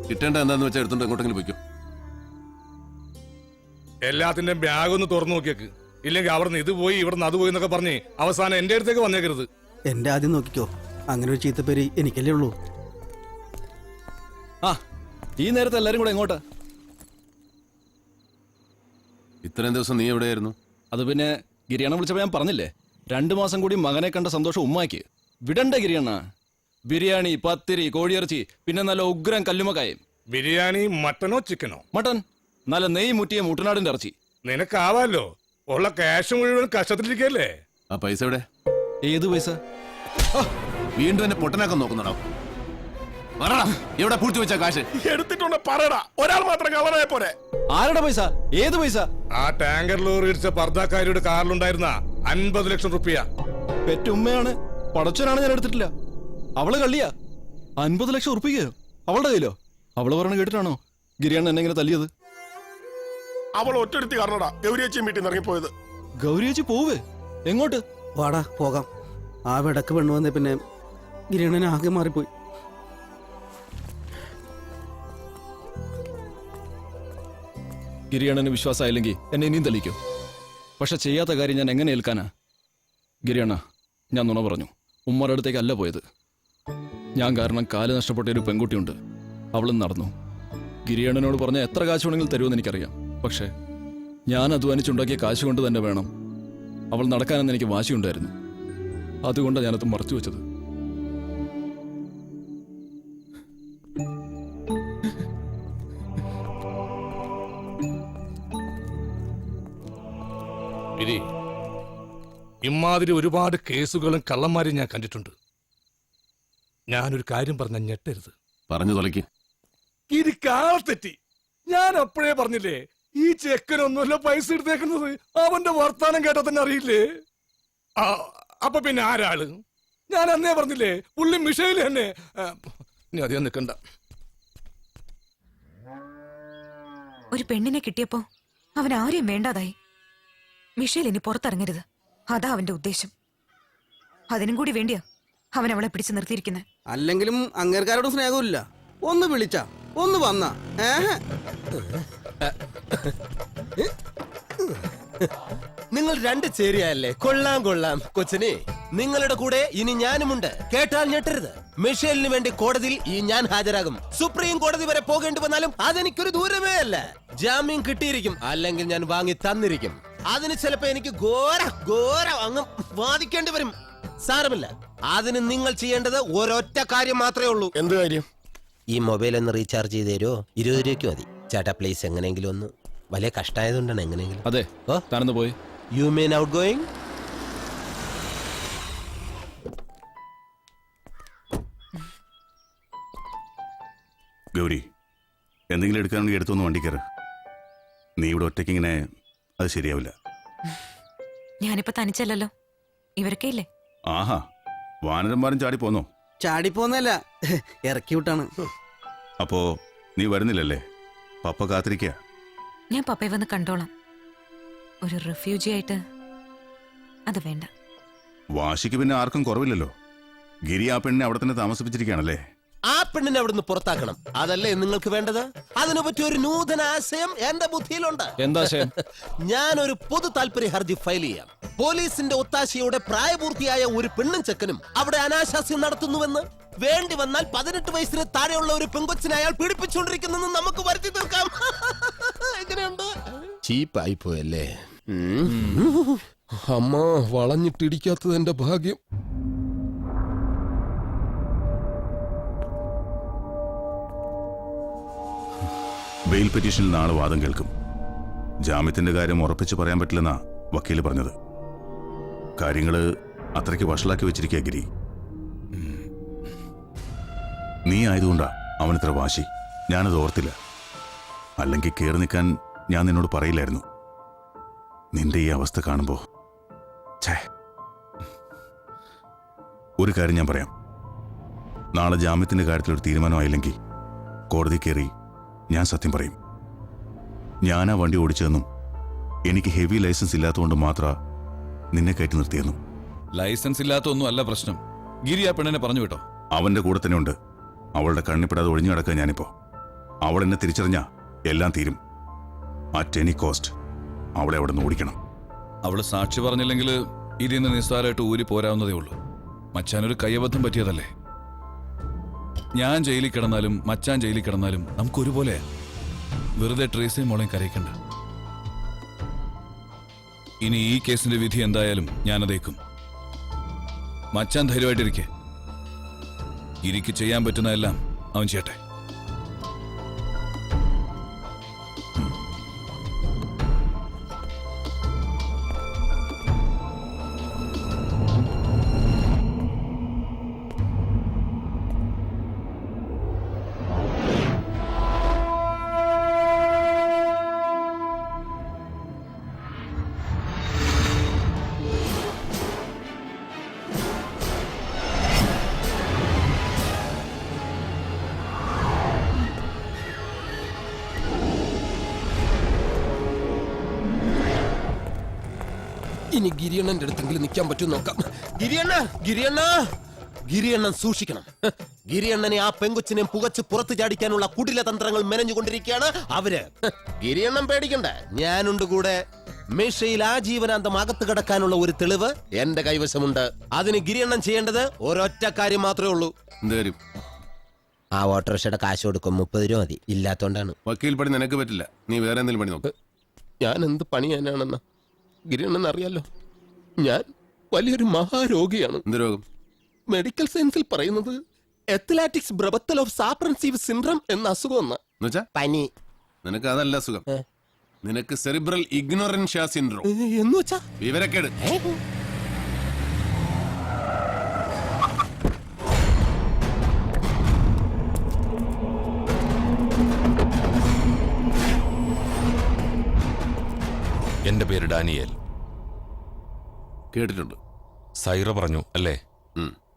കിട്ടേണ്ട എന്താന്ന് വെച്ചാൽ എടുത്തോണ്ട് എങ്ങോട്ടെങ്കിലും പോയിക്കോ. എല്ലാത്തിന്റെ ബാഗ് ഒന്ന് തുറന്നു നോക്കിയേക്ക്. ഇല്ലെങ്കിൽ അവിടുന്ന് ഇത് പോയി ഇവിടുന്ന് അത് പോയി എന്നൊക്കെ പറഞ്ഞ് അവസാനം എന്റെ അടുത്തേക്ക് വന്നേക്കരുത്. എന്റെ ആദ്യം നോക്കിക്കോ, അങ്ങനെ ഒരു ചീത്തപ്പേര് എനിക്കല്ലേ ഉള്ളൂ. ആ ഈ നേരത്തെ എല്ലാരും കൂടെ എങ്ങോട്ടാ? ഇത്രയും ദിവസം നീ എവിടെയായിരുന്നു? അത് പിന്നെ ഗിരിയണ്ണ വിളിച്ചപ്പോ ഞാൻ പറഞ്ഞില്ലേ, 2 മാസം കൂടി മകനെ കണ്ട സന്തോഷം ഉമ്മാക്ക്. വിടണ്ട ഗിരിയണ്ണ. ബിരിയാണി, പത്തിരി, കോഴിയിറച്ചി, പിന്നെ നല്ല ഉഗ്രം കല്ലുമക്കായും. ബിരിയാണി മട്ടനോ ചിക്കനോ? മട്ടൻ. നല്ല നെയ് മുറ്റിയ മുട്ടനാടിന്റെ ഇറച്ചി. നിനക്കാവാലോ, ഉള്ള ക്യാഷ് മുഴുവൻ കഷ്ടത്തിലിരിക്കല്ലേ. ആ പൈസ എവിടെ? ഏത് പൈസ? വീണ്ടും എന്നെ പൊട്ടനാക്കാൻ നോക്കുന്നുണ്ടോ? എവിടെ പൂഴ്ത്തി വെച്ച കാശ്? എടുത്തിട്ടുണ്ട് പറയടാ, ഒരാൾ മാത്രം കളറായ പോരെ. ആരുടെ പൈസ? ഏത് പൈസ? ആ ടാങ്കർ ലോറി ഇടിച്ച പർദ്ദക്കാരിയുടെ കാറിലുണ്ടായിരുന്ന 50 ലക്ഷം റുപ്യ. പെറ്റുമ്മയാണ്, പടച്ചനാണ്. ഞാൻ എടുത്തിട്ടില്ല. അവള് കള്ളിയാ. 50 ലക്ഷം ഉറുപ്പിക്കയോ അവളുടെ കയ്യിലോ? അവള് പറയണ കേട്ടിട്ടാണോ ഗിരിയണ്ണ എന്നെ ഇങ്ങനെ തല്ലിയത്? അവൾ ഒറ്റടുത്തി കാരണടാ ഗൗരിയച്ചിയും വീട്ടിൽ നിന്ന് ഇറങ്ങിപ്പോയത്. ഗൗരിയച്ചി പോവേ? എങ്ങോട്ട്? വാടാ പോകാം. ആ വിടക്ക് പെണ്ണു വന്നേ പിന്നെ ഗിരിയണ്ണനെ ആകെ മാറിപ്പോയി. ഗിരിയണ്ണന് വിശ്വാസമായില്ലെങ്കിൽ എന്നെ ഇനിയും തല്ലിക്കോ. പക്ഷെ ചെയ്യാത്ത കാര്യം ഞാൻ എങ്ങനെ ഏൽക്കാനാ? ഗിരിയണ്ണ, ഞാൻ നുണ പറഞ്ഞു. ഉമ്മയുടെ അടുത്തേക്ക് അല്ല പോയത്. ഞാൻ കാരണം കാല് നഷ്ടപ്പെട്ട ഒരു പെൺകുട്ടിയുണ്ട്, അവളും നടന്നു. ഗിരിയണ്ണനോട് പറഞ്ഞ എത്ര കാശ് വേണമെങ്കിലും തരുമെന്ന് എനിക്കറിയാം. പക്ഷേ ഞാൻ അധ്വാനിച്ചുണ്ടാക്കിയ കാശ് കൊണ്ട് തന്നെ വേണം അവൾ നടക്കാനെന്ന് എനിക്ക് വാശിയുണ്ടായിരുന്നു. അതുകൊണ്ടാണ് ഞാനത് മറച്ചു വെച്ചത്. ഇമാതിരി ഒരുപാട് കേസുകളും കള്ളന്മാരെയും ഞാൻ കണ്ടിട്ടുണ്ട്. ഞാനൊരു കാര്യം പറഞ്ഞ ഞെട്ടരുത്. പറഞ്ഞു തൊലയ്ക്ക്. ഇത് കാളത്തെറ്റി. ഞാൻ അപ്പോഴേ പറഞ്ഞില്ലേ, ഈ ചെക്കനൊന്നുമല്ല പൈസ എടുത്തേക്കുന്നത്. അവന്റെ വർത്താനം കേട്ടാ തന്നെ അറിയില്ലേ? അപ്പൊ പിന്നെ ആരാള്? ഞാൻ അന്നേ പറഞ്ഞില്ലേ, പുള്ളി മിഷയില് തന്നെ. ഇനി അധികം നിൽക്കണ്ട. ഒരു പെണ്ണിനെ കിട്ടിയപ്പോ അവൻ ആരെയും വേണ്ടാതായി. മിഷേൽ ഇനി പുറത്തിറങ്ങരുത്, അതാ അവന്റെ ഉദ്ദേശം. അതിനും കൂടി വേണ്ടിയാ അവൻ അവളെ പിടിച്ചു നിർത്തിയിരിക്കുന്നത്. അല്ലെങ്കിലും അങ്ങേർക്കാരോടും സ്നേഹമില്ല. ഒന്ന് വിളിച്ച ഒന്ന് വന്ന നിങ്ങൾ 2 ചേരിയല്ലേ? കൊള്ളാം കൊള്ളാം കൊച്ചനെ. നിങ്ങളുടെ കൂടെ ഇനി ഞാനുമുണ്ട്. കേട്ടാൽ ഞെട്ടരുത്. മിഷേലിന് വേണ്ടി കോടതിയിൽ ഈ ഞാൻ ഹാജരാകും. സുപ്രീം കോടതി വരെ പോകേണ്ടി വന്നാലും അതെനിക്കൊരു ദൂരമേ അല്ല. ജാമ്യം കിട്ടിയിരിക്കും, അല്ലെങ്കിൽ ഞാൻ വാങ്ങി തന്നിരിക്കും. അതിന് ചിലപ്പോ എനിക്ക് ഘോര അങ്ങ് വാദിക്കേണ്ടി വരും. സാരമില്ല, അതിന് നിങ്ങൾ ചെയ്യേണ്ടത് ഒരൊറ്റ കാര്യം മാത്രമേ ഉള്ളൂ. എന്ത് കാര്യം? ഈ മൊബൈൽ ഒന്ന് റീചാർജ് ചെയ്ത് തരുമോ? 20 രൂപയ്ക്ക് മതി ചേട്ടാ, പ്ലീസ്. എങ്ങനെയെങ്കിലും ഒന്ന്. വലിയ കഷ്ടമായതുകൊണ്ടാണ്. എങ്ങനെയെങ്കിലും. അതെ, താനൊന്ന് പോയി. You mean out going? Gauri, എന്തെങ്കിലും എടുക്കാണെങ്കിൽ എടുത്തൊന്ന് വണ്ടി കയറ്. നീ ഇവിടെ ഒറ്റയ്ക്ക് ഇങ്ങനെ അത് ശരിയാവില്ല. ഞാനിപ്പോ തനിച്ചല്ലല്ലോ, ഇവരൊക്കെ ഇല്ലേ? ആഹാ, വാനരന്മാരും ചാടി പോന്നോ? ചാടിപ്പോന്നല്ല, ഇറക്കി വിട്ടാണ്. അപ്പോ നീ വരുന്നില്ലല്ലേ? പപ്പ കാത്തിരിക്കുക. ഞാൻ പപ്പയെ വന്ന് കണ്ടോളാം. ഒരു റെഫ്യൂജി ആയിട്ട് അത് വേണ്ട. വാശിക്ക് പിന്നെ ആർക്കും കുറവില്ലല്ലോ. ഗിരി ആ പെണ്ണിനെ അവിടെ തന്നെ താമസിപ്പിച്ചിരിക്കുകയാണല്ലേ? ആ പെണ്ണിനെ അവിടുന്ന് പുറത്താക്കണം. അതല്ലേ നിങ്ങൾക്ക് വേണ്ടത്? അതിനെ പറ്റി ഒരു നൂതന ആശയം എന്റെ ബുദ്ധിയിലുണ്ട്. എന്താ ആശയം? ഞാനൊരു പൊതു താല്പര്യ ഹർജി ഫയൽ ചെയ്യാം. പോലീസിന്റെ ഒത്താശയോടെ പ്രായപൂർത്തിയായ ഒരു പെണ്ണും ചെക്കനും അവിടെ അനാശാസ്യം നടത്തുന്നുവെന്ന്, വേണ്ടി വന്നാൽ 18 വയസ്സിന് താഴെയുള്ള ഒരു പെങ്കൊച്ചിനെ അയാൾ പീഡിപ്പിച്ചുകൊണ്ടിരിക്കുന്നെന്ന് നമുക്ക് വരുത്തി തീർക്കാം. എങ്ങനെയുണ്ട്? ചീപ്പായി പോയല്ലേ? അമ്മ വളഞ്ഞിട്ടിടിക്കാത്തത് എന്റെ ഭാഗ്യം. ബെയിൽ പെറ്റീഷനിൽ നാളെ വാദം കേൾക്കും. ജാമ്യത്തിന്റെ കാര്യം ഉറപ്പിച്ച് പറയാൻ പറ്റില്ലെന്നാ വക്കീല് പറഞ്ഞത്. കാര്യങ്ങള് അത്രയ്ക്ക് വഷളാക്കി വെച്ചിരിക്കുക ഗിരി. നീ ആയതുകൊണ്ടാ അവനിത്ര വാശി. ഞാനത് ഓർത്തില്ല. അല്ലെങ്കിൽ കയറി നിൽക്കാൻ ഞാൻ നിന്നോട് പറയില്ലായിരുന്നു. നിന്റെ ഈ അവസ്ഥ കാണുമ്പോ ഒരു കാര്യം ഞാൻ പറയാം. നാളെ ജാമ്യത്തിന്റെ കാര്യത്തിലൊരു തീരുമാനമായില്ലെങ്കിൽ കോടതി കയറി ഞാൻ സത്യം പറയും. ഞാനാ വണ്ടി ഓടിച്ചതെന്നും എനിക്ക് ഹെവി ലൈസൻസ് ഇല്ലാത്തതുകൊണ്ട് മാത്രം നിന്നെ കയറ്റി നിർത്തിയെന്നും. ലൈസൻസ് ഇല്ലാത്തൊന്നും അല്ല പ്രശ്നം. ഗിരി ആ പെണ്ണിനെ പറഞ്ഞു വിട്ടോ? അവന്റെ കൂടെ തന്നെ ഉണ്ട്. അവളുടെ കണ്ണിപ്പെടാതെ ഒഴിഞ്ഞു കിടക്കുക ഞാനിപ്പോ. അവൾ എന്നെ തിരിച്ചറിഞ്ഞാ എല്ലാം തീരും. അറ്റ് എനി കോസ്റ്റ് അവളെ അവിടെ നിന്ന് ഓടിക്കണം. അവള് സാക്ഷി പറഞ്ഞില്ലെങ്കിൽ ഇതിന്ന് നിസ്സാരമായിട്ട് ഊരി പോരാവുന്നതേ ഉള്ളൂ. മച്ചാനൊരു കയ്യബദ്ധം പറ്റിയതല്ലേ. ഞാൻ ജയിലിൽ കിടന്നാലും മച്ചാൻ ജയിലിൽ കിടന്നാലും നമുക്കൊരുപോലെ. വെറുതെ ട്രേസിയും മോളെയും കരയിക്കണ്ട. ഇനി ഈ കേസിന്റെ വിധി എന്തായാലും ഞാനതേക്കും. മച്ചാൻ ധൈര്യമായിട്ടിരിക്കെ. ഗിരിക്ക് ചെയ്യാൻ പറ്റുന്നതെല്ലാം അവൻ ചെയ്യട്ടെ. ഇനി ഗിരിയണ്ണന്റെ അടുത്തെങ്കിലും നിൽക്കാൻ പറ്റും നോക്കാം. ഗിരിയണ്ണൻ സൂക്ഷിക്കണം. ഗിരിയണ്ണനെ ആ പെങ്കൊച്ചിനെ പുകച്ച് പുറത്തു ചാടിക്കാനുള്ള കുടില തന്ത്രങ്ങൾ മെനഞ്ഞുകൊണ്ടിരിക്കുകയാണ് അവര്. ഗിരിയണ്ണൻ പേടിക്കണ്ട, ഞാനുണ്ട് കൂടെ. മേശയിൽ ആജീവനാന്തം അകത്ത് കിടക്കാനുള്ള ഒരു തെളിവ് എന്റെ കൈവശമുണ്ട്. അതിന് ഗിരിയണ്ണൻ ചെയ്യേണ്ടത് ഒരൊറ്റ കാര്യം മാത്രമേ ഉള്ളൂ. ആ ഓട്ടോറിക്ഷയുടെ കാശ് കൊടുക്കും. 30 രൂപ മതി. ഇല്ലാത്തോണ്ടാണ്. വക്കീൽ പണി നിനക്ക് പറ്റില്ല. നീ വേറെ എന്തെങ്കിലും പണി നോക്ക്. ഞാൻ എന്ത് പണി ചെയ്യാനാണെന്ന ഗിരിയണ്ണൻ അറിയാലോ. ഞാൻ വലിയൊരു മഹാരോഗിയാണ്. എന്ത് രോഗം? മെഡിക്കൽ സയൻസിൽ പറയുന്നത് എത്ലാറ്റിക്സ് ബ്രബത്തൽ ഓഫ് സാപ്രൻസീവ് സിൻഡ്രം എന്ന അസുഖം. പനി. നിനക്ക് അതല്ല അസുഖം. നിനക്ക് സെറിബ്രൽ ഇഗ്നോറൻഷ്യ സിൻഡ്രോം എന്ന് വെച്ചാ വിവരക്കേട്. എന്റെ പേര് ഡാനിയേൽ. കേട്ടിട്ടുണ്ട്. സൈറ പറഞ്ഞു അല്ലേ?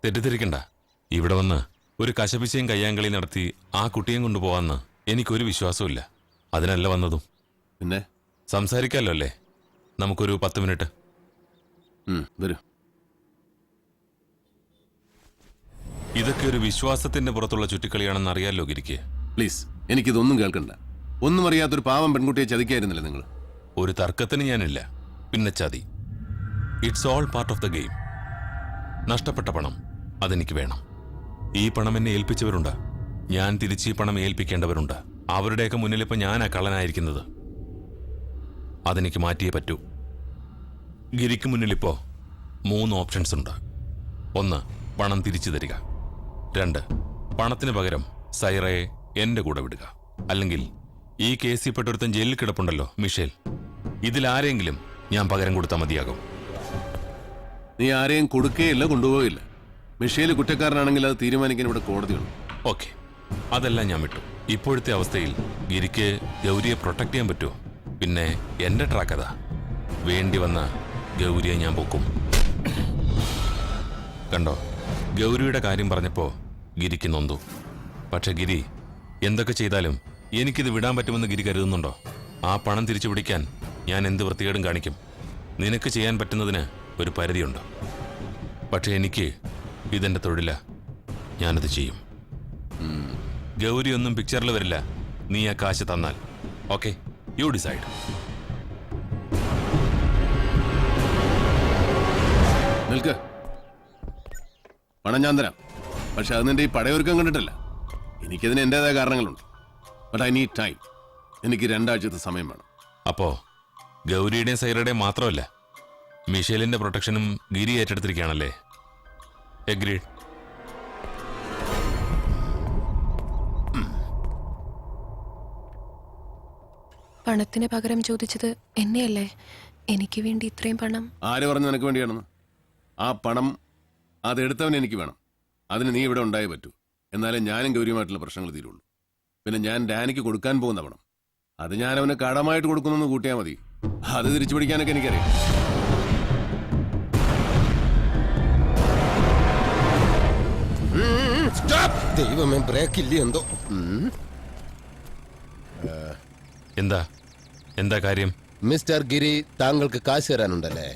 തെറ്റിദ്ധരിക്കണ്ട. ഇവിടെ വന്ന് ഒരു കശപിശയും കയ്യാങ്കളി നടത്തി ആ കുട്ടിയും കൊണ്ടുപോവാന്ന് എനിക്കൊരു വിശ്വാസമില്ല. അതിനല്ല വന്നതും. പിന്നെ സംസാരിക്കാലോ അല്ലേ? നമുക്കൊരു 10 മിനിറ്റ്. വരൂ. ഇതൊക്കെ ഒരു വിശ്വാസത്തിന്റെ പുറത്തുള്ള ചുറ്റിക്കളിയാണെന്ന് അറിയാലോ ഗിരിക്ക്. പ്ലീസ്, എനിക്കിതൊന്നും കേൾക്കണ്ട. ഒന്നും അറിയാത്തൊരു പാവം പെൺകുട്ടിയെ ചതിക്കായിരുന്നില്ല നിങ്ങൾ. ഒരു തർക്കത്തിന് ഞാനില്ല. പിന്നെ ചതി. It's all part of the game. നഷ്ടപ്പെട്ട പണം അതെനിക്ക് വേണം. ഈ പണം എന്നെ ഏൽപ്പിച്ചവരുണ്ട്. ഞാൻ തിരിച്ച് ഈ പണം ഏൽപ്പിക്കേണ്ടവരുണ്ട്. അവരുടെയൊക്കെ മുന്നിൽ ഇപ്പൊ ഞാനാ കള്ളനായിരിക്കുന്നത്. അതെനിക്ക് മാറ്റിയേ പറ്റൂ. ഗിരിക്ക് മുന്നിലിപ്പോ 3 ഓപ്ഷൻസ് ഉണ്ട്. 1, പണം തിരിച്ചു തരിക. 2, പണത്തിന് പകരം സൈറയെ എന്റെ കൂടെ വിടുക. അല്ലെങ്കിൽ ഈ കേസിൽ പെട്ടൊരുത്തൻ ജയിലിൽ കിടപ്പുണ്ടല്ലോ, മിഷേൽ. ഇതിലാരെങ്കിലും ഞാൻ പകരം കൊടുത്താൽ മതിയാകും. നീ ആരെയും കൊടുക്കുകയില്ല, കൊണ്ടുപോകില്ല. മിഷേൽ കുറ്റക്കാരനാണെങ്കിൽ അത് തീരുമാനിക്കാൻ ഇവിടെ കോടതിയുണ്ട്. ഓക്കെ, അതെല്ലാം ഞാൻ വിട്ടു. ഇപ്പോഴത്തെ അവസ്ഥയിൽ ഗിരിക്ക് ഗൗരിയെ പ്രൊട്ടക്ട് ചെയ്യാൻ പറ്റുമോ? പിന്നെ എന്റെ ട്രാക്ക് അതാ. വേണ്ടി വന്ന ഗൗരിയെ ഞാൻ പൊക്കും. കണ്ടോ, ഗൗരിയുടെ കാര്യം പറഞ്ഞപ്പോ ഗിരിക്ക് നൊന്തു. പക്ഷെ ഗിരി എന്തൊക്കെ ചെയ്താലും എനിക്കിത് വിടാൻ പറ്റുമെന്ന് ഗിരി കരുതുന്നുണ്ടോ? ആ പണം തിരിച്ചു പിടിക്കാൻ ഞാൻ എന്ത് വൃത്തികേടും കാണിക്കും. നിനക്ക് ചെയ്യാൻ പറ്റുന്നതിന് ഒരു പരിധിയുണ്ട്. പക്ഷെ എനിക്ക് ഇതെന്റെ തൊഴില, ഞാനത് ചെയ്യും. ഗൗരി ഒന്നും പിക്ചറിൽ വരില്ല, നീ ആ കാശ് തന്നാൽ. Okay, you decide. നിൽക്ക്. പണം ഞാൻ തരാം, പക്ഷെ അത് നിന്റെ ഈ പടയൊരുക്കം കണ്ടിട്ടല്ല. എനിക്കതിന് എന്റേതായ കാരണങ്ങളുണ്ട്. But I need time. എനിക്ക് 2 ആഴ്ചത്തെ സമയം വേണം. അപ്പോ ഗൗരിയുടെയും സൈറയുടെയും മാത്രമല്ല, മിഷേലിന്റെ പ്രൊട്ടക്ഷനും ഗിരി ഏറ്റെടുത്തിരിക്കുകയാണല്ലേ? എഗ്രീഡ്. പണത്തിന് പകരം ചോദിച്ചത് എന്നെയല്ലേ? എനിക്ക് വേണ്ടി ഇത്രയും പണം? ആര് പറഞ്ഞു നിനക്ക് വേണ്ടിയാണെന്ന്? ആ പണം അതെടുത്തവൻ എനിക്ക് വേണം. അതിന് നീ ഇവിടെ ഉണ്ടായേ പറ്റൂ. എന്നാലേ ഞാനും ഗൗരിയുമായിട്ടുള്ള പ്രശ്നങ്ങൾ തീരുള്ളൂ. പിന്നെ ഞാൻ ഡാനിക്ക് കൊടുക്കാൻ പോകുന്ന പണം അത് ഞാൻ അവന് കടമായിട്ട് കൊടുക്കുന്നെന്ന് കൂട്ടിയാൽ മതി. അത് തിരിച്ചു പിടിക്കാനൊക്കെ എനിക്കറിയാം. ദൈവമേ, ബ്രേക്ക് ഇല്ല എന്തോ. എന്താ എന്താ കാര്യം? മിസ്റ്റർ ഗിരി, താങ്കൾക്ക് കാശ് തരാനുണ്ടല്ലേ?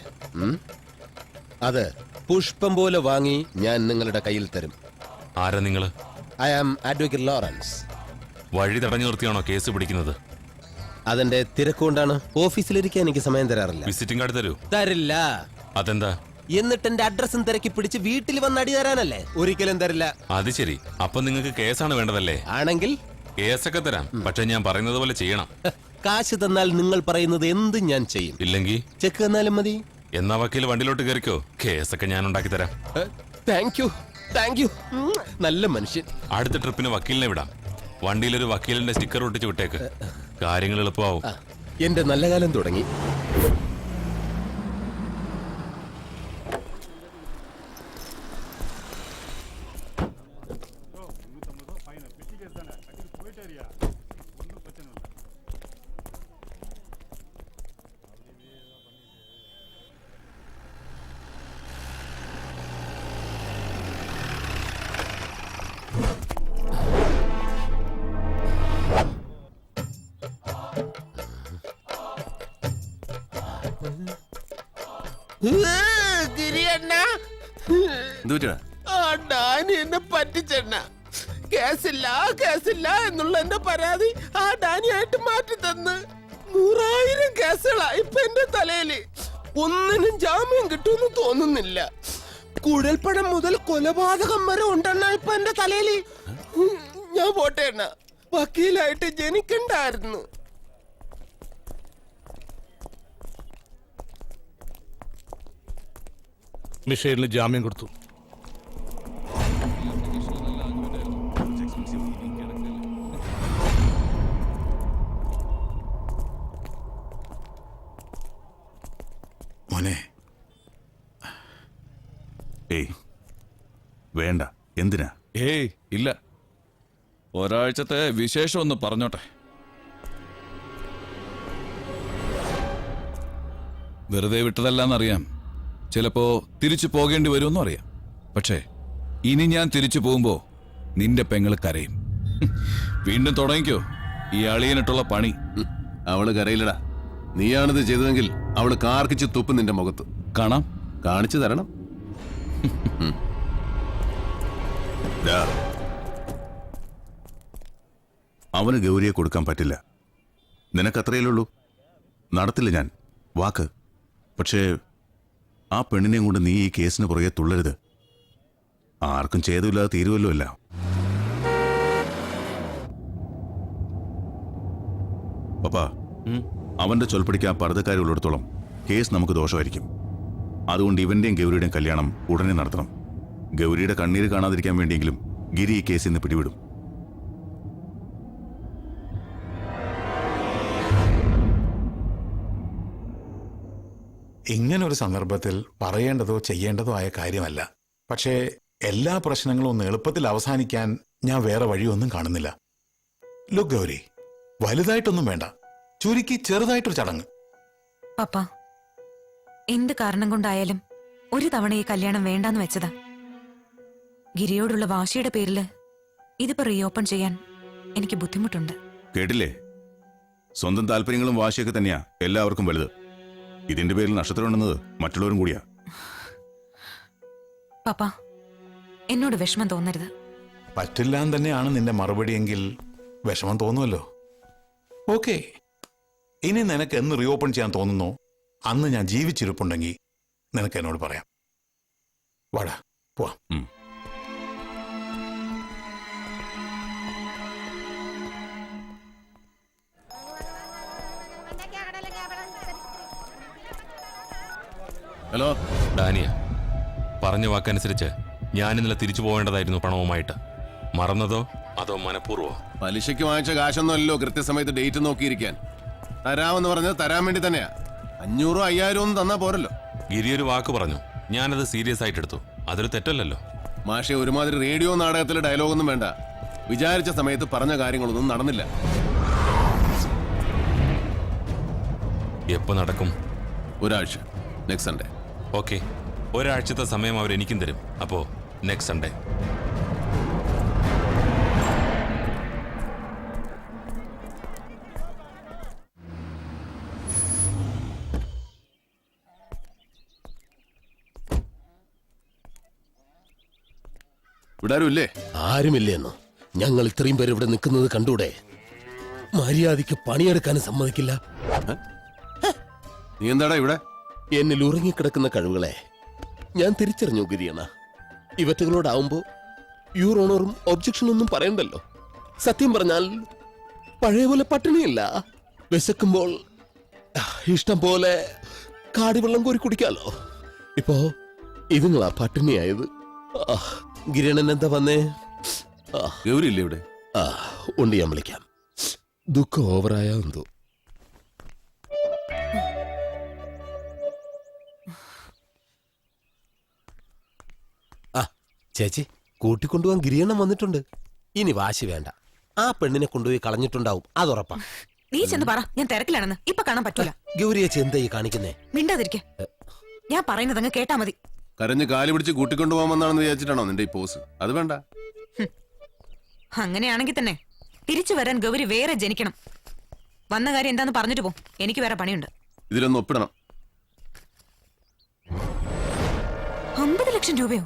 അത് പുഷ്പം പോലെ വാങ്ങി ഞാൻ നിങ്ങളുടെ കയ്യിൽ തരും. ആരാ നിങ്ങള്? I am advocate Lawrence. വഴി തടഞ്ഞു നിർത്തിയാണോ കേസ് പിടിക്കുന്നത്? അതെന്റെ തിരക്കുകൊണ്ടാണ്. ഓഫീസിലിരിക്കാൻ എനിക്ക് സമയം തരാറില്ല. വിസിറ്റിംഗ് കാർഡ് തരൂ. തരില്ല. അതെന്താ? എന്നിട്ട് എന്റെ അഡ്രസ്സും തിരക്കി പിടിച്ച് വീട്ടിൽ വന്ന് അടി തരാനല്ലേ? ഒരിക്കലും തരില്ല. അത് ശരി. അപ്പൊ നിങ്ങൾക്ക് കേസാണ് വേണ്ടതല്ലേ? ആണെങ്കിൽ കേസൊക്കെ തരാം, പക്ഷെ ഞാൻ പറയുന്നത് പോലെ ചെയ്യണം. കാശ് തന്നാൽ നിങ്ങൾ പറയുന്നത് എന്തും ഞാൻ ചെയ്യും. ഇല്ലെങ്കിൽ ചെക്ക് തന്നാലും മതി. എന്നാ വക്കീൽ വണ്ടിയിലോട്ട് കയറിക്കോ, കേസൊക്കെ ഞാൻ ഉണ്ടാക്കി തരാം. Thank you, thank you. നല്ല മനുഷ്യൻ. അടുത്ത ട്രിപ്പിന് വക്കീലിനെ വിടാം. വണ്ടിയിലൊരു വക്കീലിന്റെ സ്റ്റിക്കർ ഒട്ടിച്ച് വിട്ടേക്ക്, കാര്യങ്ങൾ എളുപ്പമാവും. എന്റെ നല്ല കാലം തുടങ്ങി. ഡാനി എന്നെ പറ്റിച്ചെണ്ണ. കേസില്ല കേസില്ല എന്നുള്ള എന്റെ പരാതി ആ ഡാനിയായിട്ട് മാറ്റി തന്ന് 100,000 കേസുകളാ ഇപ്പൊ എന്റെ തലയില്. ഒന്നിനും ജാമ്യം കിട്ടുമെന്ന് തോന്നുന്നില്ല. കുഴൽപ്പണം മുതൽ കൊലപാതകം വരെ ഉണ്ടെണ്ണ ഇപ്പൊ എന്റെ തലയില്. ഞാൻ പോട്ടെ എണ്ണ, വക്കീലായിട്ട് ജനിക്കണ്ടായിരുന്നു. മിഷേലിന് ജാമ്യം കൊടുത്തു. മോനെ, ഏയ് വേണ്ട. എന്തിനാ? ഏയ് ഇല്ല, ഒരാഴ്ചത്തെ വിശേഷം ഒന്ന് പറഞ്ഞോട്ടെ. വെറുതെ വിട്ടതല്ലെന്നറിയാം, ചിലപ്പോ തിരിച്ചു പോകേണ്ടി വരുമെന്നും അറിയാം. പക്ഷേ ഇനി ഞാൻ തിരിച്ചു പോകുമ്പോ നിന്റെ പെങ്ങള് കരയും. വീണ്ടും തുടങ്ങിക്കോ ഈ അളിയനിട്ടുള്ള പണി. അവള് കരയില്ലടാ. നീയാണിത് ചെയ്തതെങ്കിൽ അവള് കാർക്കിച്ച് തുപ്പ് നിന്റെ മുഖത്ത്. കാണാം, കാണിച്ചു തരണം. അവന് ഗൗരിയെ കൊടുക്കാൻ പറ്റില്ല. നിനക്കത്രയല്ലുള്ളൂ. നടത്തില്ല ഞാൻ, വാക്ക്. പക്ഷേ ആ പെണ്ണിനെയും കൊണ്ട് നീ ഈ കേസിന് പുറകെ തുള്ളരുത്. ആർക്കും ചെയ്തില്ലാതെ തീരുവല്ലോ അല്ല. പപ്പാ, അവന്റെ ചൊൽപ്പടിക്ക് ആ പർദ്ദക്കാരുള്ളിടത്തോളം കേസ് നമുക്ക് ദോഷമായിരിക്കും. അതുകൊണ്ട് ഇവന്റെയും ഗൗരിയുടെയും കല്യാണം ഉടനെ നടത്തണം. ഗൗരിയുടെ കണ്ണീര് കാണാതിരിക്കാൻ വേണ്ടിയെങ്കിലും ഗിരി ഈ കേസിൽ നിന്ന് പിടിവിടും. ഇങ്ങനൊരു സന്ദർഭത്തിൽ പറയേണ്ടതോ ചെയ്യേണ്ടതോ ആയ കാര്യമല്ല. പക്ഷേ എല്ലാ പ്രശ്നങ്ങളും ഒന്ന് എളുപ്പത്തിൽ അവസാനിക്കാൻ ഞാൻ വേറെ വഴിയൊന്നും കാണുന്നില്ല. ലുക്ക് ഗൗരി, വലുതായിട്ടൊന്നും വേണ്ട, ചുരുക്കി ചെറുതായിട്ടൊരു ചടങ്ങ്. പപ്പ, എന്ത് കാരണം കൊണ്ടായാലും ഒരു തവണ ഈ കല്യാണം വേണ്ടാന്ന് വെച്ചതാ. ഗിരിയോടുള്ള വാശിയുടെ പേരില് ഇതിപ്പോ റീഓപ്പൺ ചെയ്യാൻ എനിക്ക് ബുദ്ധിമുട്ടുണ്ട്. കേട്ടില്ലേ? സ്വന്തം താല്പര്യങ്ങളും വാശിയൊക്കെ തന്നെയാ എല്ലാവർക്കും വലുത്. ഇതിന്റെ പേരിൽ നഷ്ടത്തിലുണ്ടെന്നത് മറ്റുള്ളവരും കൂടിയാ. പപ്പ എന്നോട് വിഷമം തോന്നരുത്. പറ്റില്ലാന്ന് തന്നെയാണ് നിന്റെ മറുപടിയെങ്കിൽ വിഷമം തോന്നുമല്ലോ. ഓക്കെ, ഇനി നിനക്ക് എന്ന് റീഓപ്പൺ ചെയ്യാൻ തോന്നുന്നോ അന്ന് ഞാൻ ജീവിച്ചിരിപ്പുണ്ടെങ്കിൽ നിനക്ക് എന്നോട് പറയാം. വാടാ പോവാം. ഹലോ ഡാനിയ, പറഞ്ഞ വാക്കനുസരിച്ച് ഞാൻ ഇന്നലെ തിരിച്ചു പോവേണ്ടതായിരുന്നു പണവുമായിട്ട്. മറന്നതോ അതോ മനഃപൂർവ്വമോ? പലിശയ്ക്ക് വാങ്ങിച്ച കാശൊന്നും അല്ലല്ലോ കൃത്യസമയത്ത് ഡേറ്റ് നോക്കിയിരിക്കാൻ. തരാമെന്ന് പറഞ്ഞത് തരാൻ വേണ്ടി തന്നെയാ. 500 5,000 ഒന്നും തന്നാ പോരല്ലോ. ഗിരി ഒരു വാക്ക് പറഞ്ഞു, ഞാനത് സീരിയസ് ആയിട്ട് എടുത്തു. അതൊരു തെറ്റല്ലല്ലോ. മാഷെ, ഒരുമാതിരി റേഡിയോ നാടകത്തിലെ ഡയലോഗൊന്നും വേണ്ട. വിചാരിച്ച സമയത്ത് പറഞ്ഞ കാര്യങ്ങളൊന്നും നടന്നില്ല. എപ്പോ നടക്കും? ഒരാഴ്ച, നെക്സ്റ്റ് സൺഡേ. ഓക്കെ, ഒരാഴ്ചത്തെ സമയം അവർ എനിക്കും തരും. അപ്പോ നെക്സ്റ്റ് സൺഡേ. ഇവിടെ ആരുമില്ലേ? ആരുമില്ലേന്നോ? ഞങ്ങൾ ഇത്രയും പേര് ഇവിടെ നിൽക്കുന്നത് കണ്ടൂടെ? മര്യാദയ്ക്ക് പണിയെടുക്കാനും സമ്മതിക്കില്ല. നീ എന്താടാ ഇവിടെ? എന്നിൽ ഉറങ്ങിക്കിടക്കുന്ന കഴിവുകളെ ഞാൻ തിരിച്ചറിഞ്ഞു ഗിരിയണ. ഇവറ്റകളോടാവുമ്പോ യുവർ ഓണറും ഒബ്ജക്ഷൻ ഒന്നും പറയണ്ടല്ലോ. സത്യം പറഞ്ഞാൽ പഴയ പോലെ പട്ടിണിയില്ല. വിശക്കുമ്പോൾ ഇഷ്ടം പോലെ കാടിവെള്ളം കോരി കുടിക്കാലോ. ഇപ്പോ ഇതുങ്ങളാ പട്ടിണിയായത്. ഗിരിയണൻ എന്താ വന്നേ? ഗൗരിയില്ലേ ഇവിടെ? ഉണ്ട്, ഞാൻ വിളിക്കാം. ദുഃഖം ഓവറായ എന്തോ. ചേച്ചി, കൂട്ടിക്കൊണ്ടുപോകാൻ ഗിരിയണ്ണം വന്നിട്ടുണ്ട്. ഇനി വാശി വേണ്ട. ആ പെണ്ണിനെ കൊണ്ടുപോയി കളഞ്ഞിട്ടുണ്ടാവും, അതുറപ്പാ. നീ ചെന്ന് പറ, ഞാൻ തിരക്കിലാണെന്ന്. ഇപ്പൊ കാണാൻ പറ്റൂല. ഗൗരിയേച്ചി എന്താ ഈ കാണിക്കുന്നേ? മിണ്ടാതിരിക്കെ. ഞാൻ പറയുന്നത് അങ്ങ് കേട്ടാ മതി. കരഞ്ഞ് കാല് പിടിച്ച് കൂട്ടിക്കൊണ്ടുപോകാമെന്നാണെന്ന് വിചാരിച്ചിട്ടാണോ നിന്റെ ഈ പോസ്? അത് വേണ്ട. അങ്ങനെയാണെങ്കിൽ തന്നെ തിരിച്ചു വരാൻ ഗൗരി വേറെ ജനിക്കണം. വന്ന കാര്യം എന്താന്ന് പറഞ്ഞിട്ട് പോ, എനിക്ക് വേറെ പണിയുണ്ട്. ഇതിലൊന്ന് ഒപ്പിടണം. 50 ലക്ഷം രൂപയോ?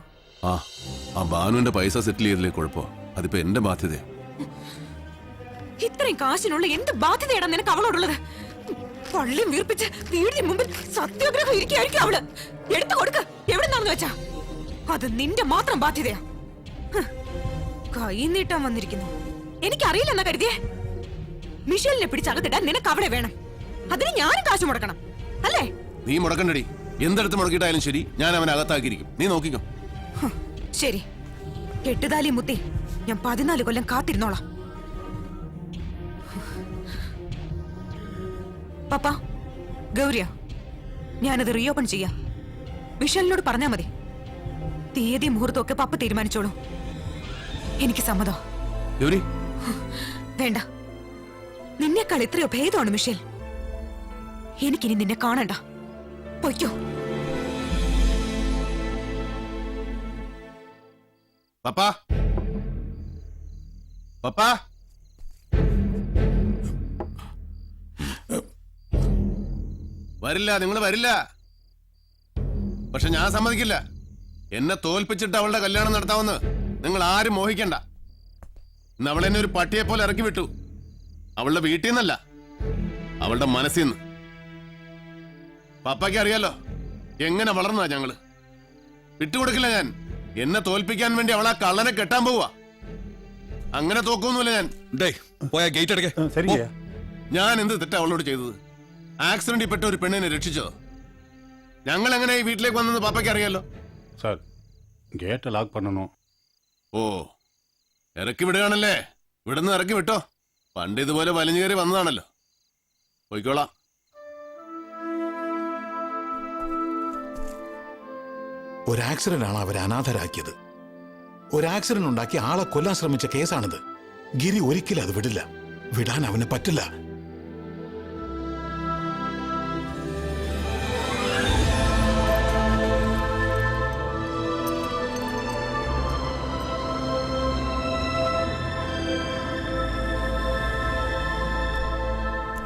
ആ ബാനുവിന്റെ പൈസ സെറ്റിൽ ചെയ്തില്ലേ കുഴപ്പമോ? അതിപ്പോ എന്റെ ബാധ്യത. ഇത്രയും കാശിനുള്ള എന്ത് ബാധ്യതയാണ് നിനക്ക് അവളോടുള്ളത്? പള്ളിയും വീർപ്പിച്ച് വീടിന് മുമ്പിൽ സത്യാഗ്രഹം ഇരിക്കുകയായിരിക്കും അവള്. എടുത്തു കൊടുക്ക, എവിടെ നിന്നാണെന്ന് വെച്ചാ. അത് നിന്റെ മാത്രം ബാധ്യതയാ. കൈ നീട്ടാൻ വന്നിരിക്കുന്നു. എനിക്കറിയില്ലെന്നാ കരുതിയേ? മിഷേലിനെ പിടിച്ചകത്തിടാൻ നിനക്ക് അവിടെ വേണം. അതിന് ഞാനും കാശ് മുടക്കണം അല്ലേ? നീ മുടക്കണ്ടടി. എന്തെടുത്ത് മുടക്കിയിട്ടായാലും ശരി, ഞാൻ അവനെ അകത്താക്കിയിരിക്കും. നീ നോക്കിക്കോ. ശരി, കെട്ടുതാലി മുത്തി ഞാൻ 14 കൊല്ലം കാത്തിരുന്നോളാം. പപ്പ, ഗൗരിയ, ഞാനത് റീഓപ്പൺ ചെയ്യാം. വിശാലിനോട് പറഞ്ഞാ മതി. തീയതി മുഹൂർത്തമൊക്കെ പപ്പ തീരുമാനിച്ചോളൂ. എനിക്ക് സമ്മതം. വേണ്ട, നിന്നേക്കാൾ എത്രയോ ഭേദമാണ് മിഷേൽ. എനിക്കിനി നിന്നെ കാണണ്ട. പൊയ്ക്കോ. പപ്പാ, പപ്പാ, വരില്ല, നിങ്ങൾ വരില്ല. പക്ഷെ ഞാൻ സമ്മതിക്കില്ല. എന്നെ തോൽപ്പിച്ചിട്ട് അവളുടെ കല്യാണം നടത്താമെന്ന് നിങ്ങൾ ആരും മോഹിക്കണ്ട. ഇന്ന് അവളെന്നെ ഒരു പട്ടിയെ പോലെ ഇറക്കി വിട്ടു. അവളുടെ വീട്ടിൽ നിന്നല്ല, അവളുടെ മനസ്സിൽ നിന്ന്. പപ്പയ്ക്ക് അറിയാലോ എങ്ങനെ വളർന്നതാ ഞങ്ങള്. വിട്ടുകൊടുക്കില്ല ഞാൻ. എന്നെ തോൽപ്പിക്കാൻ വേണ്ടി അവളാ കള്ളനെ കെട്ടാൻ പോവാ. അങ്ങനെ തോക്കൊന്നുമില്ല ഞാൻ. ഞാൻ എന്ത് തെറ്റാ അവളോട് ചെയ്തത്? ആക്സിഡന്റിൽ പെട്ട ഒരു പെണ്ണിനെ രക്ഷിച്ചോ? ഞങ്ങൾ എങ്ങനെ ഈ വീട്ടിലേക്ക് വന്നെന്ന് പാപ്പയ്ക്ക് അറിയാലോ. സാർ, ഗേറ്റ് ലോക്ക് പണ്ണണോ? ഓ, ഇറക്കി വിടുകയാണല്ലേ? ഇവിടുന്ന് ഇറക്കി വിട്ടോ. പണ്ട് ഇതുപോലെ വലിഞ്ഞു കയറി വന്നതാണല്ലോ. പോയിക്കോളാം. ഒരു ആക്സിഡന്റ് ആണ് അവരെ അനാഥരാക്കിയത്. ഒരു ആക്സിഡന്റ് ഉണ്ടാക്കി ആളെ കൊല്ലാൻ ശ്രമിച്ച കേസാണിത്. ഗിരി ഒരിക്കലും അത് വിടില്ല. വിടാൻ അവന് പറ്റില്ല.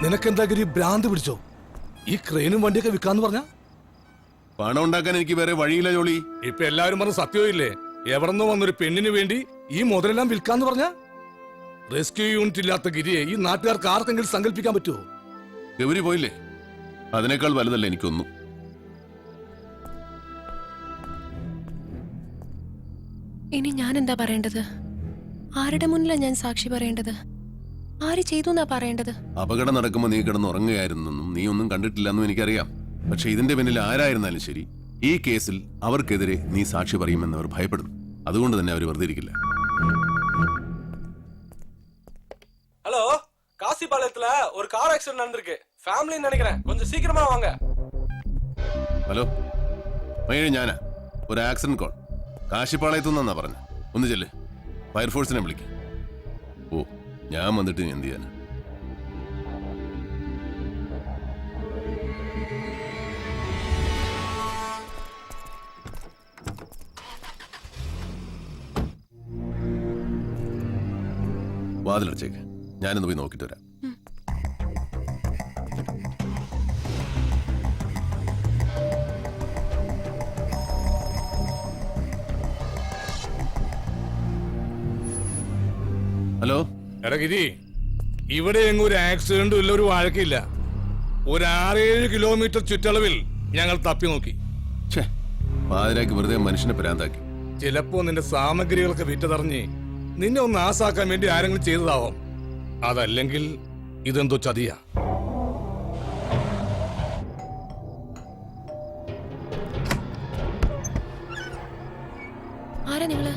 നിനക്കെന്താ ഗിരി, ഭ്രാന്ത് പിടിച്ചോ? ഈ ക്രെയിനും വണ്ടിയൊക്കെ വിൽക്കാന്ന് പറഞ്ഞ പണം ഉണ്ടാക്കാൻ എനിക്ക് വേറെ വഴിയില്ല ജോളി. ഇപ്പൊ എല്ലാവരും പറഞ്ഞ സത്യമില്ലേ? എവിടെന്നോ വന്നൊരു പെണ്ണിന് വേണ്ടി ഈ മുതലെല്ലാം വിൽക്കാന്ന് പറഞ്ഞ റെസ്ക്യൂ യൂണിറ്റ് ഇല്ലാത്ത ഗിരിയെ ഈ നാട്ടുകാർക്ക് ആർക്കെങ്കിലും സങ്കല്പിക്കാൻ പറ്റുമോ? ഗൗരി പോയില്ലേ, അതിനേക്കാൾ വലുതല്ല എനിക്കൊന്നും. ഇനി ഞാൻ എന്താ പറയേണ്ടത്? ആരുടെ മുന്നിലാ ഞാൻ സാക്ഷി പറയേണ്ടത്? ആര് ചെയ്തു എന്നാ പറയേണ്ടത്? അപകടം നടക്കുമ്പോൾ നീ കിടന്ന് ഉറങ്ങുകയായിരുന്നെന്നും നീ ഒന്നും കണ്ടിട്ടില്ലെന്നും എനിക്കറിയാം. പക്ഷെ ഇതിന്റെ പിന്നിൽ ആരായിരുന്നാലും ശരി, ഈ കേസിൽ അവർക്കെതിരെ നീ സാക്ഷി പറയുമെന്ന് അവർ ഭയപ്പെടുന്നു. അതുകൊണ്ട് തന്നെ അവർ വെറുതെ ഇരിക്കില്ല. ஹலோ, காசிபாளையத்துல ஒரு கார் ஆக்சிடென்ட் நடந்திருக்கு. ஃபேமிலின்னு நினைக்கிறேன். கொஞ்சம் சீக்கிரமா வாங்க. ഹലോ മഴ, ഞാനാ. ഒരു ആക്സിഡന്റ് കോൾ കാശിപ്പാളയത്തു നിന്നാ പറഞ്ഞ. ഒന്ന് ചെല്ല്, ഫയർഫോഴ്സിനെ വിളിക്ക്. ഓ, ഞാൻ വന്നിട്ട് നീ എന്ത് ചെയ്യാനാ? വാതിലടച്ചേക്ക്, ഞാനൊന്ന് പോയി നോക്കിട്ട് വരാം. ഹലോ. എടാ ഗിരി, ഇവിടെ എങ്ങും ഒരു ആക്സിഡന്റും ഇല്ല, ഒരു വഴക്കില്ല. ഒരു 6-7 കിലോമീറ്റർ ചുറ്റളവിൽ ഞങ്ങൾ തപ്പി നോക്കി. പാതിരാക്ക് വെറുതെ മനുഷ്യനെ പ്രാന്താക്കി. ചിലപ്പോ നിന്റെ സാമഗ്രികളൊക്കെ വിറ്റതറിഞ്ഞ് നിന്നെ ഒന്ന് ആസാക്കാൻ വേണ്ടി ആരെങ്കിലും ചെയ്തതാവാം. അതല്ലെങ്കിൽ ഇതെന്തോ ചതിയാ. ആരാ നിങ്ങള്?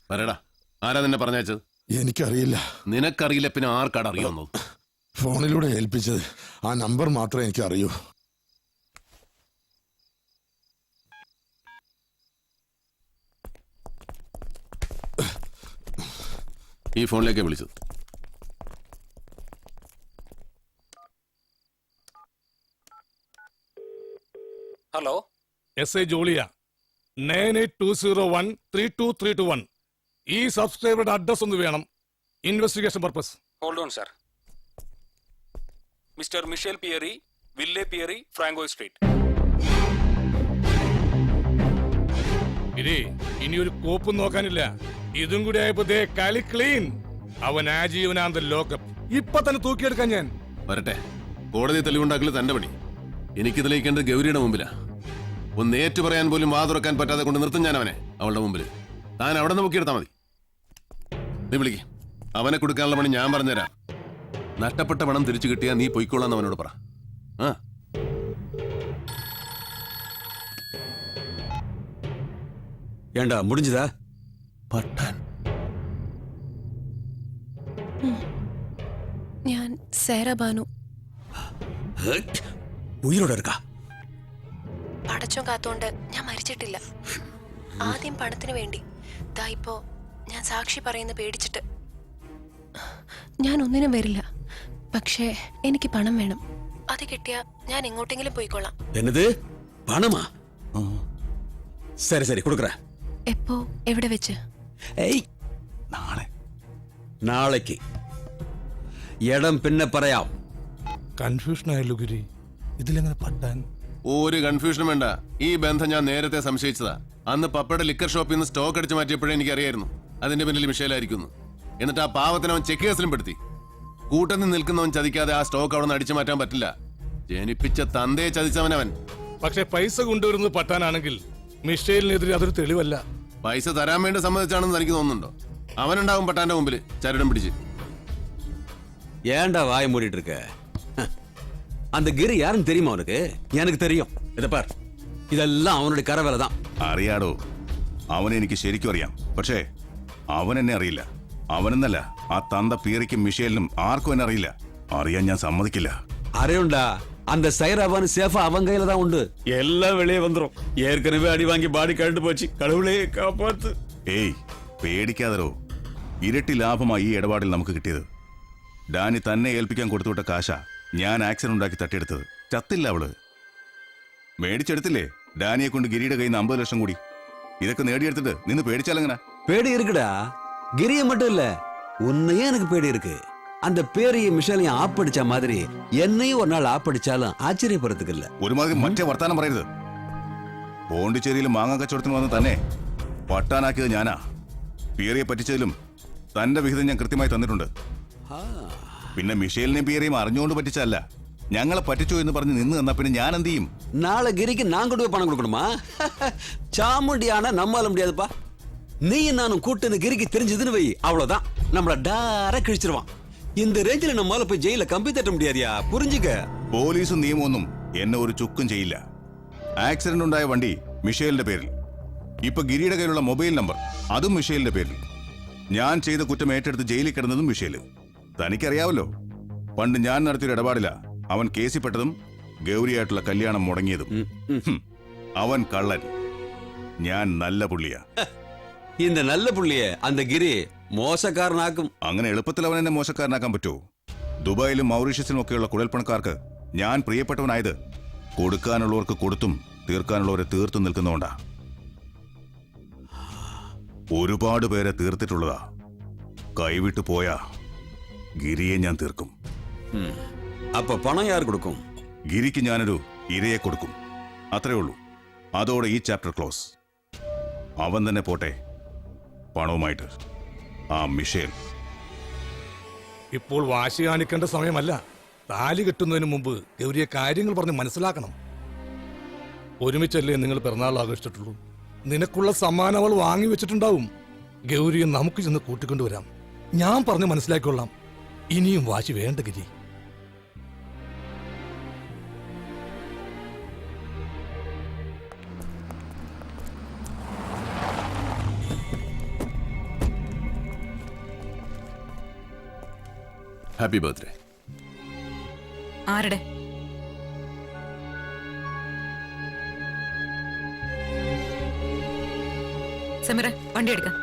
പറയടാ, ആരാ നിന്നെ പറഞ്ഞയച്ചത്? എനിക്കറിയില്ല. നിനക്കറിയില്ല, പിന്നെ ആർക്കാട് അറിയാവുന്നത്? ഫോണിലൂടെ ഏൽപ്പിച്ചത്. ആ നമ്പർ മാത്രമേ എനിക്ക് അറിയൂ. ഈ ഫോണിലേക്കാ വിളിച്ചത്. Hello, SI Joliya, 9820132321. ഈ സബ്സ്ക്രൈബറുടെ അഡ്രസ് ഒന്ന് വേണം, investigation purpose. Hold on sir. Mister Michel Pierre, Ville Pierre, Franco street. ഇനി ഒരു കോപ്പും നോക്കാനില്ല. ഇതും കൂടി ആയപ്പോ ദേ കളി ക്ലീൻ. അവൻ ആജീവനാന്ത ലോക്കപ്പ്. ഇപ്പൊ തന്നെ തൂക്കിയെടുക്കാൻ ഞാൻ വരട്ടെ. കോടതി തെളിവുണ്ടാക്കല് തന്റെ പണി. എനിക്ക് തെളിയിക്കേണ്ടത് ഗൗരിയുടെ മുമ്പിലാ. ഒന്ന് ഏറ്റു പറയാൻ പോലും വാ തുറക്കാൻ പറ്റാതെ കൊണ്ട് നിർത്തും ഞാൻ അവനെ അവളുടെ മുമ്പിൽ. താൻ അവിടെ നിന്ന് മുക്കിയെടുത്താൽ മതി. നീ വിളിക്ക്, അവനെ കൊടുക്കാനുള്ള പണി ഞാൻ പറഞ്ഞുതരാം. നഷ്ടപ്പെട്ട പണം തിരിച്ചു കിട്ടിയാൽ നീ പൊയ്ക്കോളാന്ന് അവനോട് പറ. ആ, ஏண்டா முடிஞ்சுதா? പട്ടാൻ. ഞാൻ സേറ ബാനു. ഉയിരോടെ இருக்கா? പടച്ചോ കാത്തോണ്ട് ഞാൻ മരിച്ചിട്ടില്ല. ആദ്യം പണത്തിന് വേണ്ടി, ദാ ഇപ്പോ ഞാൻ സാക്ഷി പറയുന്ന പേടിച്ചിട്ട്. ഞാൻ ഒന്നിനും വരില്ല, പക്ഷേ എനിക്ക് പണം വേണം. അത് കിട്ടിയാ ഞാൻ എങ്ങോട്ടെങ്കിലും പോയിക്കൊള്ളാം. என்னது? பணமா? சரி சரி கொடுக்குறேன். എപ്പോ, എവിടെ വെച്ച്? ഏയ്, നാളെ. നാളേക്ക്. ഇടം പിന്നെ പറയാം. കൺഫ്യൂഷൻ ആയല്ലോ ഗിരി, ഇതിലെങ്ങനെ പട്ടാൻ? ഒരു കൺഫ്യൂഷനും വേണ്ട. ഈ ബന്ധം ഞാൻ നേരത്തെ സംശയിച്ചതാ. അന്ന് പപ്പയുടെ ലിക്കർ ഷോപ്പിൽ നിന്ന് സ്റ്റോക്ക് അടിച്ചു മാറ്റിയപ്പോഴേ എനിക്കറിയായിരുന്നു അതിന്റെ പിന്നിൽ മിഷേലായിരിക്കുന്നു. എന്നിട്ട് ആ പാവത്തിന് അവൻ ചെക്ക് കേസിലും പെടുത്തി. കൂട്ടത്തിൽ നിൽക്കുന്നവൻ ചതിക്കാതെ ആ സ്റ്റോക്ക് അവിടെ നിന്ന് അടിച്ചു മാറ്റാൻ പറ്റില്ല. ജനിപ്പിച്ച തന്തയെ ചതിച്ചവനവൻ. പക്ഷെ പൈസ കൊണ്ടുവരുന്നത് പട്ടാനാണെങ്കിൽ മിഷേലിനെതിരെ അതൊരു തെളിവല്ല. പൈസ തരാൻ വേണ്ടി സമ്മതിച്ചാണെന്ന് എനിക്ക് തോന്നുന്നുണ്ടോ? അവനുണ്ടാവും പട്ടാന്റെ മുമ്പിൽ ചരടും പിടിച്ച്. ஏன்டா வாய மூடிட்டு இருக்க? அந்த கிரி யாருன்னு தெரியுமா உனக்கு? எனக்கு தெரியும். இத பார், இதெல்லாம் அவனுடைய கரவேலை தான். അറിയാടോ, അവനെ എനിക്ക് ശരിക്കും അറിയാം. പക്ഷേ അവൻ എന്നെ അറിയില്ല. അവനെന്നല്ല, ആ തന്ത പീറിക്കും മിഷേലിനും ആർക്കും എന്നെ അറിയില്ല. അറിയാൻ ഞാൻ സമ്മതിക്കില്ല. അറിയുണ്ടാ, அந்த சைராபானு சேஃபா அவன் கையில தான் உண்டு. எல்லாம் வெளியே வந்துரும். ஏற்கனவே அடி வாங்கி பாடி கழுந்து போச்சு. கடவுளே காப்பாத்து. ഏയ് പേടിക്കാതരോ, ഇരട്ടി ലാഭമായി ഈ ഇടപാടിൽ നമുക്ക് കിട്ടിയത്. ഡാനി തന്നെ ഏൽപ്പിക്കാൻ കൊടുത്തുവിട്ട കാശ ഞാൻ ആക്സിഡന്റ് ഉണ്ടാക്കി തട്ടിയെടുത്തത്. ചത്തില്ല അവള്. മേടിച്ചെടുത്തില്ലേ ഡാനിയെ കൊണ്ട് ഗിരിയുടെ കയ്യിൽ നിന്ന് 50 ലക്ഷം കൂടി. ഇതൊക്കെ നേടിയെടുത്തിട്ട് നിന്ന് പേടിച്ചാലെങ്ങനെ? பேடி இருக்குடா. கிரிய மட்டும் இல்ல, உன்னையே எனக்கு பேடி இருக்கு. அந்த பேரையும் மிஷேலையும் ஆப்படிச்ச மாதிரி என்னையும் ஒரு நாள் ஆப்படிச்சாலும் ஆச்சரியப்படுறதுக்கு இல்ல. ഒരുമാതിരി മറ്റേ വർത്താനം പറയരുത്. പോണ്ടിച്ചേരിയിൽ മാങ്ങ കച്ചവടത്തിന് വന്ന് തന്നെ പട്ടാനാക്കിയത് ഞാനാ. പിയറിയെ പറ്റിച്ചതിലും തന്റെ വിഹിതം ഞാൻ കൃത്യമായി തന്നിട്ടുണ്ട്. പിന്നെ മിഷേലിനെയും പിയറിയും അറിഞ്ഞുകൊണ്ട് പറ്റിച്ചല്ല, ഞങ്ങളെ പറ്റിച്ചു എന്ന് പറഞ്ഞ് നിന്ന് തന്നാ പിന്നെ ഞാൻ എന്ത് ചെയ്യും? நாளை கிரிக்கு நான் கொண்டு போய் பணம் கொடுக்கணுமா? சாமுண்டியான நம்மால முடியாதுப்பா. நீயும் நானும் கூட்டு கிரிக்கு தெரிஞ்சதுன்னு வை, அவ்வளவுதான். நம்மள டார கிழிச்சிருவான். இந்த ரேஞ்சில நம்மால போய் ஜெயில கம்பி தட்ட முடியாதியா, புரிஞ்சுக்க. പോലീസും നിയമമൊന്നും എന്നെ ഒരു ചുക്കും ചെയ്യില്ല. ആക്സിഡന്റ് ഉണ്ടായ വണ്ടി മിഷേലിന്റെ പേരിൽ. ഇപ്പൊ ഗിരിയുടെ കയ്യിലുള്ള മൊബൈൽ നമ്പർ അതും മിഷേലിന്റെ പേരിൽ. ഞാൻ ചെയ്ത കുറ്റം ഏറ്റെടുത്ത് ജയിലിൽ കിടന്നതും മിഷേല്. തനിക്കറിയാവല്ലോ, പണ്ട് ഞാൻ നടത്തിയൊരു ഇടപാടില്ല അവൻ കേസിൽപ്പെട്ടതും ഗൗരിയായിട്ടുള്ള കല്യാണം മുടങ്ങിയതും. അവൻ കള്ളൻ, ഞാൻ നല്ല പുള്ളിയാ. இந்த நல்ல புள்ளிய அந்த கிரி മോശക്കാരനാക്കും. അങ്ങനെ എളുപ്പത്തിൽ അവൻ എന്നെ മോശക്കാരനാക്കാൻ പറ്റുമോ? ദുബായിലും മൗറീഷ്യസിലും ഒക്കെയുള്ള കുഴൽപ്പണക്കാർക്ക് ഞാൻ പ്രിയപ്പെട്ടവനായത് കൊടുക്കാനുള്ളവർക്ക് കൊടുത്തും തീർക്കാനുള്ളവരെ തീർത്തും നിൽക്കുന്നതുകൊണ്ടാ. ഒരുപാട് പേരെ തീർത്തിട്ടുള്ളതാ. കൈവിട്ടു പോയാ ഗിരിയെ ഞാൻ തീർക്കും. അപ്പൊ പണം യാർ കൊടുക്കും? ഗിരിക്ക് ഞാനൊരു ഇരയെ കൊടുക്കും, അത്രേ ഉള്ളൂ. അതോടെ ഈ ചാപ്റ്റർ ക്ലോസ്. അവൻ തന്നെ പോട്ടെ പണവുമായിട്ട്. ആ മിഷേൽ ഇപ്പോൾ വാശി കാണിക്കേണ്ട സമയമല്ല. താലി കെട്ടുന്നതിന് മുമ്പ് ഗൗരിയെ കാര്യങ്ങൾ പറഞ്ഞ് മനസ്സിലാക്കണം. ഒരുമിച്ചല്ലേ നിങ്ങൾ പിറന്നാൾ ആഘോഷിച്ചിട്ടുള്ളൂ. നിനക്കുള്ള സമ്മാനം അവൾ വാങ്ങി വെച്ചിട്ടുണ്ടാവും. ഗൗരിയെ നമുക്ക് ചെന്ന് കൂട്ടിക്കൊണ്ടുവരാം. ഞാൻ പറഞ്ഞ് മനസ്സിലാക്കിക്കൊള്ളാം. ഇനിയും വാശി വേണ്ട ഗിരി. Happy birthday. ആരുടെ? സമീറ, വണ്ടി എടുക്കാം.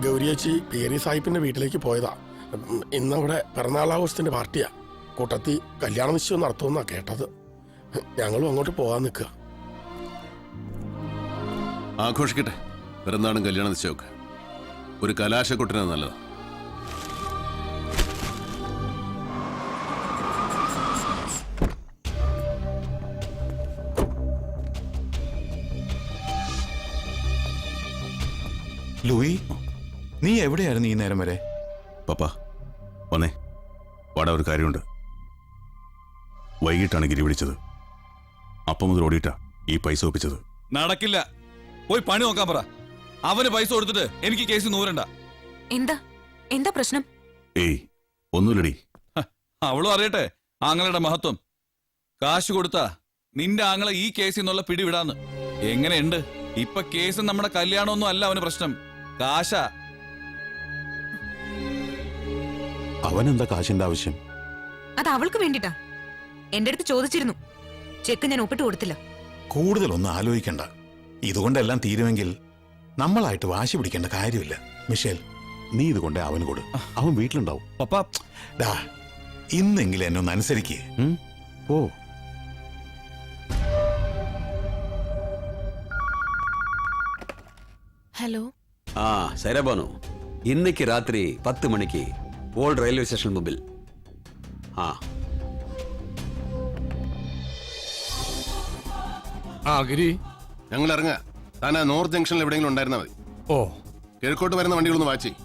ഗൗരിയേച്ചി പേരി സാഹിബിന്റെ വീട്ടിലേക്ക് പോയതാ. ഇന്നവിടെ പിറന്നാളാഘോഷത്തിന്റെ പാർട്ടിയാ. കൂട്ടത്തി കല്യാണ നിശ്ചയം നടത്തുമെന്നാ കേട്ടത്. ഞങ്ങളും അങ്ങോട്ട് പോകാൻ നിൽക്കുക. ആഘോഷിക്കട്ടെ പിറന്നാളും കല്യാണ നിശ്ചയമൊക്കെ. ഒരു കലാശക്കൊട്ടിനാണ് നല്ലത്. ലൂയി, നീ എവിടെയായിരുന്നു ഈ നേരം വരെ? പപ്പ വന്നേ, വാടാ, ഒരു കാര്യമുണ്ട്. വൈകിട്ടാണ് ഗിരി വിളിച്ചത്. അപ്പം മുതൽ ഓടിയിട്ടാ ഈ പൈസ ഒപ്പിച്ചത്. നടക്കില്ല. പോയി പണി നോക്കാൻ പറ. അവന് പൈസ കൊടുത്തിട്ട് എനിക്ക് കേസ് നൂരണ്ട. എന്താ എന്താ പ്രശ്നം? ഏയ് ഒന്നുമില്ലടി. അവളും അറിയട്ടെ ആങ്ങളുടെ മഹത്വം. കാശ് കൊടുത്താ നിന്റെ ആങ്ങളെ ഈ കേസിൽ നിന്നുള്ള പിടിവിടാന്ന്. എങ്ങനെയുണ്ട് ഇപ്പൊ? കേസ് നമ്മുടെ കല്യാണമൊന്നും അല്ല അവന് പ്രശ്നം, കാശാ. അവനെന്താ കാശിന്റെ ആവശ്യം? അത് അവൾക്ക് വേണ്ടിട്ടാ. എന്റെ അടുത്ത് ചോദിച്ചിരുന്നു. ചെക്ക് ഞാൻ ഒപ്പിട്ട് കൊടുത്തില്ല. കൂടുതലൊന്നും ആലോചിക്കണ്ട. ഇതുകൊണ്ടെല്ലാം തീരുമെങ്കിൽ നമ്മളായിട്ട് വാശി പിടിക്കേണ്ട കാര്യമില്ല. മിഷേൽ, നീ ഇതുകൊണ്ട് അവന് കൊടു. അവൻ വീട്ടിലുണ്ടാവും. പപ്പാ, ഡാ, ഇന്നെങ്കിലും എന്നെ ഒന്ന് അനുസരിക്കേ. ഓ, ഹലോ. ആ സൈരാബാനു, ഇന്നേക്ക് രാത്രി 10 മണിക്ക് ഓൾഡ് റെയിൽവേ സ്റ്റേഷൻ മുമ്പിൽ. ആ ഗിരി, ഞങ്ങൾ ഇറങ്ങാ. താൻ ആ നോർത്ത് ജംഗ്ഷനിൽ എവിടെയെങ്കിലും ഉണ്ടായിരുന്നാ മതി. ഓ കിഴക്കോട്ട് വരുന്ന വണ്ടികളൊന്ന് വാച്ച് ചെയ്യ്.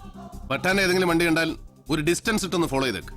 പട്ടാൻ ഏതെങ്കിലും വണ്ടി കണ്ടാൽ ഒരു ഡിസ്റ്റൻസ് ഇട്ടൊന്ന് ഫോളോ ചെയ്തേക്ക്.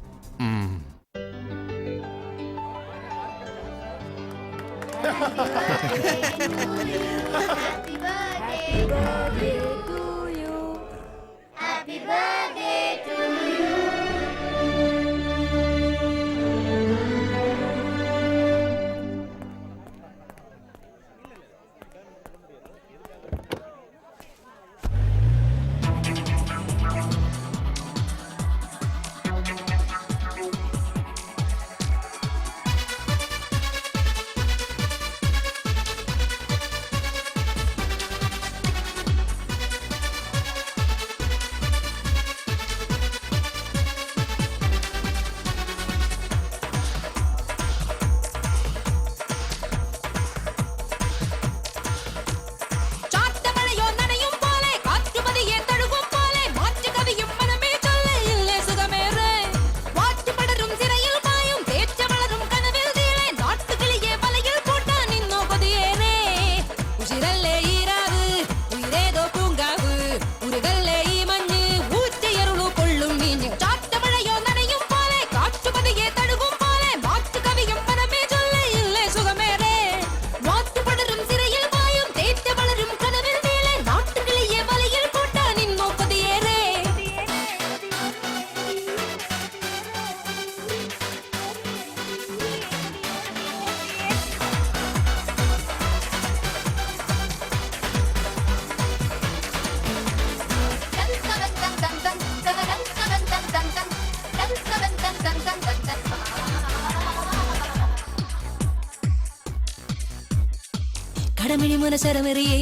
കടമിഴിമുനശരമെറിയേ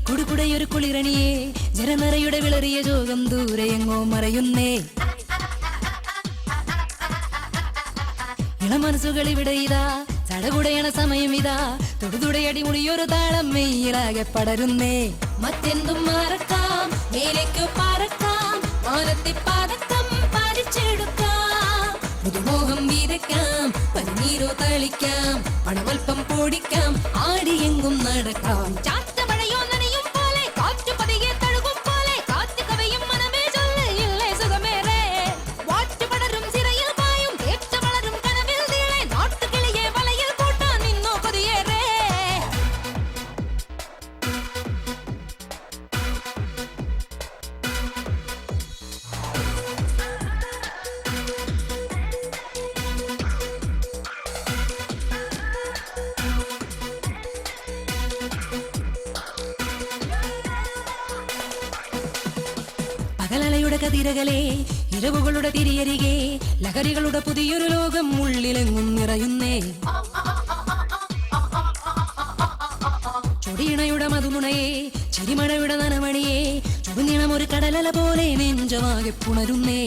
കുടുകുടയൊരു കുളിരണിയേ ജനനറയുടെ വിളറിയ ജോഗം ദൂരെയെങ്ങോ മറയുന്നേ. ഇളമനസ്സുകൾ ഇവിടെ ഇതാ ചടകുടയണ സമയം ഇതാ തൊടുതുടയടി മുടിയൊരു താളം മെയ്യിലാകെ പടരുന്നേ. മറ്റെന്തും മറക്കാം മേലേക്ക് പറക്കാം മാനത്തെ പതക്കം പാലിച്ചെടുക്കാം പുതുമോഹം വീതയ്ക്കാം പനിനീരോ തളിക്കാം പണമൽപ്പം പൊടിക്കാം ആടിയെങ്കും നടക്കാം. ചാറ്റമഴയോ നനയും പോലെ കാറ്റു പതിയെ തഴുകും പോലെ കാറ്റ് കവയും മനമേ ചൊല്ല് ഇല്ലേ സുഖമേറെ. വാറ്റു പടരും സിരയിൽ പായും തേറ്റ വളരും കനവിൽ നീളെ നാട്ടുകിളിയെ വലയിൽ കൂട്ടാൻ നിന്നോ കൊതിയേറെ. പകലലയുടെ കതിരകളെ ഇരവുകളുടെ തിരിയരികെ ലഹരികളുടെ പുതിയൊരു ലോകം ഉള്ളിലെങ്ങും നിറയുന്നേ. ചൊടിയിണയുടെ മധുമുണയെ ചിരിമഴയുടെ നനമണിയെ ചുടുനിണം ഒരു കടലല പോലെ നെഞ്ചമാകെ പുണരുന്നേ.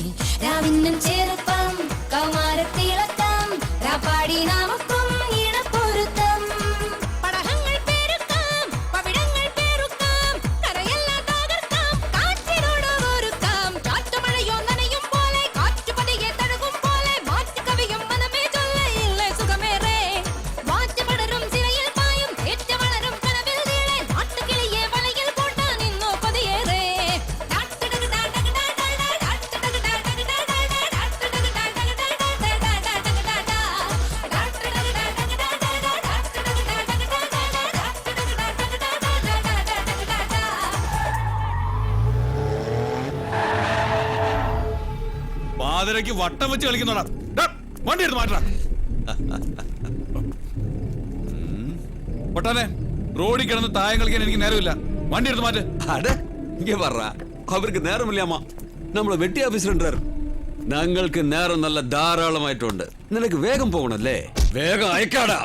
രാവിന്നും ചെറുപ്പം കൗമാരത്തിളക്കം രാപ്പാടി നമുക്കും ഇണപ്പൊരുത്തം പടഹങ്ങൾ പെരുക്കാം പവിഴങ്ങൾ പെരുക്കാം കരയെല്ലാം തകർക്കാം കാറ്റിനോട് ഒരുക്കാം. ചാറ്റുമഴയോ നനയും പോലെ കാറ്റു പതിയെ തഴുകും പോലെ മാറ്റു കവിയും മനമേ ചൊല്ല് ഇല്ലേ സുഖമേറെ. വാറ്റ് പടരും സിരയിൽ പായും തേറ്റ വളരും കനവിൽ നീളെ നാട്ടുകിളിയെ വലയിൽ കൂട്ടാൻ നിന്നോ കൊതിയേറെ. പാതിരയ്ക്ക് വട്ടം വെച്ച് കളിക്കുന്നോടാ. വണ്ടി എടുത്ത് മാറ്റാ. പൊട്ടാനെ റോഡിൽ കിടന്ന് തായം കളിക്കാൻ എനിക്ക് നേരമില്ല. വണ്ടി എടുത്ത് മാറ്റ്. அட இங்க வர்றா அவருக்கு நேரம் இல்லையாமா நம்மள வெட்டி ஆபீஸ்ன்றார். ഞങ്ങൾക്ക് നേരം നല്ല ധാരാളമായിട്ടുണ്ട്. നിനക്ക് വേഗം പോകണല്ലേ? വേഗം അയക്കാടാ.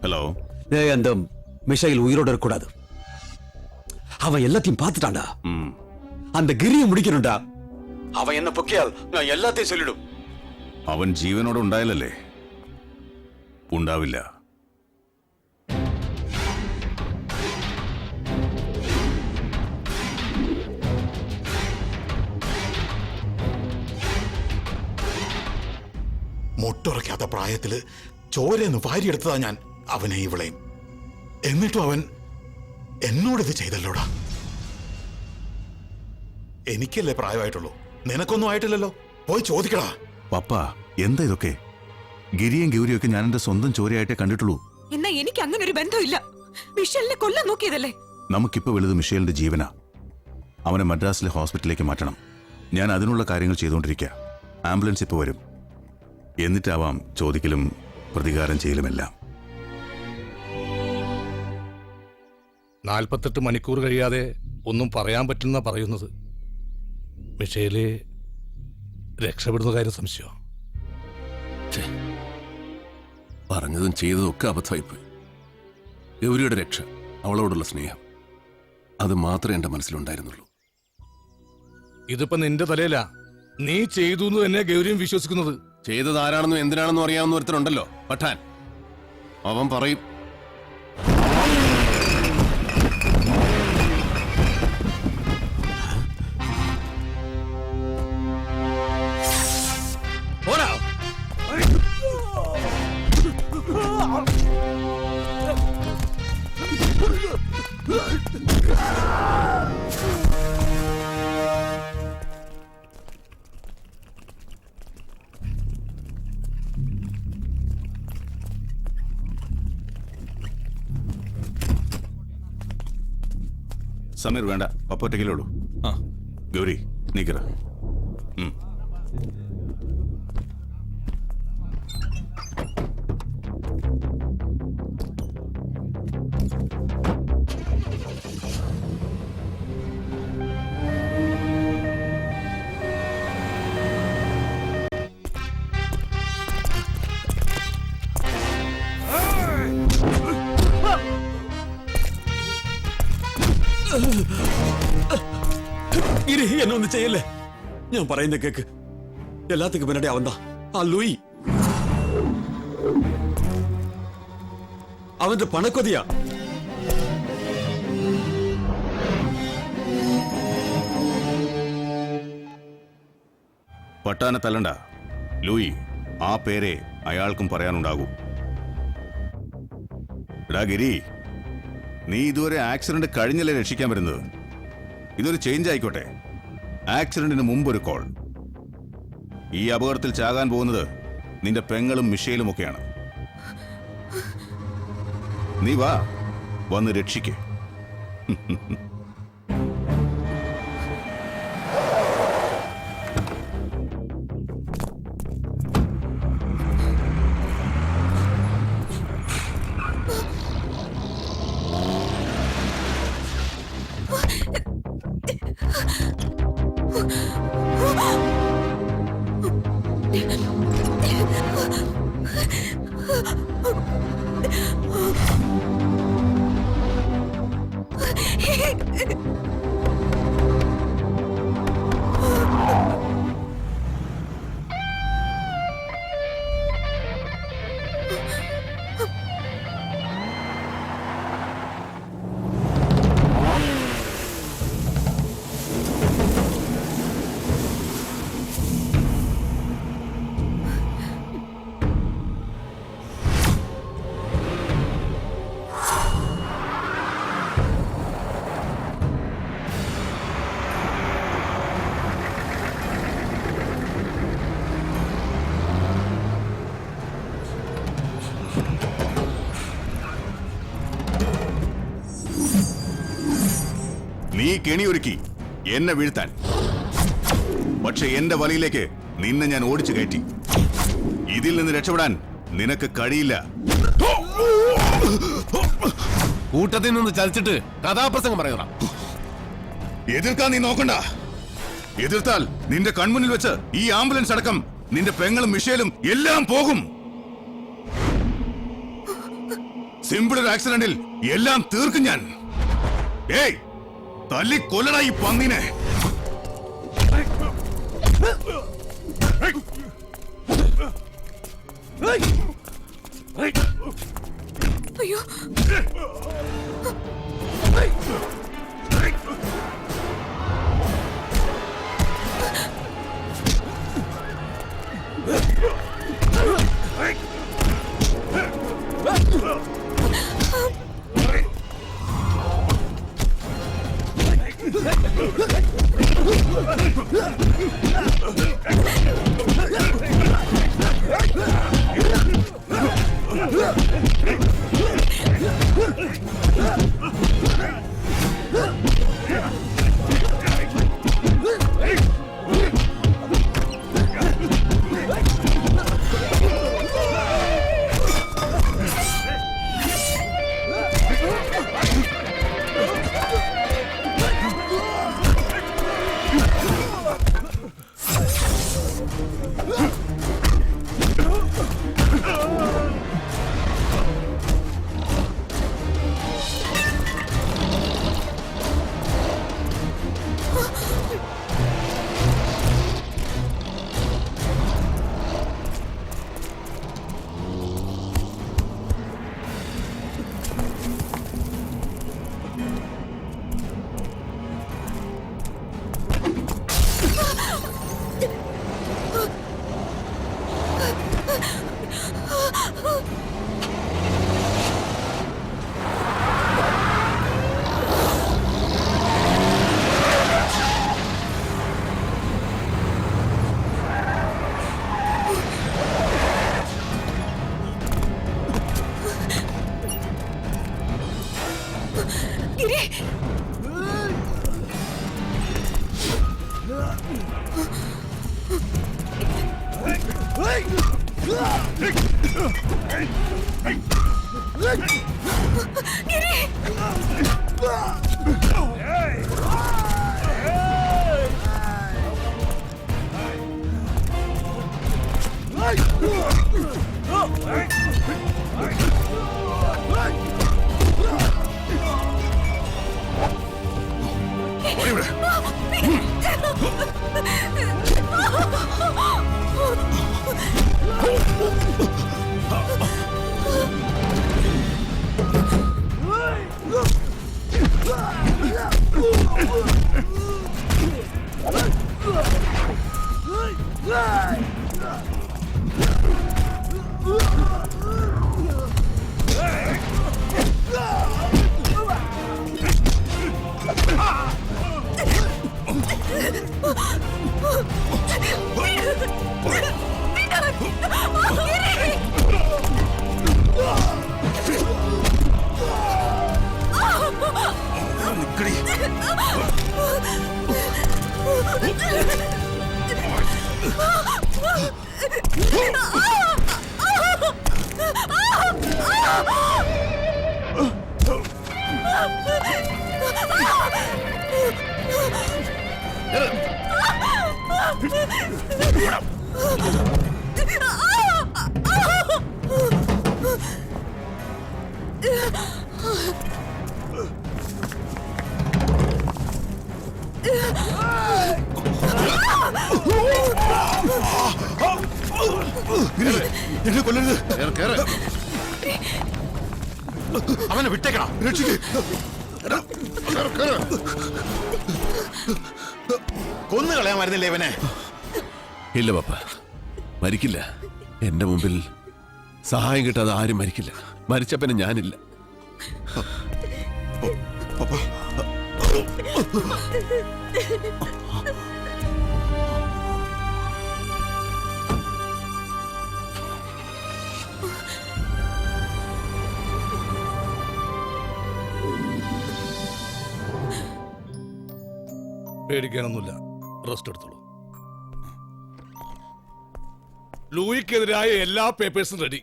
ஹலோ அந்த மிஷைல் உயிரோட இருக்கக்கூடாது. அவன் எல்லாத்தையும் பார்த்துட்டான்டா. அந்த கிரியை முடிக்கணும்டா. அவன் என்ன பொக்கியால் நான் எல்லாத்தையும் சொல்லிடும். അവൻ ജീവനോടെ ഉണ്ടായാലല്ലേ? ഉണ്ടാവില്ല. മുട്ടുറയ്ക്കാത്ത പ്രായത്തില് ചോരന്ന് വാരിയെടുത്തതാ ഞാൻ അവനെ ഇവളെയും. എന്നിട്ടും അവൻ എന്നോടിത് ചെയ്തല്ലോടാ. എനിക്കല്ലേ പ്രായമായിട്ടുള്ളൂ, നിനക്കൊന്നും ആയിട്ടില്ലല്ലോ. പോയി ചോദിക്കടാ. പപ്പ എന്താ ഇതൊക്കെ? ഗിരിയും ഗൗരിയും ഒക്കെ ഞാൻ എന്റെ സ്വന്തം ചോരയായിട്ടേ കണ്ടിട്ടുള്ളൂ. എന്നാ എനിക്ക് അങ്ങനെ ഒരു ബന്ധമില്ല. മിഷലിനെ കൊല്ലാൻ നോക്കിയതല്ലേ? നമുക്കിപ്പോ വലുത് മിഷേലിന്റെ ജീവനാ. അവനെ മദ്രാസിലെ ഹോസ്പിറ്റലിലേക്ക് മാറ്റണം. ഞാൻ അതിനുള്ള കാര്യങ്ങൾ ചെയ്തുകൊണ്ടിരിക്കുക. ആംബുലൻസ് ഇപ്പൊ വരും. എന്നിട്ടാവാം ചോദിക്കലും പ്രതികാരം ചെയ്യലുമെല്ലാം. 48 മണിക്കൂർ കഴിയാതെ ഒന്നും പറയാൻ പറ്റുന്ന പറയുന്നത്. മിഷേല് രക്ഷപ്പെടുന്ന കാര്യം സംശയം. പറഞ്ഞതും ചെയ്തതും ഒക്കെ അബദ്ധമായിപ്പോയി. ഗൗരിയുടെ രക്ഷ, അവളോടുള്ള സ്നേഹം, അത് മാത്രമേ എന്റെ മനസ്സിലുണ്ടായിരുന്നുള്ളൂ. ഇതിപ്പോ നിന്റെ തലയിലാ. നീ ചെയ്തു എന്ന് തന്നെ ഗൗരിയും വിശ്വസിക്കുന്നത്. ചെയ്തത് ആരാണെന്നും എന്തിനാണെന്നും അറിയാവുന്ന ഒരുത്തരുണ്ടല്ലോ, പഠാൻ. അവൻ പറയും. സമീർ വേണ്ട, പപ്പ ഒറ്റയ്ക്കല്ലേ ഉള്ളൂ. ഗൗരി നീക്കറ. ഗിരി എന്നെ ഒന്നും ചെയ്യല്ലേ. ഞാൻ പറയുന്ന കേക്ക്. എല്ലാത്തിനും പിന്നീട് അവന്താ ആ ലൂയി. അവന്റെ പണക്കൊതിയാ. പട്ടാനെ തല്ലണ്ട ലൂയി. ആ പേരെ അയാൾക്കും പറയാനുണ്ടാകൂ. എടാ ഗിരി, നീ ഇതുവരെ ആക്സിഡന്റ് കഴിഞ്ഞല്ലേ രക്ഷിക്കാൻ വരുന്നത്? ഇതൊരു ചേഞ്ച് ആയിക്കോട്ടെ. ആക്സിഡന്റിന് മുമ്പൊരു കോൾ. ഈ അപകടത്തിൽ ചാകാൻ പോകുന്നത് നിന്റെ പെങ്ങളും മിഷേലും ഒക്കെയാണ്. നീ വാ, വന്ന് രക്ഷിക്കേ. നീ കെണിയൊരുക്കി എന്നെ വീഴ്ത്താൻ. പക്ഷെ എന്റെ വലയിലേക്ക് നിന്നെ ഞാൻ ഓടിച്ചു കയറ്റി. ഇതിൽ നിന്ന് രക്ഷപ്പെടാൻ നിനക്ക് കഴിയില്ല. കൂട്ടത്തിൽ നിന്ന് ചലിച്ചിട്ട് കഥാപ്രസംഗം പറയുക. എതിർക്കാൻ നീ നോക്കണ്ട. എതിർത്താൽ നിന്റെ കൺമുന്നിൽ വെച്ച് ഈ ആംബുലൻസ് അടക്കം നിന്റെ പെങ്ങളും മിഷേലും എല്ലാം പോകും. സിമ്പിൾ ഒരു ആക്സിഡന്റിൽ എല്ലാം തീർക്കും ഞാൻ. ഏയ്, തല്ലി കൊല്ലടാ ഈ പന്നിനെ. അയ്യോ എന്നെ കൊല്ലരുത്. അവനെ വിട്ടേക്കണം. കൊന്നു കളയാമായിരുന്നില്ലേ ഇവനെ? ഇല്ല പപ്പ, മരിക്കില്ല. എന്റെ മുമ്പിൽ സഹായം കിട്ടാതെ ആരും മരിക്കില്ല. മരിച്ചപ്പനെ ഞാനില്ല. പേടിക്കാനൊന്നുമില്ല, റെസ്റ്റ് എടുത്തോളൂ. ലൂയിക്കെതിരായ എല്ലാ പേപ്പേഴ്സും റെഡി.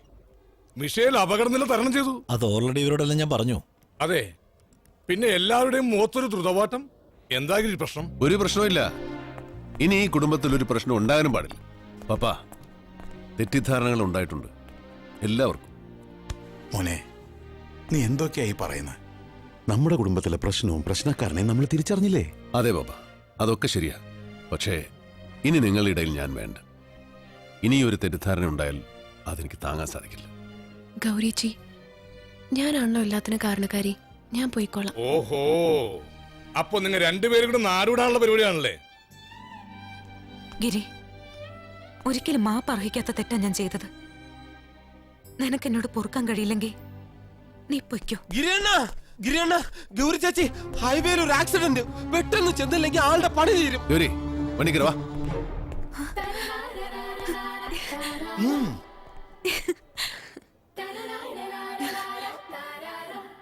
മിഷേൽ അപകടനില തരണം ചെയ്തു. അത് ഓൾറെഡി ഇവരോടെല്ലാം ഞാൻ പറഞ്ഞു. അതെ, പിന്നെ എല്ലാവരുടെയും മുഖത്തൊരു ദ്രുതവാട്ടം. എന്തായാലും പ്രശ്നം? ഒരു പ്രശ്നമില്ല. ഇനി ഈ കുടുംബത്തിൽ ഒരു പ്രശ്നം ഉണ്ടാകാനും പാടില്ല. പപ്പ, തെറ്റിദ്ധാരണകൾ ഉണ്ടായിട്ടുണ്ട് എല്ലാവർക്കും. മോനെ, നീ എന്തൊക്കെയായി പറയുന്നത്? നമ്മുടെ കുടുംബത്തിലെ പ്രശ്നവും പ്രശ്നക്കാരനെയും നമ്മൾ തിരിച്ചറിഞ്ഞില്ലേ? അതെ ബാബ, അതൊക്കെ ശരിയാ. പക്ഷേ ഇനി നിങ്ങളുടെ ഇടയിൽ ഞാൻ വേണ്ട. ഇനി ഒരു തെറ്റിദ്ധാരണ ഉണ്ടായാൽ അതെനിക്ക് താങ്ങാൻ സാധിക്കില്ല. ഗൗരിച്ചി, ഞാനാണല്ലോ എല്ലാത്തിനും കാരണക്കാരി. ഞാൻ പോയിക്കോളാം. ഓഹോ, അപ്പൊ നിങ്ങൾ രണ്ടുപേരും കൂടെ നാടുവിടാനുള്ള പരിപാടിയാണല്ലേ? ഗിരി, ഒരിക്കലും മാപ്പ് അർഹിക്കാത്ത തെറ്റാ ഞാൻ ചെയ്തത്. നിനക്ക് എന്നോട് പൊറുക്കാൻ കഴിയില്ലെങ്കിൽ നീ പൊയ്ക്കോ. ഗിരിയണ്ണ, ഗൗരി ചേച്ചി, ഹൈവേയിൽ ഒരു ആക്സിഡന്റ്. പെട്ടെന്ന് ചെന്നില്ലെങ്കിൽ ആളുടെ പണി തീരും. ഗൗരി, വണ്ടിക്കര വാ.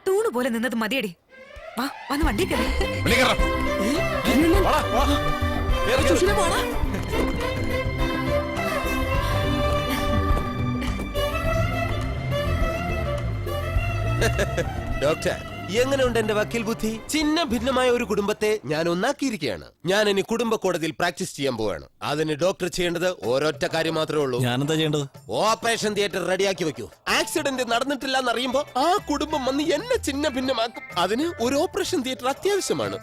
തൂണ് പോലെ നിന്നത് മതിയടി. വാ, വന്ന് വണ്ടി കയറി. ഡോക്ടർ, എങ്ങനെയുണ്ട് എന്റെ വക്കീൽ ബുദ്ധി? ചിഹ്ന ഭിന്നമായ ഒരു കുടുംബത്തെ ഞാൻ ഒന്നാക്കിയിരിക്കുകയാണ്. ഞാൻ ഇനി കുടുംബ കോടതിയിൽ പ്രാക്ടീസ് ചെയ്യാൻ പോവാണ്. അതിന് ഡോക്ടർ ചെയ്യേണ്ടത് ഒരൊറ്റ കാര്യം മാത്രമേ ഉള്ളൂ. ഞാനെന്താ ചെയ്യേണ്ടത്? ഓപ്പറേഷൻ തിയേറ്റർ റെഡിയാക്കി വെക്കൂ. ആക്സിഡന്റ് നടന്നിട്ടില്ല എന്നറിയുമ്പോ ആ കുടുംബം വന്ന് എന്നെ ചിഹ്ന ഭിന്നമാക്കും. അതിന് ഒരു ഓപ്പറേഷൻ തിയേറ്റർ അത്യാവശ്യമാണ്.